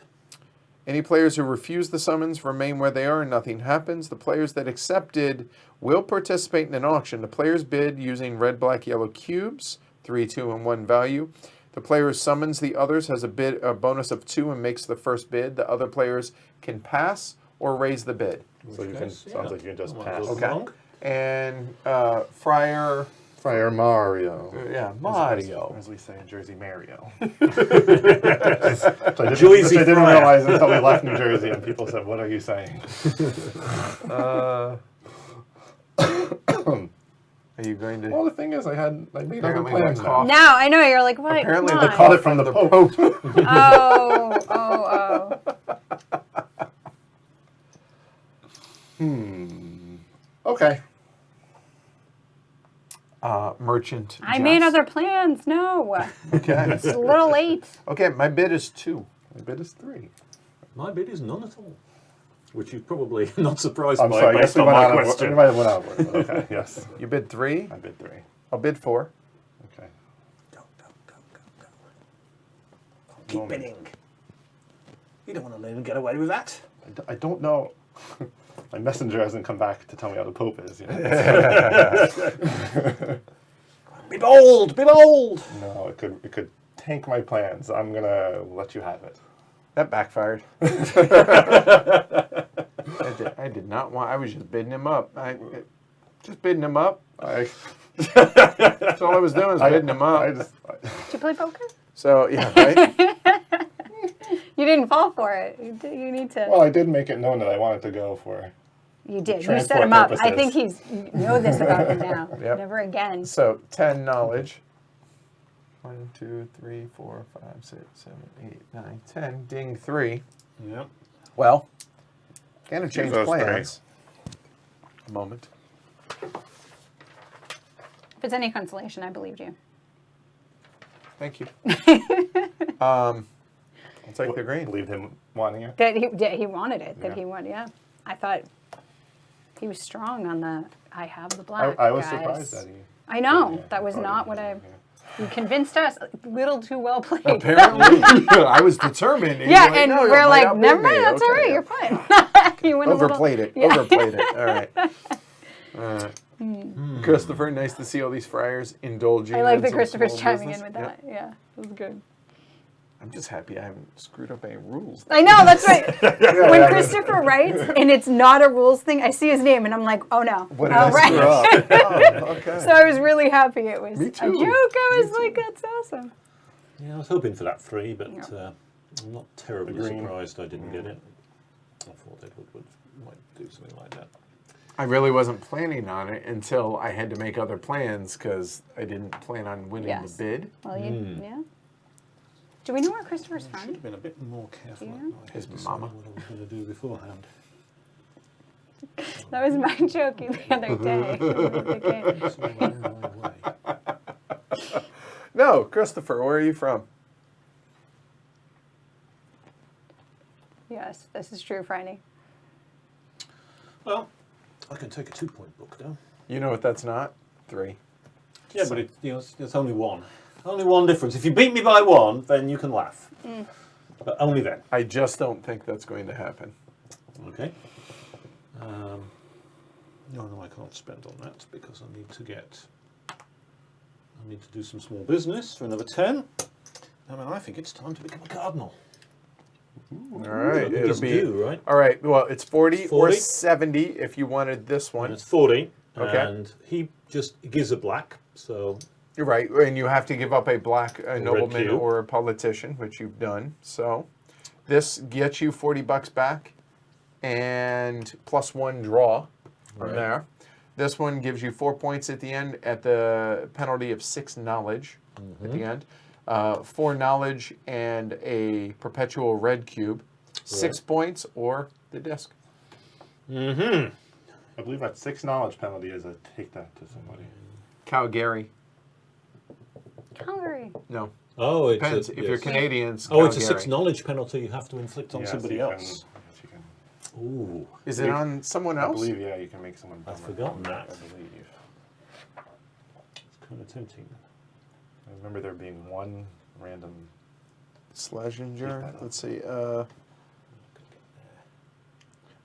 Any players who refuse the summons remain where they are and nothing happens. The players that accepted will participate in an auction. The players bid using red, black, yellow cubes, 3, 2, and 1 value. The player who summons the others has a bonus of 2 and makes the first bid. The other players can pass or raise the bid. So you can, Yes, sounds yeah. like you can just Might pass. as well Okay. come along. And Friar, Friar Mario. Mario. As we say in Jersey, Mario. Joyzy Which I didn't Friar. realize until we left New Jersey and people said, what are you saying? Are you going to? Well, the thing is, I made other Apparently plans my now. cough- Now I know you're like, what? Apparently Come the on. Caught it from the Pope. Oh. Okay. merchant. I made Jess. other plans. No. Okay. It's a little late. Okay, my bid is 2. My bid is 3. My bid is none at all, which you're probably not surprised I'm by sorry, I guess based we on went my out of we question. might have went out of order, but okay, yes. You bid 3? I bid 3. I'll bid 4. Okay. Go. Keep Moment. bidding. You don't want to let him get away with that. I don't know. My messenger hasn't come back to tell me how the Pope is yet. Be bold! Be bold! No, it could tank my plans. I'm gonna let you have it. That backfired. I did not want. I was just bidding him up. Just bidding him up. That's all I was doing was bidding him up. Did you play poker? So yeah, right. You didn't fall for it. You need to. Well, I did make it known that I wanted to go for. You did. You transport set him up. I purposes. think you know this about him now. Yep. Never again. So 10 knowledge. 1, 2, 3, 4, 5, 6, 7, 8, 9, 10. Ding 3. Yep. Well, gonna change those plans. A moment. If it's any consolation, I believed you. Thank you. I'll take the green. Believed him wanting it. That he wanted it. That Yeah. he wanted. Yeah. I thought he was strong on the. I have the black. I was guys. surprised that he. I know. Yeah, That was probably, not what I. yeah. You convinced us. A little too well played. Apparently, I was determined. And Yeah, you're and "No, you we're might like, outbid never me." mind. That's all Okay, right. yeah. You're fine. You went Overplayed a it. little, yeah. Overplayed it. All right. Christopher, nice to see all these friars indulging. I like in that some Christopher's small chiming business. in with Yep. that. Yeah, it was good. I'm just happy I haven't screwed up any rules. I know, that's right. When yeah. Christopher writes and it's not a rules thing, I see his name and I'm like, oh no. What did oh, I right. screw up? Oh, okay. So I was really happy it was Me a too. joke. I was Me like, too. that's awesome. Yeah, I was hoping for that 3, but Yeah. I'm not terribly Green. surprised I didn't get it. I thought they might do something like that. I really wasn't planning on it until I had to make other plans because I didn't plan on winning Yes. the bid. Well, yeah. Do we know where Christopher's Should from? have been a bit more careful. Yeah. I His had to mama. decide what I was going to do beforehand. That was my joke the other day. It's all in my way. No, Christopher, where are you from? Yes, this is true, Franny. Well, I can take a 2-point book down. You know what that's not? 3. Yeah, but it's only 1. Only 1 difference. If you beat me by 1, then you can laugh. But only then. I just don't think that's going to happen. Okay. No, I can't spend on that because I need to do some small business for another 10. And then I think it's time to become a cardinal. All right, think it'll it's be due, right? All right, well, it's 40 or 40? 70 if you wanted this And one. it's 40. Okay. And he just gives a black, so You're right, and you have to give up a nobleman cube. or a politician, which you've done. So this gets you $40 back and plus 1 draw from Right. there. This one gives you 4 points at the end at the penalty of 6 knowledge at the end. 4 knowledge and a perpetual red cube. 6 points or the disc. I believe that 6 knowledge penalty is a take that to somebody. Calgary. Calgary. No, oh, it's depends. a, If you're yes. Canadian, it's Oh, it's a Calgary. 6 knowledge penalty you have to inflict on Yes, somebody you can- else. yes, you can. Ooh, Is it on someone I else? believe, yeah, you can make someone. I've dumber, forgotten that. I believe. it's kind of tempting. I remember there being one random. Schlesinger. Let's see.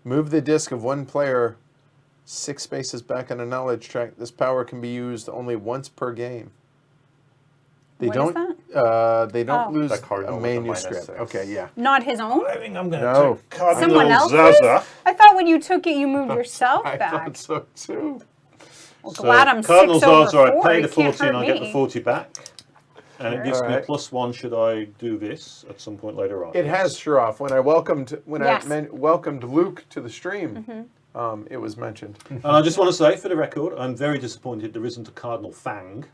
Move the disc of one player 6 spaces back on a knowledge track. This power can be used only once per game. They What is don't. They don't Oh. lose The cardinal a with the manuscript. -6. Okay, yeah. Not his own? I think I'm going to No. take Cardinal Someone else's? Zaza. I thought when you took it, you moved yourself I back. thought so too. Well, glad I'm Cardinal 6 over Zaza, I 4. pay You the can't 40 and hurt I get the me. 40 back. And it gives me Alright. +1 should I do this at some point later on. It has Shroff. When I welcomed Yes. welcomed Luke to the stream, it was mentioned. And I just want to say, for the record, I'm very disappointed there isn't a Cardinal Fang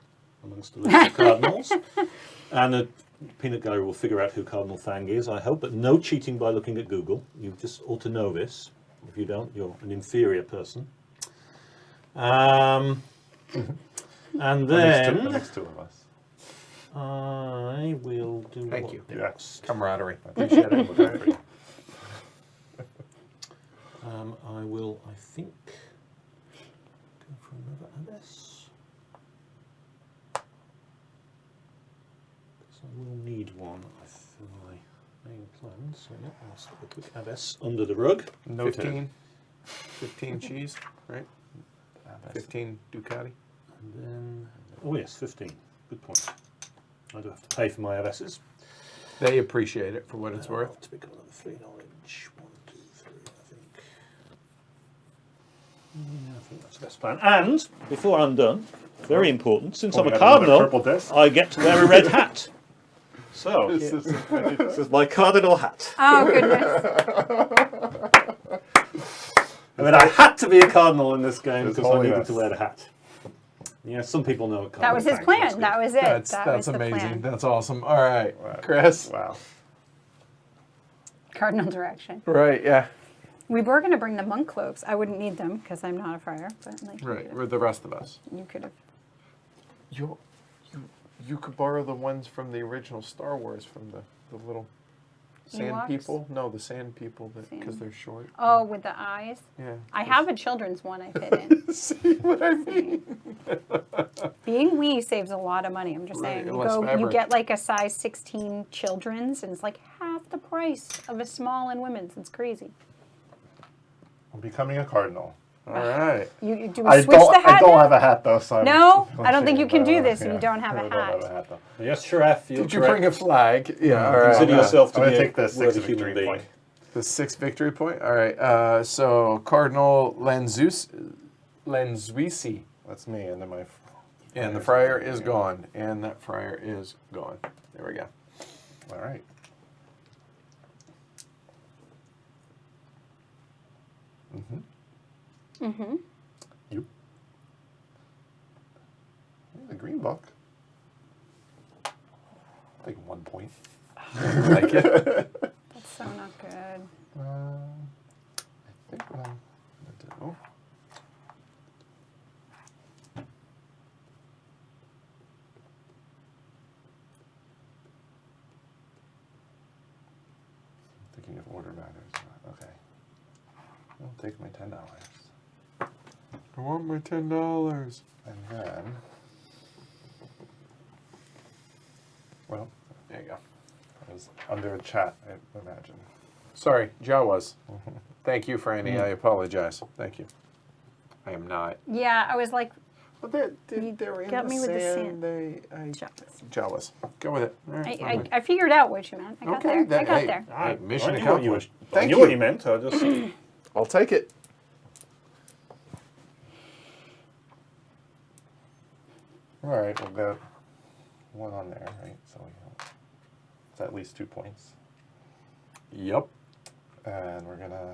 amongst the list of Cardinals. And the Peanut Gallery will figure out who Cardinal Fang is, I hope, but no cheating by looking at Google. You just ought to know this. If you don't, you're an inferior person. And The then next two of us. I will do Thank what you. next? Camaraderie. Appreciate it. We'll go for you. I will, I think, go for another abbess. Because I will need one for my main plan. So yeah, I'll stick a quick abbess under the rug. Noted. 15 cheese, right? 15 Ducati. And then, oh yes, 15. Good point. I do have to pay for my abbesses. They appreciate it for what it's worth. To become another 3 knowledge. 1, 2, 3, I think. Yeah, I think that's the best plan. And before I'm done, very important, since I'm a cardinal, Purple disc. I get to wear a red hat. So, This is- this is my cardinal hat. Oh, goodness. I mean, I had to be a cardinal in this game His because I needed Holiness. to wear the hat. Yeah, some people know what cardinal. That was his thanks, plan. that's That good. was it. That's that was the amazing. plan. That's awesome. All right, Wow. Chris. Wow. Cardinal direction. Right, yeah. We were going to bring the monk cloaks. I wouldn't need them because I'm not a friar. But like, Right, we're the rest of us. you could have. You could borrow the ones from the original Star Wars from the little sand Ewoks? people. No, the sand people because Sand. they're short. Oh, with the eyes. Yeah. I have a children's one I fit in. See what I mean? Being wee saves a lot of money. I'm just Right, saying. and You less go, you fabric. get like a size 16 children's, and it's like half the price of a small and women's. It's crazy. I'm becoming a cardinal. All right. Do we switch the hat? I don't now? have a hat though, so I'm No, I don't think you can do Yeah, this if you don't have a I don't have hat. a hat though. Yes, Sheriff, you're Did you correct. bring a flag? Yeah, all right. Consider I'm yourself to gonna be take the a 6 worthy victory human being. point. The 6th victory point? All right. So Cardinal Lenzuisi. That's me, and then my. And the friar is gone. And that friar is gone. There we go. All right. Mm-hmm. You. The green book. Take 1 point. Like it. That's so not good. I think what I'm gonna do. Thinking if order matters. Okay. I'll take my $10. I want my $10. And then. Well, There you go. I was under a chat, I imagine. Sorry, Jawas. Thank you, Franny. I apologize. Thank you. I am not. Yeah, I was like, Well, they're in got the me with the sand. sand. Jawas. Go with it. All right. I figured out what you meant. I got there. I got there. Hey, mission I knew what you were- accomplished. I Thank knew you. what you meant. I just I'll take it. All right, we'll get 1 on there, right? So it's at least 2 points. Yep. And we're gonna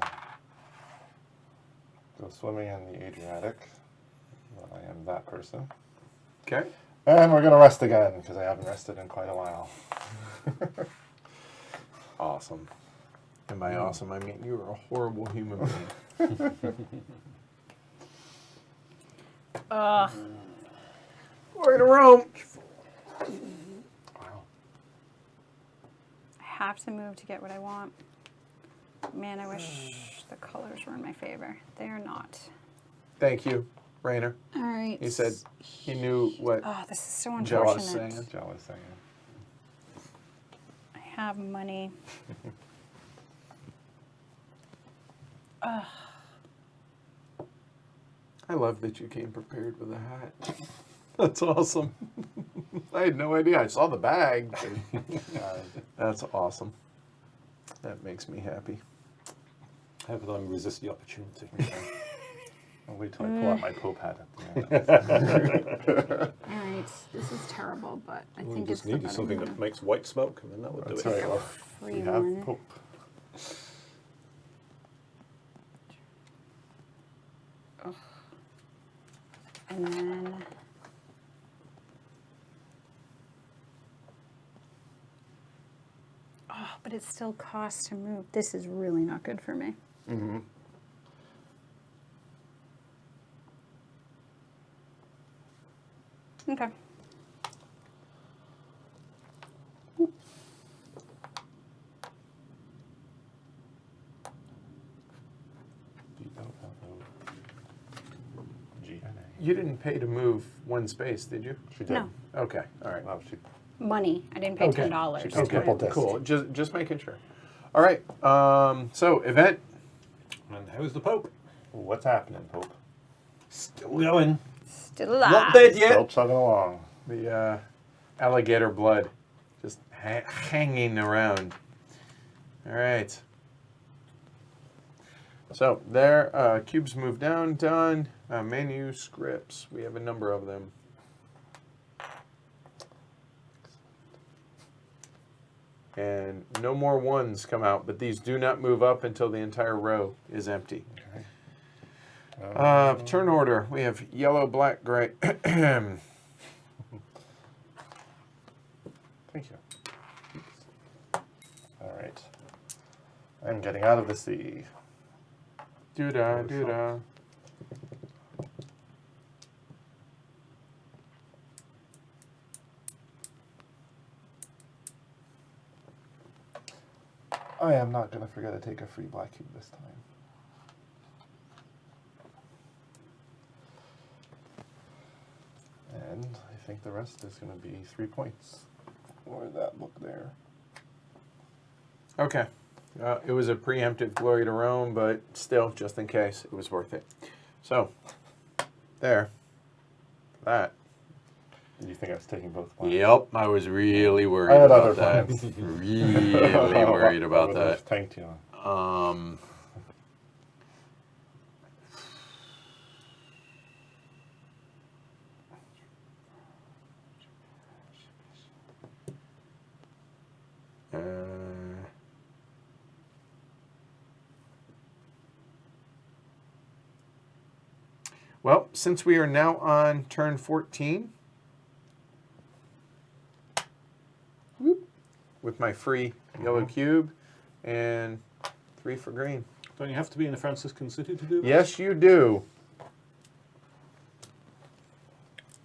go swimming in the Adriatic. Well, I am that person. Okay. And we're gonna rest again because I haven't rested in quite a while. Awesome. And by awesome, I mean you're a horrible human being. Ugh. Glory to Rome. Wow. I have to move to get what I want. Man, I wish the colors were in my favor. They are not. Thank you, Rainer. All right. He said he knew what Oh, this is so Joe was unfortunate. saying. Joe was saying. I have money. Ugh. I love that you came prepared with a hat. That's awesome. I had no idea. I saw the bag. That's awesome. That makes me happy. how could I resist the opportunity? I'll wait till I pull out my Pope hat at the end. All right. This is terrible, but I We think it's just the needed better something one. that makes white smoke, and then that would That's do it. right. Well, Free we have one. Pope. And then oh, but it still costs to move. This is really not good for me. Mm-hmm. Okay. G-N-A. You didn't pay to move one space, did you? She did. No. Okay, all right. Oh, she, Money. I didn't pay Okay. $10. She paid Okay, triple disc. cool. Just making sure. All right. So event. And how's the Pope? What's happening, Pope? Still going. Still alive. Not dead Still yet. chugging along. The alligator blood just hanging around. All right. So there, cubes move down, done. Manuscripts. We have a number of them. And no more ones come out, but these do not move up until the entire row is empty. Okay. Turn order. We have yellow, black, gray. Thank you. All right. I'm getting out of the sea. Doo-dah, doo-dah. I am not going to forget to take a free black cube this time. And I think the rest is going to be 3 points. Or that look there. Okay. It was a preemptive glory to Rome, but still, just in case, it was worth it. So, there. That. Did you think I was taking both black? Yep, I was really worried I had about other that. plans. Really worried about Would have that. tanked you. Uh, well, since we are now on turn 14, with my free yellow cube and 3 for green. Don't you have to be in a Franciscan city to do that? Yes, you do.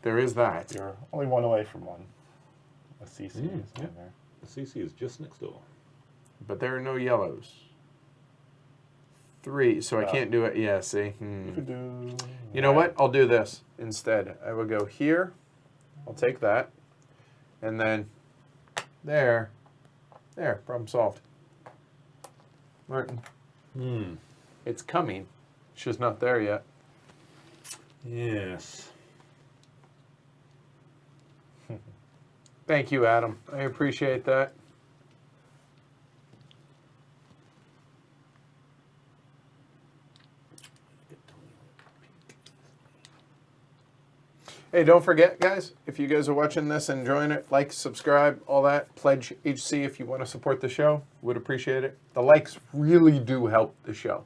There is that. You're only one away from one. A CC is yeah. in there. The CC is just next door. But there are no yellows. 3, so I Oh. can't do it. Yeah, see? You could do. You know what? I'll do this instead. I will go here. I'll take that. And then there. There. Problem solved. Martin. It's coming. It's just not there yet. Yes. Thank you, Adam. I appreciate that. Hey, don't forget, guys, if you guys are watching this and enjoying it, like, subscribe, all that. Pledge HC if you want to support the show. Would appreciate it. The likes really do help the show.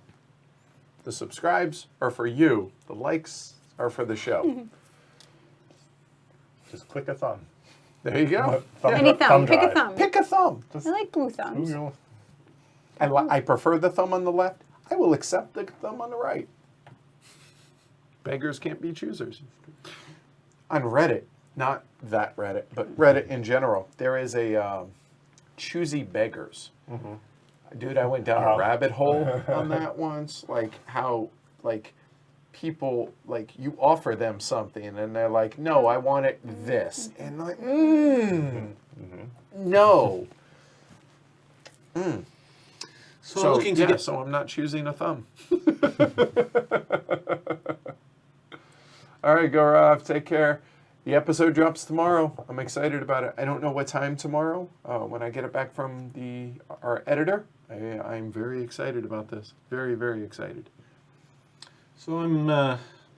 The subscribes are for you. The likes are for the show. Just click a thumb. There you go. Any thumb. Pick a drive. thumb. Pick a thumb. Just I like blue thumbs. Google. I prefer the thumb on the left. I will accept the thumb on the right. Beggars can't be choosers. On Reddit, not that Reddit, but Reddit in general, there is a choosy beggars. Dude, I went down a rabbit hole on that once. Like how, like, people, like, you offer them something and they're like, no, I want it this. And like, no. So, I'm looking to get. So I'm not choosing a thumb. All right, Gaurav, take care. The episode drops tomorrow. I'm excited about it. I don't know what time tomorrow. When I get it back from our editor, I'm very excited about this. Very, very excited. So I'm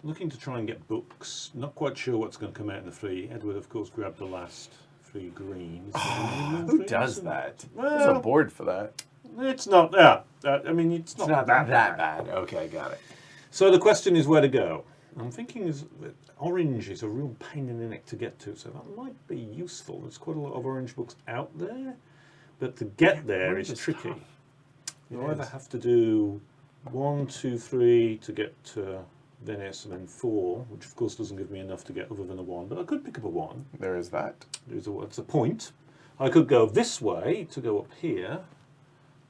looking to try and get books. Not quite sure what's going to come out in the free. Edward, of course, grabbed the last 3 greens. Who does that? There's a Well, board for that. it's not. Yeah, I mean, it's not, That bad. Okay, got it. So the question is where to go. I'm thinking orange is a real pain in the neck to get to, so that might be useful. There's quite a lot of orange books out there, but to get there orange is is tricky. tough. You It either is. have to do 1, 2, 3 to get to Venice, and then 4, which of course doesn't give me enough to get other than a 1, but I could pick up a 1. There is that. It's a point. I could go this way to go up here.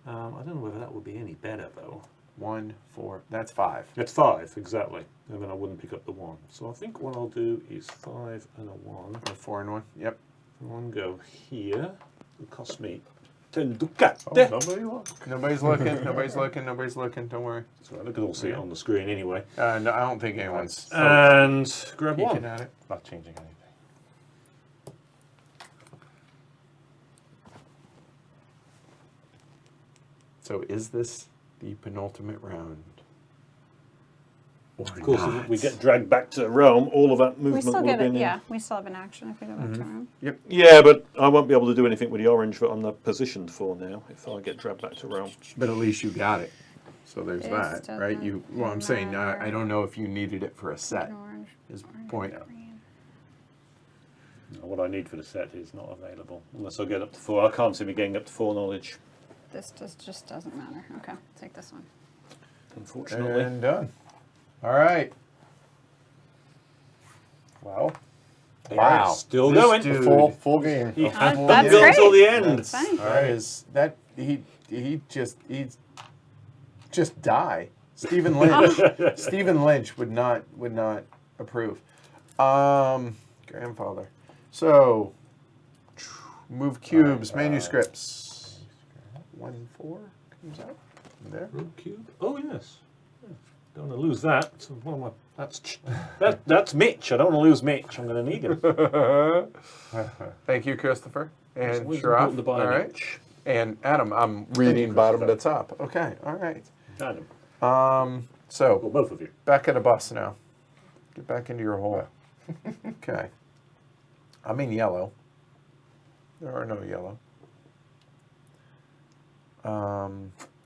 I don't know whether that would be any better though. 1, 4. That's 5. It's 5, exactly. And then I wouldn't pick up the 1. So I think what I'll do is 5 and a 1. Or 4 and 1. Yep. 1 go here. It'll cost me 10 ducats. Oh, nobody look. Nobody's looking. Nobody's looking. Nobody's looking. Don't worry. So I can all see it on the screen anyway. No, I don't think anyone's And grab peeking 1. at it. Not changing anything. So is this the penultimate round? Or Of course, not? if we get dragged back to Rome, all of that We movement still will get have it. been Yeah, we still have an action if we go back to Rome. Yeah, but I won't be able to do anything with the orange that I'm positioned for now if I get dragged back to Rome. But at least you got it. So there's This that, right? doesn't You. Well, I'm saying matter. I don't know if you needed it for a set. Orange, Is orange, point. green. What I need for the set is not available unless I get up to 4. I can't see me getting up to 4 knowledge, This just doesn't matter. Okay, take this one. unfortunately. And done. All right. Well. Wow. Still This going. dude- Full game. He has full that's to go great. until the end. That's, Fine. that is that he just die. Stephen Lynch. Stephen Lynch would not approve. Grandfather. So move cubes, manuscripts. 1, 4 comes out there. Rook cube. Oh yes. Don't want to lose that. So one of my, that's Mitch. I don't want to lose Mitch. I'm going to need him. Thank you, Christopher and It's always Sharaf. important to buy All right. Mitch. And Adam, I'm reading bottom to top. Okay, all right. Adam. So Well, both of you. back at the bus now. Get back into your hole. Okay. I'm in yellow. There are no yellow.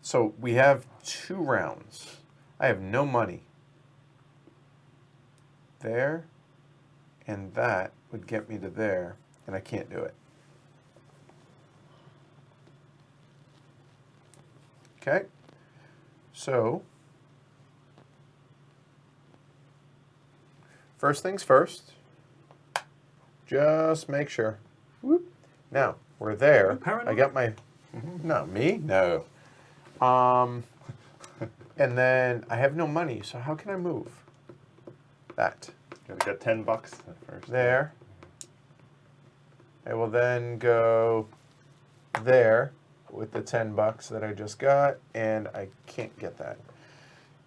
So we have 2 rounds. I have no money. There and that would get me to there, and I can't do it. Okay. So first things first, just make sure. Whoop. Now, we're there. Paranoid? I got my, no, me? No. And then I have no money, so how can I move? That. Gotta get $10 at first. There. I will then go there with the $10 that I just got, and I can't get that.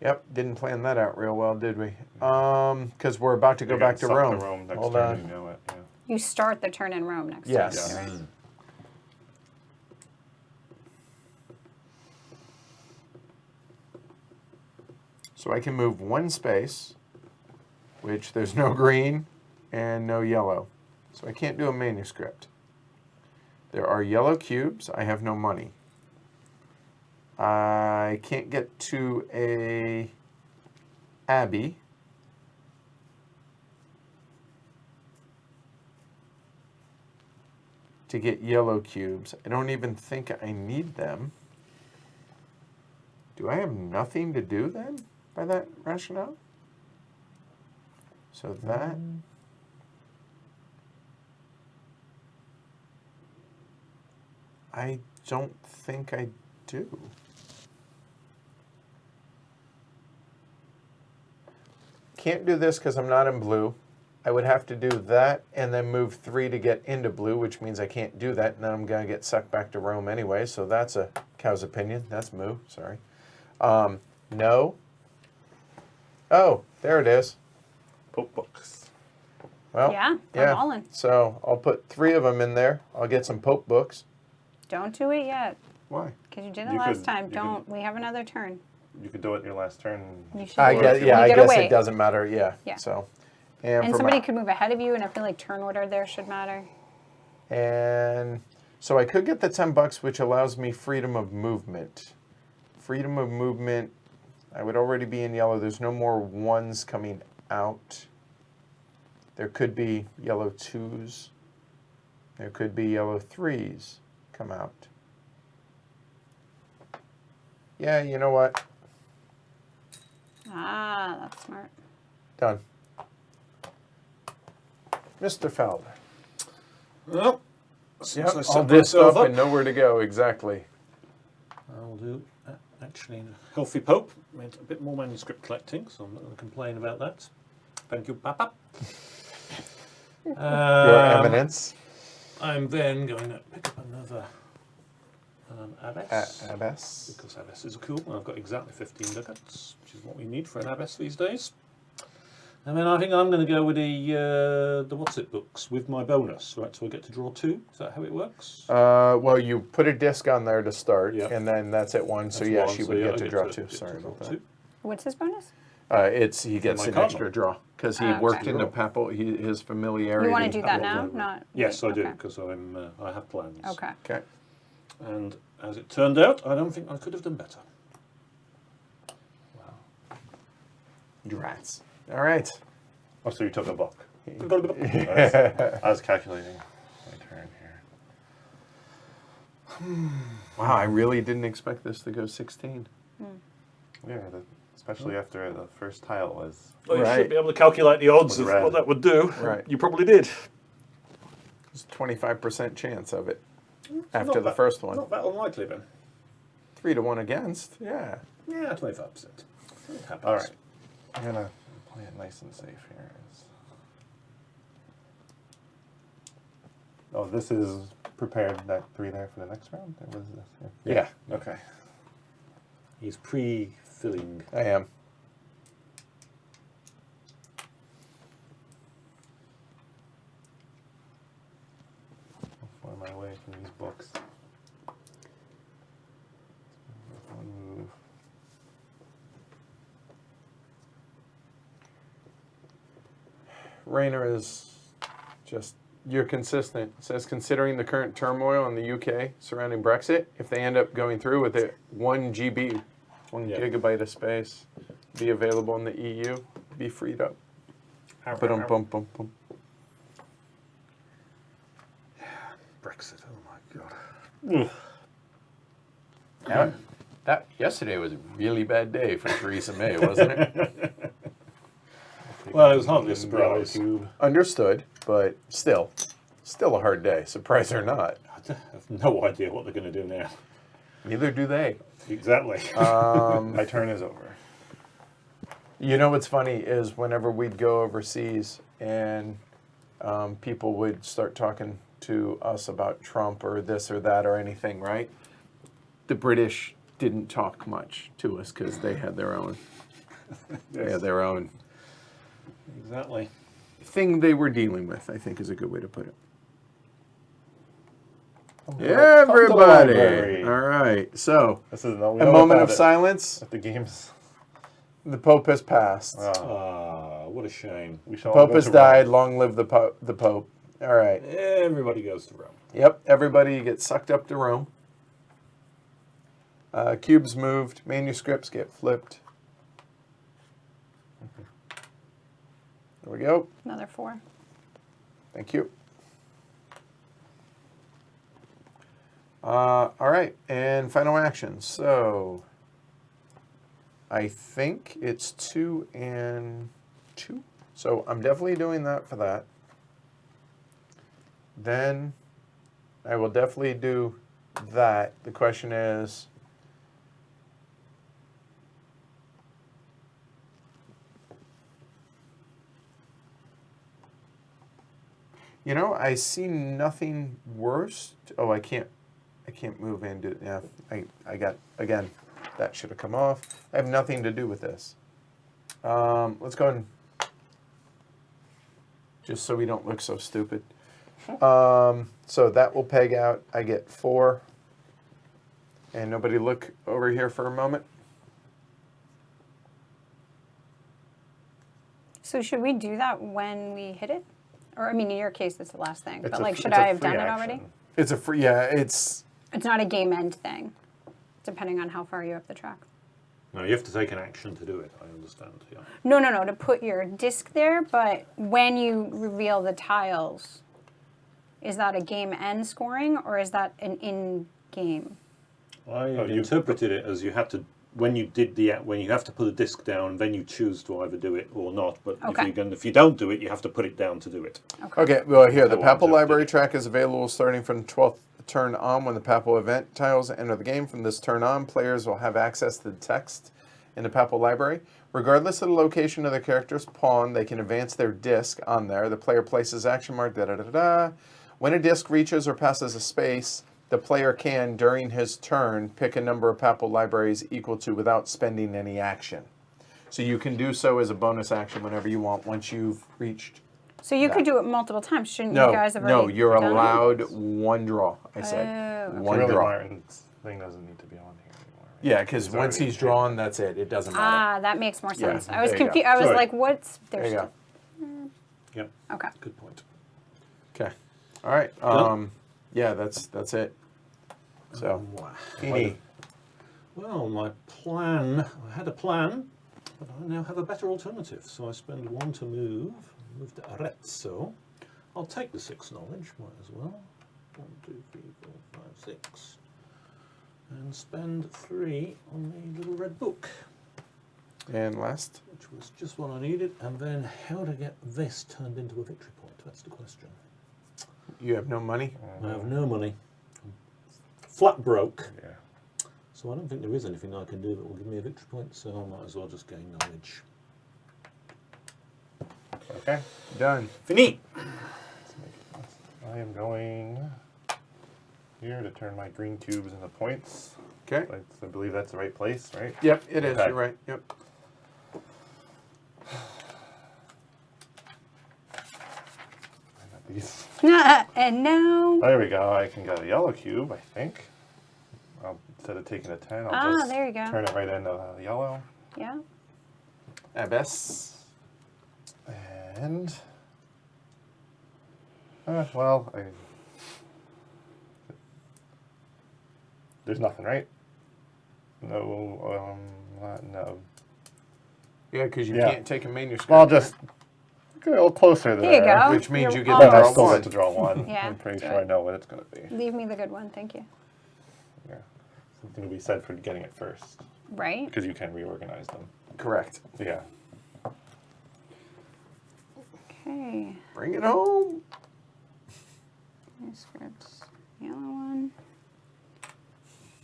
Yep, didn't plan that out real well, did we? Because we're about to go You're back to getting sucked Rome. next Hold turn, on. you know it. Yeah. You start the turn in Rome next Yes. turn, right? So I can move 1 space, which there's no green and no yellow. So I can't do a manuscript. There are yellow cubes. I have no money. I can't get to a abbey. To get yellow cubes. I don't even think I need them. Do I have nothing to do then by that rationale? So that. I don't think I do. Can't do this because I'm not in blue. I would have to do that and then move 3 to get into blue, which means I can't do that, and then I'm going to get sucked back to Rome anyway, so that's a cow's opinion. That's moo, sorry. No. Oh, there it is. Pope books. Well, Yeah, I'm all in. So I'll put 3 of them in there. I'll get some Pope books. Don't do it yet, Why? because you did it You last could- time. you Don't. We have another turn. You could do it your last turn. You should. I do guess, it. yeah, You I gotta guess wait. it doesn't matter. Yeah. Yeah. So, And for somebody my- could move ahead of you, and I feel like turn order there should matter. And so I could get the $10, which allows me freedom of movement. Freedom of movement. I would already be in yellow. There's no more 1s coming out. There could be yellow 2s. There could be yellow 3s come out. Yeah, you know what? Ah, that's smart. Done. Mr. Felder. Well, since I Yep, set all dished myself up and nowhere to go, exactly. I'll do actually a healthy Pope. Made a bit more manuscript collecting, so I'm not going to complain about that. Thank you, Papa. Your Eminence. I'm then going to pick up another abbess. Abbess. Because abbesses are cool. I've got exactly 15 ducats, which is what we need for an abbess these days. And then I think I'm going to go with the what's-it books with my bonus, right? So I get to draw 2. Is that how it works? Well, you put a disc on there to start, Yep. and then that's at 1. So That's yes, 1, you so would yeah, get I to get draw to- 2. get to Sorry draw about that. 2. What's his bonus? He gets my an cardinal. extra draw because he Okay. worked in the papal. His familiarity. You want to do that Papal now? Library. Not Yes, I do, okay. because I have plans. Okay. Okay. And as it turned out, I don't think I could have done better. Drats. All right. Oh, so you took a book. I was calculating my turn here. Wow, I really didn't expect this to go 16. Yeah, especially after the first tile was. Well, you Right. should be able to calculate the odds With of red. what that would do. Right. You probably did. There's a 25% chance of it Not after the that- first one. Not that unlikely, then. 3 to 1 against. Yeah. Yeah, 25%. It happens. All right. I'm gonna play it nice and safe here. Oh, this is prepared that 3 there for the next round? Or what is this? Yeah, Okay. He's pre-filling. I am. I'll find my way from these books. One move. Rayner is just, you're consistent. It says, considering the current turmoil in the UK surrounding Brexit, if they end up going through with it, 1 GB, 1 Yeah. gigabyte of space be available in the EU, be freed up. Bum, bum, bum, bum. Brexit, oh my god. That yesterday was a really bad day for Theresa May, wasn't it? Well, it was hardly a Yellow surprise. cube. Understood, but still a hard day, surprise or not. I have no idea what they're going to do now. Neither do they. Exactly. My turn is over. You know what's funny is whenever we'd go overseas and people would start talking to us about Trump or this or that or anything, right? The British didn't talk much to us because they had their own. They had their own Exactly. thing they were dealing with, I think is a good way to put it. Come to the Everybody! library. All right, so This is no, we a know moment about of it. silence. At the games. The Pope has passed. Ah, what a shame. We shall all Pope go has to died. Rome. Long live the Pope. All right. Everybody goes to Rome. Yep, everybody gets sucked up to Rome. Cubes moved. Manuscripts get flipped. There we go. Another 4. Thank you. All right, and final actions. So I think it's 2 and 2. So I'm definitely doing that for that. Then I will definitely do that. The question is, you know, I see nothing worse. Oh, I can't move into. Yeah, I got again. That should have come off. I have nothing to do with this. Let's go and just so we don't look so stupid. So that will peg out. I get 4. And nobody look over here for a moment. So should we do that when we hit it? Or, I mean, in your case, it's the last thing. It's But, a- like, should it's a I have free done it action. already? It's a free. Yeah, it's. It's not a game end thing, depending on how far you have the track. No, you have to take an action to do it, I understand. Yeah. No, to put your disc there, but when you reveal the tiles, is that a game end scoring or is that an in-game? I you- interpreted it as you had to when you have to put a disc down, then you choose to either do it or not. But Okay. if you don't do it, you have to put it down to do it. Okay, well, here, the Go on, Papal Jeff, Library did track is available starting from the 12th turn on when the Papal event tiles enter the game. From this turn on, players will have access to the text in the Papal Library. Regardless of the location of the character's pawn, they can advance their disc on there. The player places action mark, da-da-da-da. When a disc reaches or passes a space, the player can, during his turn, pick a number of Papal Libraries equal to without spending any action. So you can do so as a bonus action whenever you want once you've reached. So you could do it multiple times, shouldn't No, you guys have no, already you're done it? allowed one draw, I said. Oh, okay. One Really, draw. Martin's thing doesn't need to be on here anymore. Right? Yeah, because He's once already he's paid. drawn, that's it. It doesn't matter. Ah, that makes more Yeah, sense. I was there you go. confused. I was Sorry. like, what's There there's you go. Yep. Okay. Good point. Okay. All right. Done? Yeah, that's it. So, Wow. Feeny. Well, my plan, I had a plan, but I now have a better alternative. So I spend 1 to move to Arezzo. I'll take the 6 knowledge, might as well. 1, 2, 3, 4, 5, 6. And spend 3 on the little red book, And last. which was just what I needed. And then how to get this turned into a victory point, that's the question. You have no money? I have no money. I'm flat broke. Yeah. So I don't think there is anything I can do that will give me a victory point, so I might as well just gain knowledge. Okay. Done. Fini! I am going here to turn my green cubes into points. Okay. I believe that's the right place, right? Yep, it is. Okay. You're right. Yep. I got these. And now, There we go. I can get a yellow cube, I think. Instead of taking a 10, I'll just there you go. turn it right into yellow. yeah. Abyss. And, there's nothing, right? No, no. Yeah, because you Yeah. can't take a manuscript. Well, I'll just get a little closer there. Here you go. Which means You're you get Then to I draw still one. get to draw one. Yeah, I'm pretty do sure I it. know what it's going to be. Leave me the good one, thank you. Yeah. Something to be said for getting it first, Right? because you can reorganize them. Correct. Yeah. Okay. Bring it home. Manuscripts. Yellow one.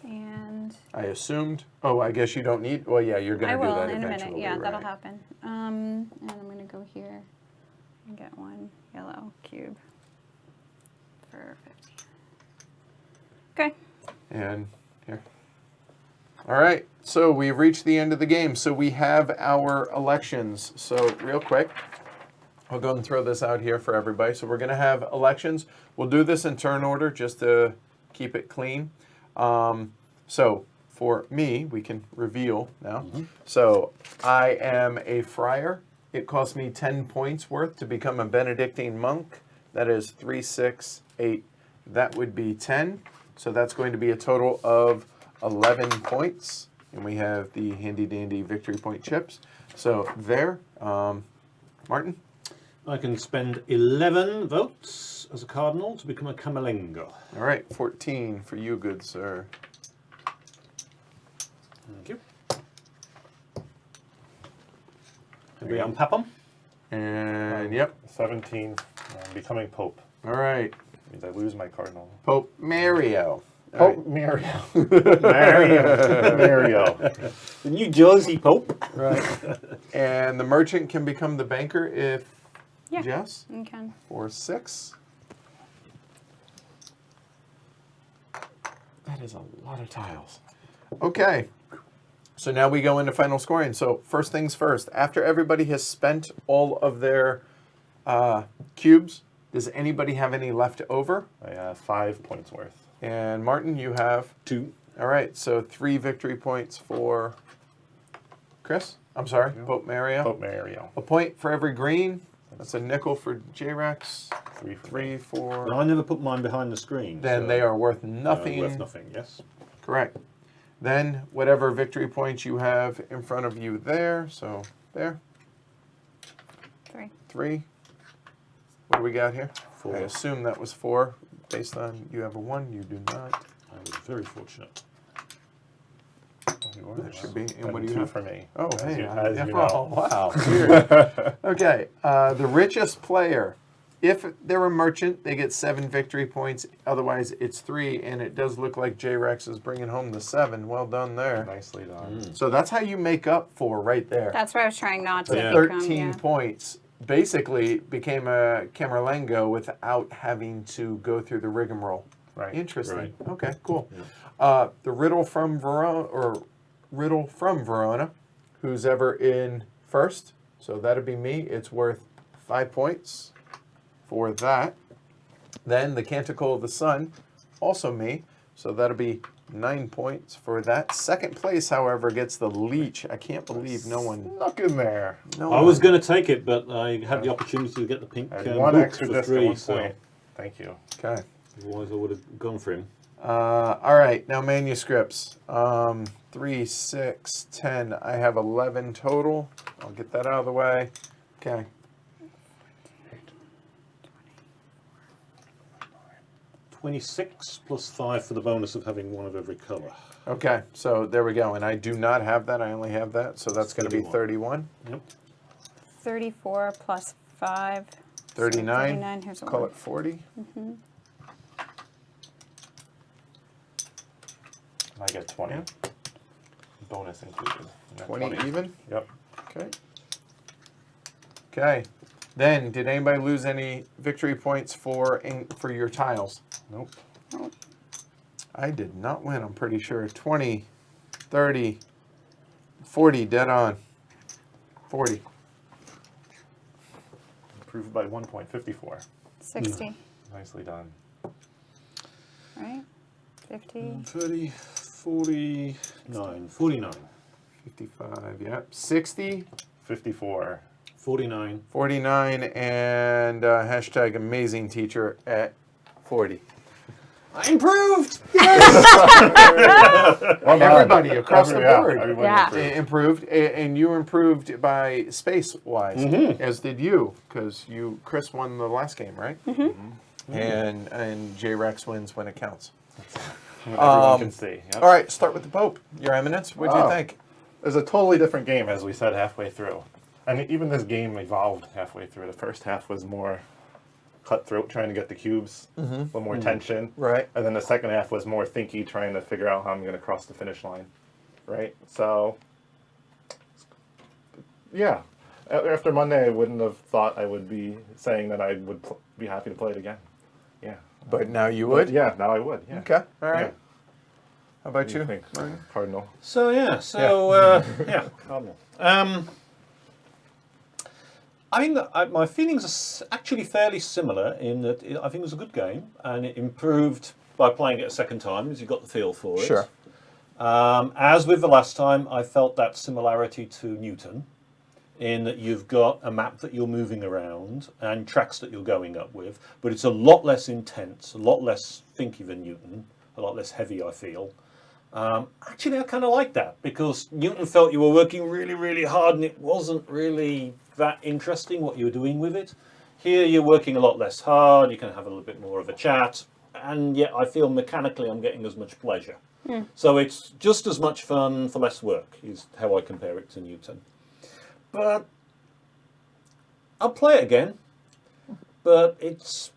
And I assumed. Oh, I guess you don't need. Well, yeah, you're going I to do will that in a eventually. minute. Yeah, that'll right? happen. And I'm going to go here and get one yellow cube for 50. Okay. And here. All right. So we've reached the end of the game. So we have our elections. So real quick, I'll go and throw this out here for everybody. So we're going to have elections. We'll do this in turn order just to keep it clean. So for me, we can reveal now. So I am a friar. It costs me 10 points worth to become a Benedictine monk. That is 3, 6, 8. That would be 10. So that's going to be a total of 11 points. And we have the handy dandy victory point chips. So there, Martin. I can spend 11 votes as a cardinal to become a Camerlengo. All right, 14 for you, good sir. Thank you. Did we unpap them? And yep. 17, becoming Pope. All right, Means I lose my cardinal. Pope Mario. All Pope Mario. Mario. Mario. The New Jersey Pope. Right. And the merchant can become the banker if Yeah. yes. Okay. For 6. That is a lot of tiles. Okay. So now we go into final scoring. So first things first. After everybody has spent all of their cubes, does anybody have any left over? I have 5 points worth. And Martin, you have 2. All right. So 3 victory points for Chris. I'm sorry, Pope Mario. Pope Mario. A point for every green. That's a nickel for J-Rex. 3 for 3 for. I never put mine behind the screen. Then so they are worth nothing. worth nothing, yes. Correct. Then whatever victory points you have in front of you there. So there. 3. 3. What do we got here? 4. I assume that was 4 based on you have a 1, you do not. I was very fortunate. That should be. And And what do you 2 have? for me. Oh, as hey. you, as you oh, know. wow. Weird. Okay. The richest player. If they're a merchant, they get 7 victory points. Otherwise, it's 3. And it does look like J-Rex is bringing home the 7. Well done there. Nicely done. So that's how you make up for right there. That's why I was trying not to The become. 13 Yeah. points basically became a Camerlengo without having to go through the rigmarole. Right. Interesting. Right. Okay, cool. The riddle from Verona, who's ever in first. So that'd be me. It's worth 5 points for that. Then the Canticle of the Sun, also me. So that'll be 9 points for that. Second place, however, gets the Leech. I can't believe no one. Snuck in there. No I was one- going to take it, but I had the opportunity to get the pink And 1 book extra for disc 3, at 1 so point. Thank you. Okay. otherwise I would have gone for him. All right, now manuscripts. 3, 6, 10. I have 11 total. I'll get that out of the way. Okay. 26 plus 5 for the bonus of having 1 of every colour. Okay, so there we go. And I do not have that. I only have that. So that's going to be 31. Yep. 34 plus 5. so 39. 39. Here's a Call 1. it 40. I get 20. Yeah. Bonus included. And then 20 even. Yep. Okay. Okay. Then, did anybody lose any victory points for your tiles? Nope. I did not win, I'm pretty sure. 20, 30, 40, dead on. 40. Improved by 1.54. 60. Nicely done. Right? 50. 30, 49, 49, 55, yep. 60, 54. 49. 49, and hashtag amazing teacher at 40. I improved! Everybody across the board. Everybody Yeah. improved. Improved, and you improved by space-wise, as did you, because Chris won the last game, right? And J-Rex wins when it counts. What everyone can see. Yep. All right, start with the Pope. Your Eminence, what do you Oh. think? It was a totally different game, as we said halfway through. And even this game evolved halfway through. The first half was more cutthroat, trying to get the cubes, a little more tension. Right. And then the second half was more thinky, trying to figure out how I'm going to cross the finish line. Right? So, yeah. After Monday, I wouldn't have thought I would be saying that I would be happy to play it again. Yeah. But now you would? Yeah, now I would. Yeah. Okay, all right. Yeah. How about What do you? you think, Cardinal? So, yeah, Cardinal. I think that my feelings are actually fairly similar in that I think it was a good game and it improved by playing it a second time as you got the feel for it. Sure. As with the last time, I felt that similarity to Newton in that you've got a map that you're moving around and tracks that you're going up with, but it's a lot less intense, a lot less thinky than Newton, a lot less heavy, I feel. Actually, I kind of like that because Newton felt you were working really, really hard and it wasn't really that interesting what you were doing with it. Here, you're working a lot less hard, you can have a little bit more of a chat, and yet I feel mechanically I'm getting as much pleasure. So it's just as much fun for less work, is how I compare it to Newton. But I'll play it again, but it's,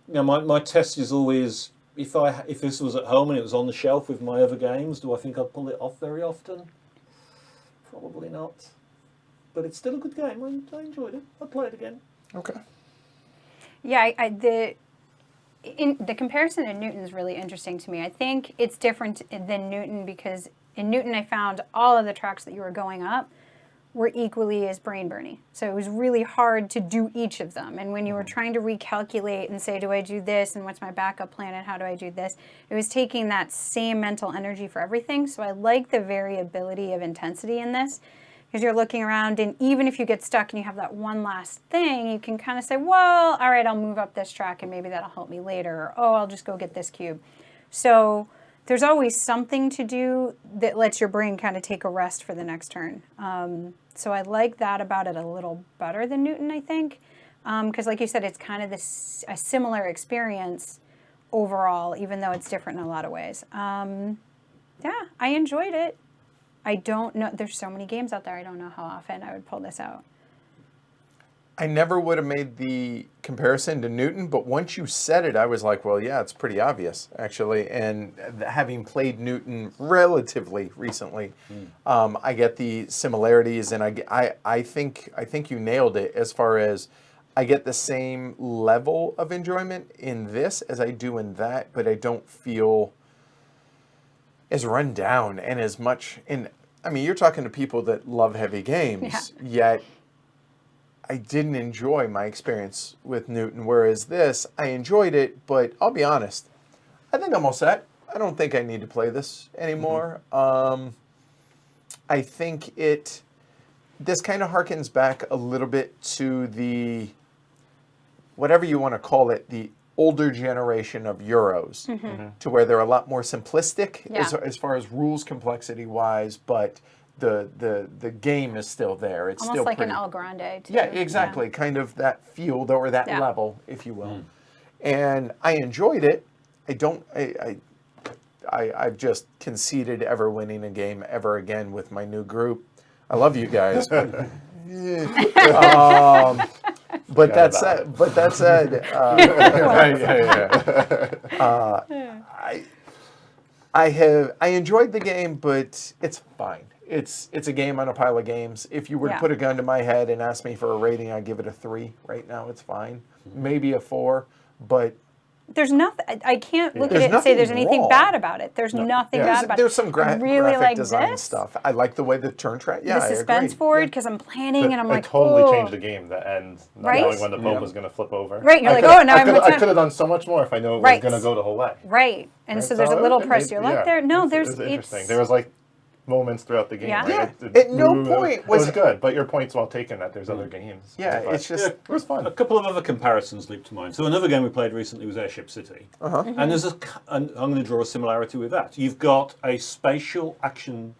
my test is always, if this was at home and it was on the shelf with my other games, do I think I'd pull it off very often? Probably not. But it's still a good game. I enjoyed it. I'd play it again. Okay. Yeah, the comparison to Newton is really interesting to me. I think it's different than Newton because in Newton I found all of the tracks that you were going up were equally as brain burning. So it was really hard to do each of them. And when you were trying to recalculate and say, do I do this and what's my backup plan and how do I do this? It was taking that same mental energy for everything. So I like the variability of intensity in this because you're looking around and even if you get stuck and you have that one last thing, you can kind of say, well, all right, I'll move up this track and maybe that'll help me later. Or, oh, I'll just go get this cube. So there's always something to do that lets your brain kind of take a rest for the next turn. So I like that about it a little better than Newton, I think. Because like you said, it's kind of a similar experience overall, even though it's different in a lot of ways. Yeah, I enjoyed it. I don't know. There's so many games out there. I don't know how often I would pull this out. I never would have made the comparison to Newton, but once you said it, I was like, well, yeah, it's pretty obvious, actually. And having played Newton relatively recently, I get the similarities, and I think you nailed it as far as I get the same level of enjoyment in this as I do in that, but I don't feel as run down and as much. And I mean, you're talking to people that love heavy games, yet I didn't enjoy my experience with Newton, whereas this, I enjoyed it, but I'll be honest, I think I'm all set. I don't think I need to play this anymore. I think this kind of harkens back a little bit to the, whatever you want to call it, the older generation of Euros, to where they're a lot more simplistic as far as rules complexity-wise, but the game is still there. It's Almost still like pretty, an El Grande, too. yeah, exactly. Kind of that field or that level, if you will. And I enjoyed it. I've just conceded ever winning a game ever again with my new group. I love you guys. But that said, I enjoyed the game, but it's fine. It's a game on a pile of games. If you were to put a gun to my head and ask me for a rating, I'd give it a 3. Right now, it's fine. Maybe a 4, but There's nothing. I can't look There's at it and say nothing there's anything wrong. bad about it. There's nothing bad about it. There's some I really graphic like design this. stuff. I like the way the turn track. Yeah, The I suspense agree. forward because I'm planning and I'm It like, totally oh. changed the game. The end, not Right? knowing when the Pope was going to flip over. Right, you're I like, coulda- oh, now I I'm coulda- gonna I could have done so much more if I knew it was Right. going to go the whole way. Right. And Right? so there's a little press to your left there. No, it there's was interesting. it's There was like moments throughout the game. Yeah. Right? Yeah. At no moved- point it was was- good, but your point's well taken that there's other games. Yeah, But it's just it was fun. A couple of other comparisons leap to mind. So another game we played recently was Airship City, and there's I'm going to draw a similarity with that. You've got a spatial action,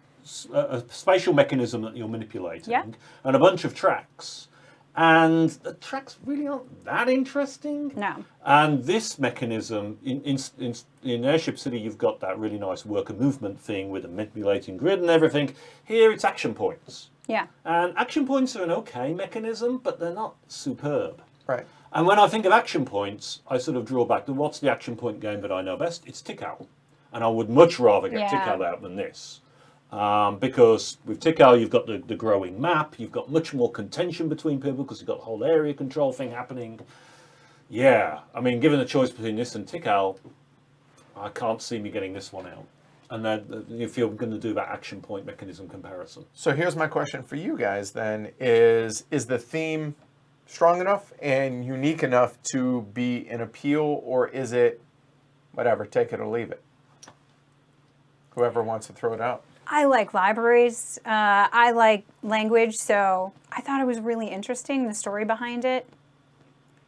a spatial mechanism that you're manipulating, Yeah. and a bunch of tracks, and the tracks really aren't that interesting. no. And this mechanism in Airship City, you've got that really nice worker movement thing with a manipulating grid and everything. Here, it's action points. Yeah. And action points are an okay mechanism, but they're not superb. right. And when I think of action points, I sort of draw back to what's the action point game that I know best? It's Tikal. And I would much rather get Yeah. Tikal out than this. Because with Tikal, you've got the growing map, you've got much more contention between people because you've got the whole area control thing happening. Yeah, I mean, given the choice between this and Tikal, I can't see me getting this one out. And then if you're going to do that action point mechanism comparison. So here's my question for you guys then: is the theme strong enough and unique enough to be an appeal, or is it whatever, take it or leave it? Whoever wants to throw it out. I like libraries. I like language, so I thought it was really interesting, the story behind it.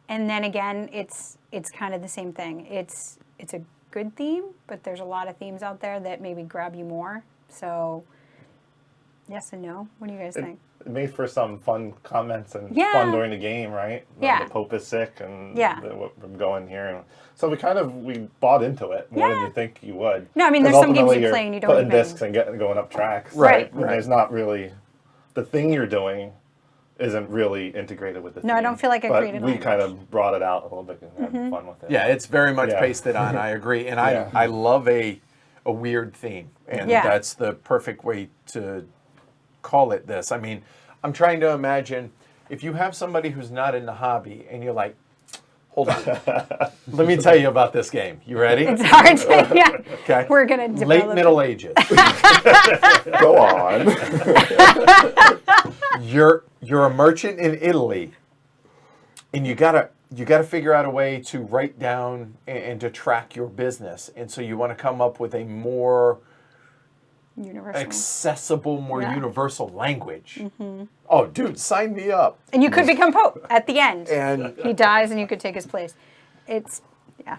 And then again, it's kind of the same thing. It's a good theme, but there's a lot of themes out there that maybe grab you more. So yes and no. What do you guys think? It made for some fun comments and Yeah. fun during the game, right? Yeah. The Pope is sick and Yeah. I'm going here. And so we bought into it more than Yeah. you think you would. No, I mean, 'Cause there's some games ultimately you you're play and you don't putting even- discs and going up tracks. Right. And there's not really, the thing you're doing isn't really integrated with the No, I theme. don't feel like I But created we language. kind of brought it out a little bit and had fun with it. Yeah, it's very much Yeah. pasted on. I agree, and Yeah. I love a weird theme, and Yeah. that's the perfect way to call it this. I mean, I'm trying to imagine if you have somebody who's not in the hobby, and you're like, hold on, let me tell you about this game. You ready? It's hard to, yeah. Okay. We're going to develop Late Middle Ages. Go on. You're a merchant in Italy, and you gotta figure out a way to write down and to track your business, and so you want to come up with a more universal. accessible, more Yeah. universal language. Oh, dude, sign me up. And you could become Pope at the end. And He dies and you could take his place. It's, yeah.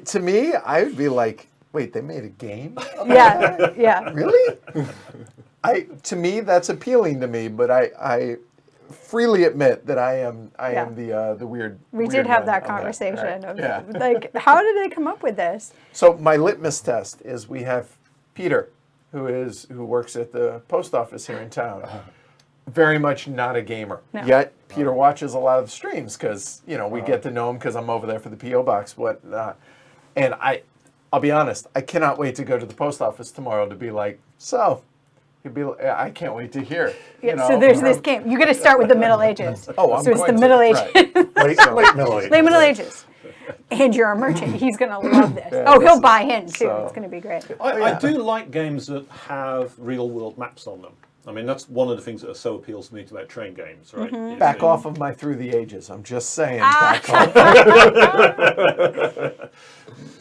to me, I would be like, wait, they made a game? Yeah, yeah. Really? To me, that's appealing to me, but I freely admit that I am the weird. We weird did have one that of conversation right? of, Yeah. like, how did they come up with this? So my litmus test is we have Peter. who works at the post office here in town. Very much not a gamer. No. Yet Peter watches a lot of the streams because we get to know him because I'm over there for the PO box, whatnot. And I'll be honest, I cannot wait to go to the post office tomorrow to be like, so. He'd be like, I can't wait to hear. So there's this game. You're going to start with the Middle Ages. Oh, I'm so it's going the to. Middle Ages. Right. Late Middle Ages. Late Middle Ages. And you're a merchant. He's going to love this. Yeah, oh, this he'll is- buy in too. so- It's going to be great. I do like games that have real world maps on them. I mean, that's one of the things that so appeals to me about train games, right? Is Back that- off of my Through the Ages. I'm just saying. Ah. Back off.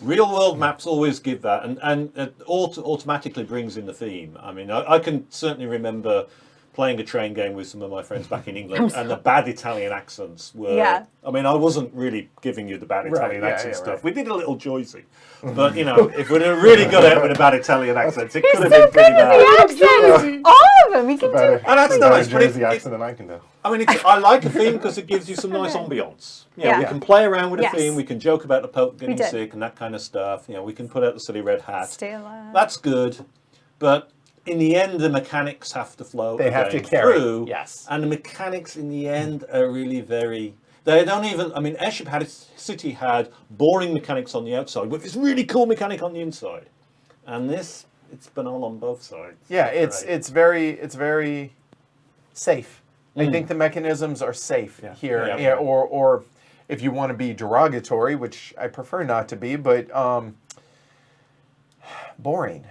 Real world maps always give that, and it automatically brings in the theme. I mean, I can certainly remember playing a train game with some of my friends back in England, and the bad Italian accents were. Yeah. I mean, I wasn't really giving you the bad Italian yeah, accent yeah, stuff. right. We did a little Joycey, but if we'd have really got out with a bad Italian accent, it could have been pretty bad. The accents, all of them. He can do. Better, And that's better nice, but Jersey it- accent than I can do. I mean, I like a theme because it gives you some nice ambience. Yeah. We can play around with Yes. a theme. We can joke about the Pope getting did. sick and that kind of stuff. We can put out the silly red hat. Stay alive. That's good, but in the end, the mechanics have to flow. They the have to game carry, through, yes. And the mechanics in the end are really very. They don't even. I mean, Airship City had boring mechanics on the outside, with this really cool mechanic on the inside, and this it's banal on both sides. Yeah, Right. it's very safe. I think the mechanisms are safe here. Yeah. Yeah, or if you want to be derogatory, which I prefer not to be, but boring,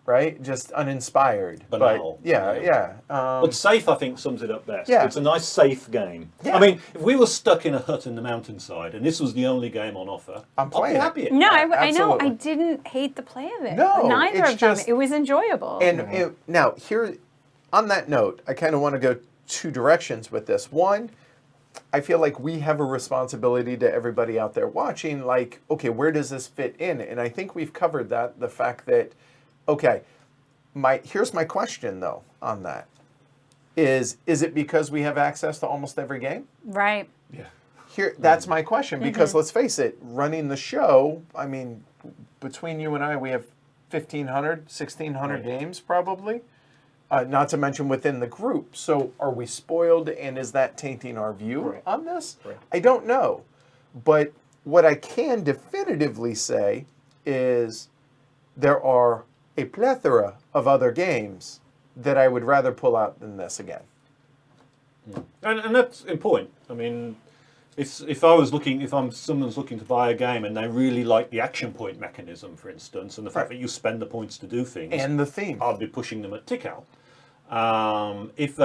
right? Just uninspired. Banal. But yeah. But safe, I think, sums it up best. Yeah. It's a nice, safe game. Yeah. I mean, if we were stuck in a hut in the mountainside and this was the only game on offer, I'm I'd playing be it. happy. No, I know. Absolutely. I didn't hate the play of it. No, Neither it's of them. just- It was enjoyable. And now, here, on that note, I kind of want to go two directions with this. One, I feel like we have a responsibility to everybody out there watching, like, okay, where does this fit in? And I think we've covered that, the fact that, okay, here's my question, though, on that. Is it because we have access to almost every game? right. Yeah. That's my question, because let's face it, running the show, I mean, between you and I, we have 1,500, 1,600 games probably, not to mention within the group. So are we spoiled, and is that tainting our view on this? Right. I don't know. But what I can definitively say is there are a plethora of other games that I would rather pull out than this again. And that's in point. I mean, if someone's looking to buy a game and they really like the action point mechanism, for instance, and the fact that you spend the points to do things, And the theme. I'd be pushing them at Tikal. If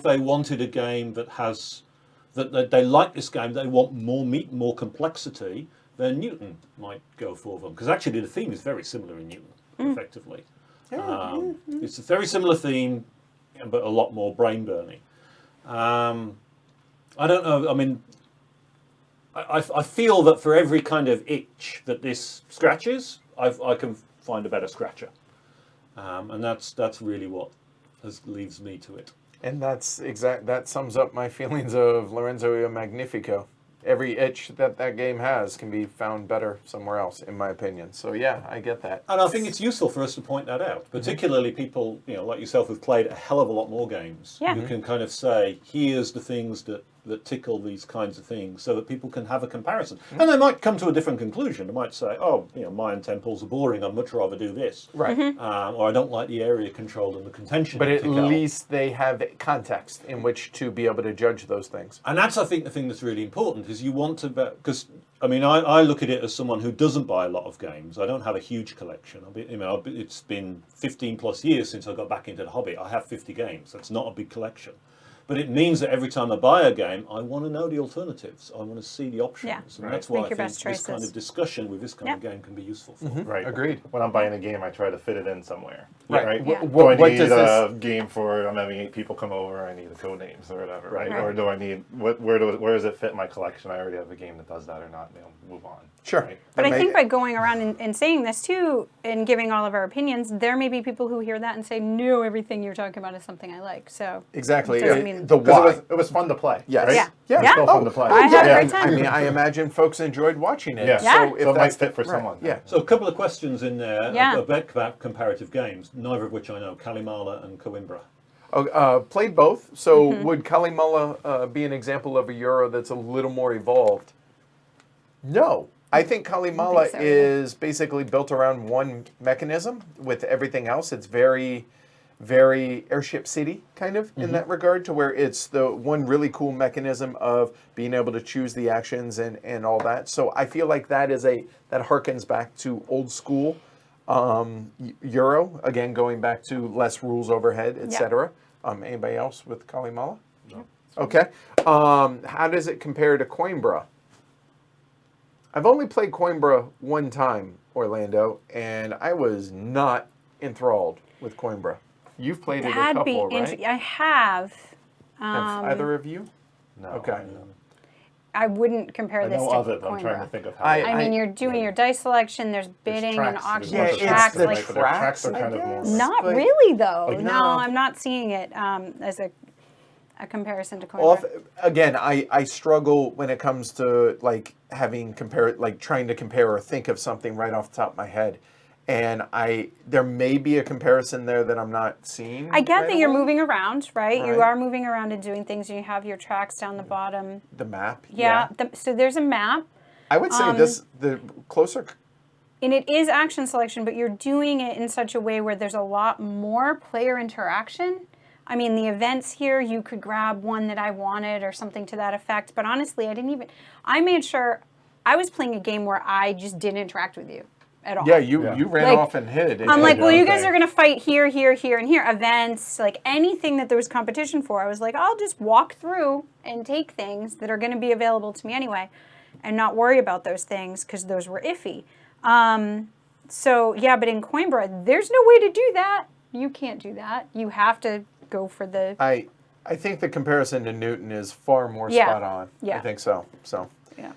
they wanted a game that they like this game, they want more meat, more complexity, then Newton might go for them, because actually the theme is very similar in Newton, effectively. It's a very similar theme, but a lot more brain burning. I don't know. I mean, I feel that for every kind of itch that this scratches, I can find a better scratcher, and that's really what leads me to it. And that sums up my feelings of Lorenzo Magnifico. Every itch that game has can be found better somewhere else, in my opinion. So yeah, I get that. And I think it's useful for us to point that out, particularly people, like yourself, who've played a hell of a lot more games. Yeah. Who can kind of say, here's the things that tickle these kinds of things, so that people can have a comparison. And they might come to a different conclusion. They might say, oh, Mayan temples are boring, I'd much rather do this. Right. Or I don't like the area control and the contention. But of at Tikal. least they have context in which to be able to judge those things. And that's, I think, the thing that's really important is you want to, because I mean, I look at it as someone who doesn't buy a lot of games. I don't have a huge collection. It's been 15 plus years since I got back into the hobby. I have 50 games. That's not a big collection. But it means that every time I buy a game, I want to know the alternatives. I want to see the options. Yeah. And that's why Make I your think best this kind choices. of discussion with this kind of game can be useful for. Right. Agreed. When I'm buying a game, I try to fit it in somewhere. Right. Yeah. Do I What need does a game for I'm having 8 people come over? I need the code names or whatever, right? Right. Or do I need where does it fit in my collection? I already have a game that does that or not. Move on. Sure. Right? But I think by going around and saying this too, and giving all of our opinions, there may be people who hear that and say, no, everything you're talking about is something I like. So Exactly. It doesn't mean mean, The why. It was fun to play. Yes. Right? Yeah. Yeah. Yeah. Still fun to play. I had a Yeah. great time. I mean, I imagine folks enjoyed watching it. Yeah. Yeah. So, if So it might that's fit for right, someone. Yeah. So a couple of questions in there Yeah. about comparative games, neither of which I know, Kalimala and Coimbra. Played both. So Mm-hmm. would Kalimala be an example of a Euro that's a little more evolved? No. I think Kalimala so either. is basically built around one mechanism with everything else. It's very, very Airship City kind of in that regard, to where it's the one really cool mechanism of being able to choose the actions and all that. So I feel like that harkens back to old school Euro, again, going back to less rules overhead, etc. Anybody else with Kalimala? No. Okay. How does it compare to Coimbra? I've only played Coimbra one time, Orlando, and I was not enthralled with Coimbra. You've played it a that'd couple, be right? I have. Have either of you? No. Okay. I wouldn't compare I this know to of it, but I'm trying to Coimbra. think of how. I- I mean, you're doing your dice selection. There's bidding and tracks, auction there's Yeah, lots of it's tracks. the right, Like, but their tracks are I kind of more. guess. not But- really though. Like, no, no. I'm not seeing it as a comparison to Coimbra. Well, again, I struggle when it comes to like trying to compare or think of something right off the top of my head, and there may be a comparison there that I'm not seeing. I get right that you're away. moving around, right? You Right. are moving around and doing things, and you have your tracks down the bottom. The map. Yeah. So there's a map, I would say the closer. and it is action selection, but you're doing it in such a way where there's a lot more player interaction. I mean, the events here, you could grab one that I wanted or something to that effect. But honestly, I made sure I was playing a game where I just didn't interact with you at all. Yeah, you ran Like, off and hid. I'm like, well, your you own guys thing. are going to fight here, here, here, and here. Events, like anything that there was competition for, I was like, I'll just walk through and take things that are going to be available to me anyway and not worry about those things because those were iffy. So, yeah, but in Coimbra, there's no way to do that. You can't do that. You have to go for the... I think the comparison to Newton is far more Yeah. spot on. Yeah. I think so. So. Yeah.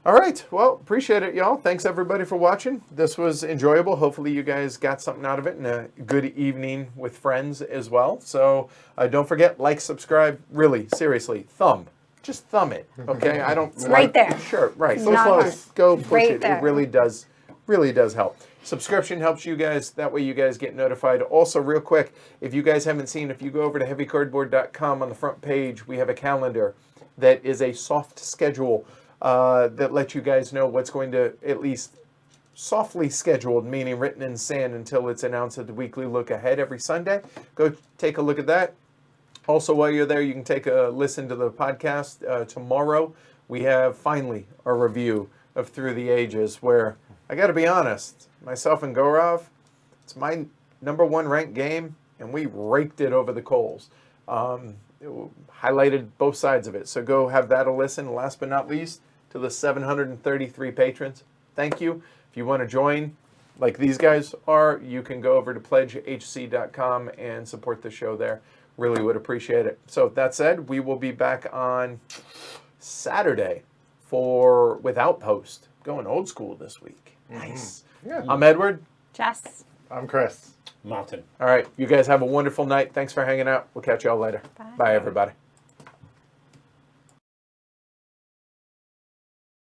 All right. Well, appreciate it, y'all. Thanks, everybody, for watching. This was enjoyable. Hopefully, you guys got something out of it and a good evening with friends as well. So don't forget, like, subscribe. Really, seriously, just thumb it. Okay? I don't. It's right there. Sure. Right. It's So not close. Go push right it. there. It really does help. Subscription helps you guys. That way you guys get notified. Also, real quick, if you guys haven't seen, if you go over to heavycardboard.com on the front page, we have a calendar that is a soft schedule that lets you guys know what's going to, at least softly scheduled, meaning written in sand until it's announced at the weekly look ahead every Sunday. Go take a look at that. Also, while you're there, you can take a listen to the podcast. Tomorrow, we have finally a review of Through the Ages, where I got to be honest, myself and Gaurav, it's my #1 ranked game, and we raked it over the coals. It highlighted both sides of it. So go have that a listen. Last but not least, to the 733 patrons, thank you. If you want to join, like these guys are, you can go over to pledgehc.com and support the show there. Really would appreciate it. So that said, we will be back on Saturday with Outpost. Going old school this week. Nice. Yeah. I'm Edward. Jess. I'm Chris. Martin. All right. You guys have a wonderful night. Thanks for hanging out. We'll catch y'all later. Bye. Bye everybody.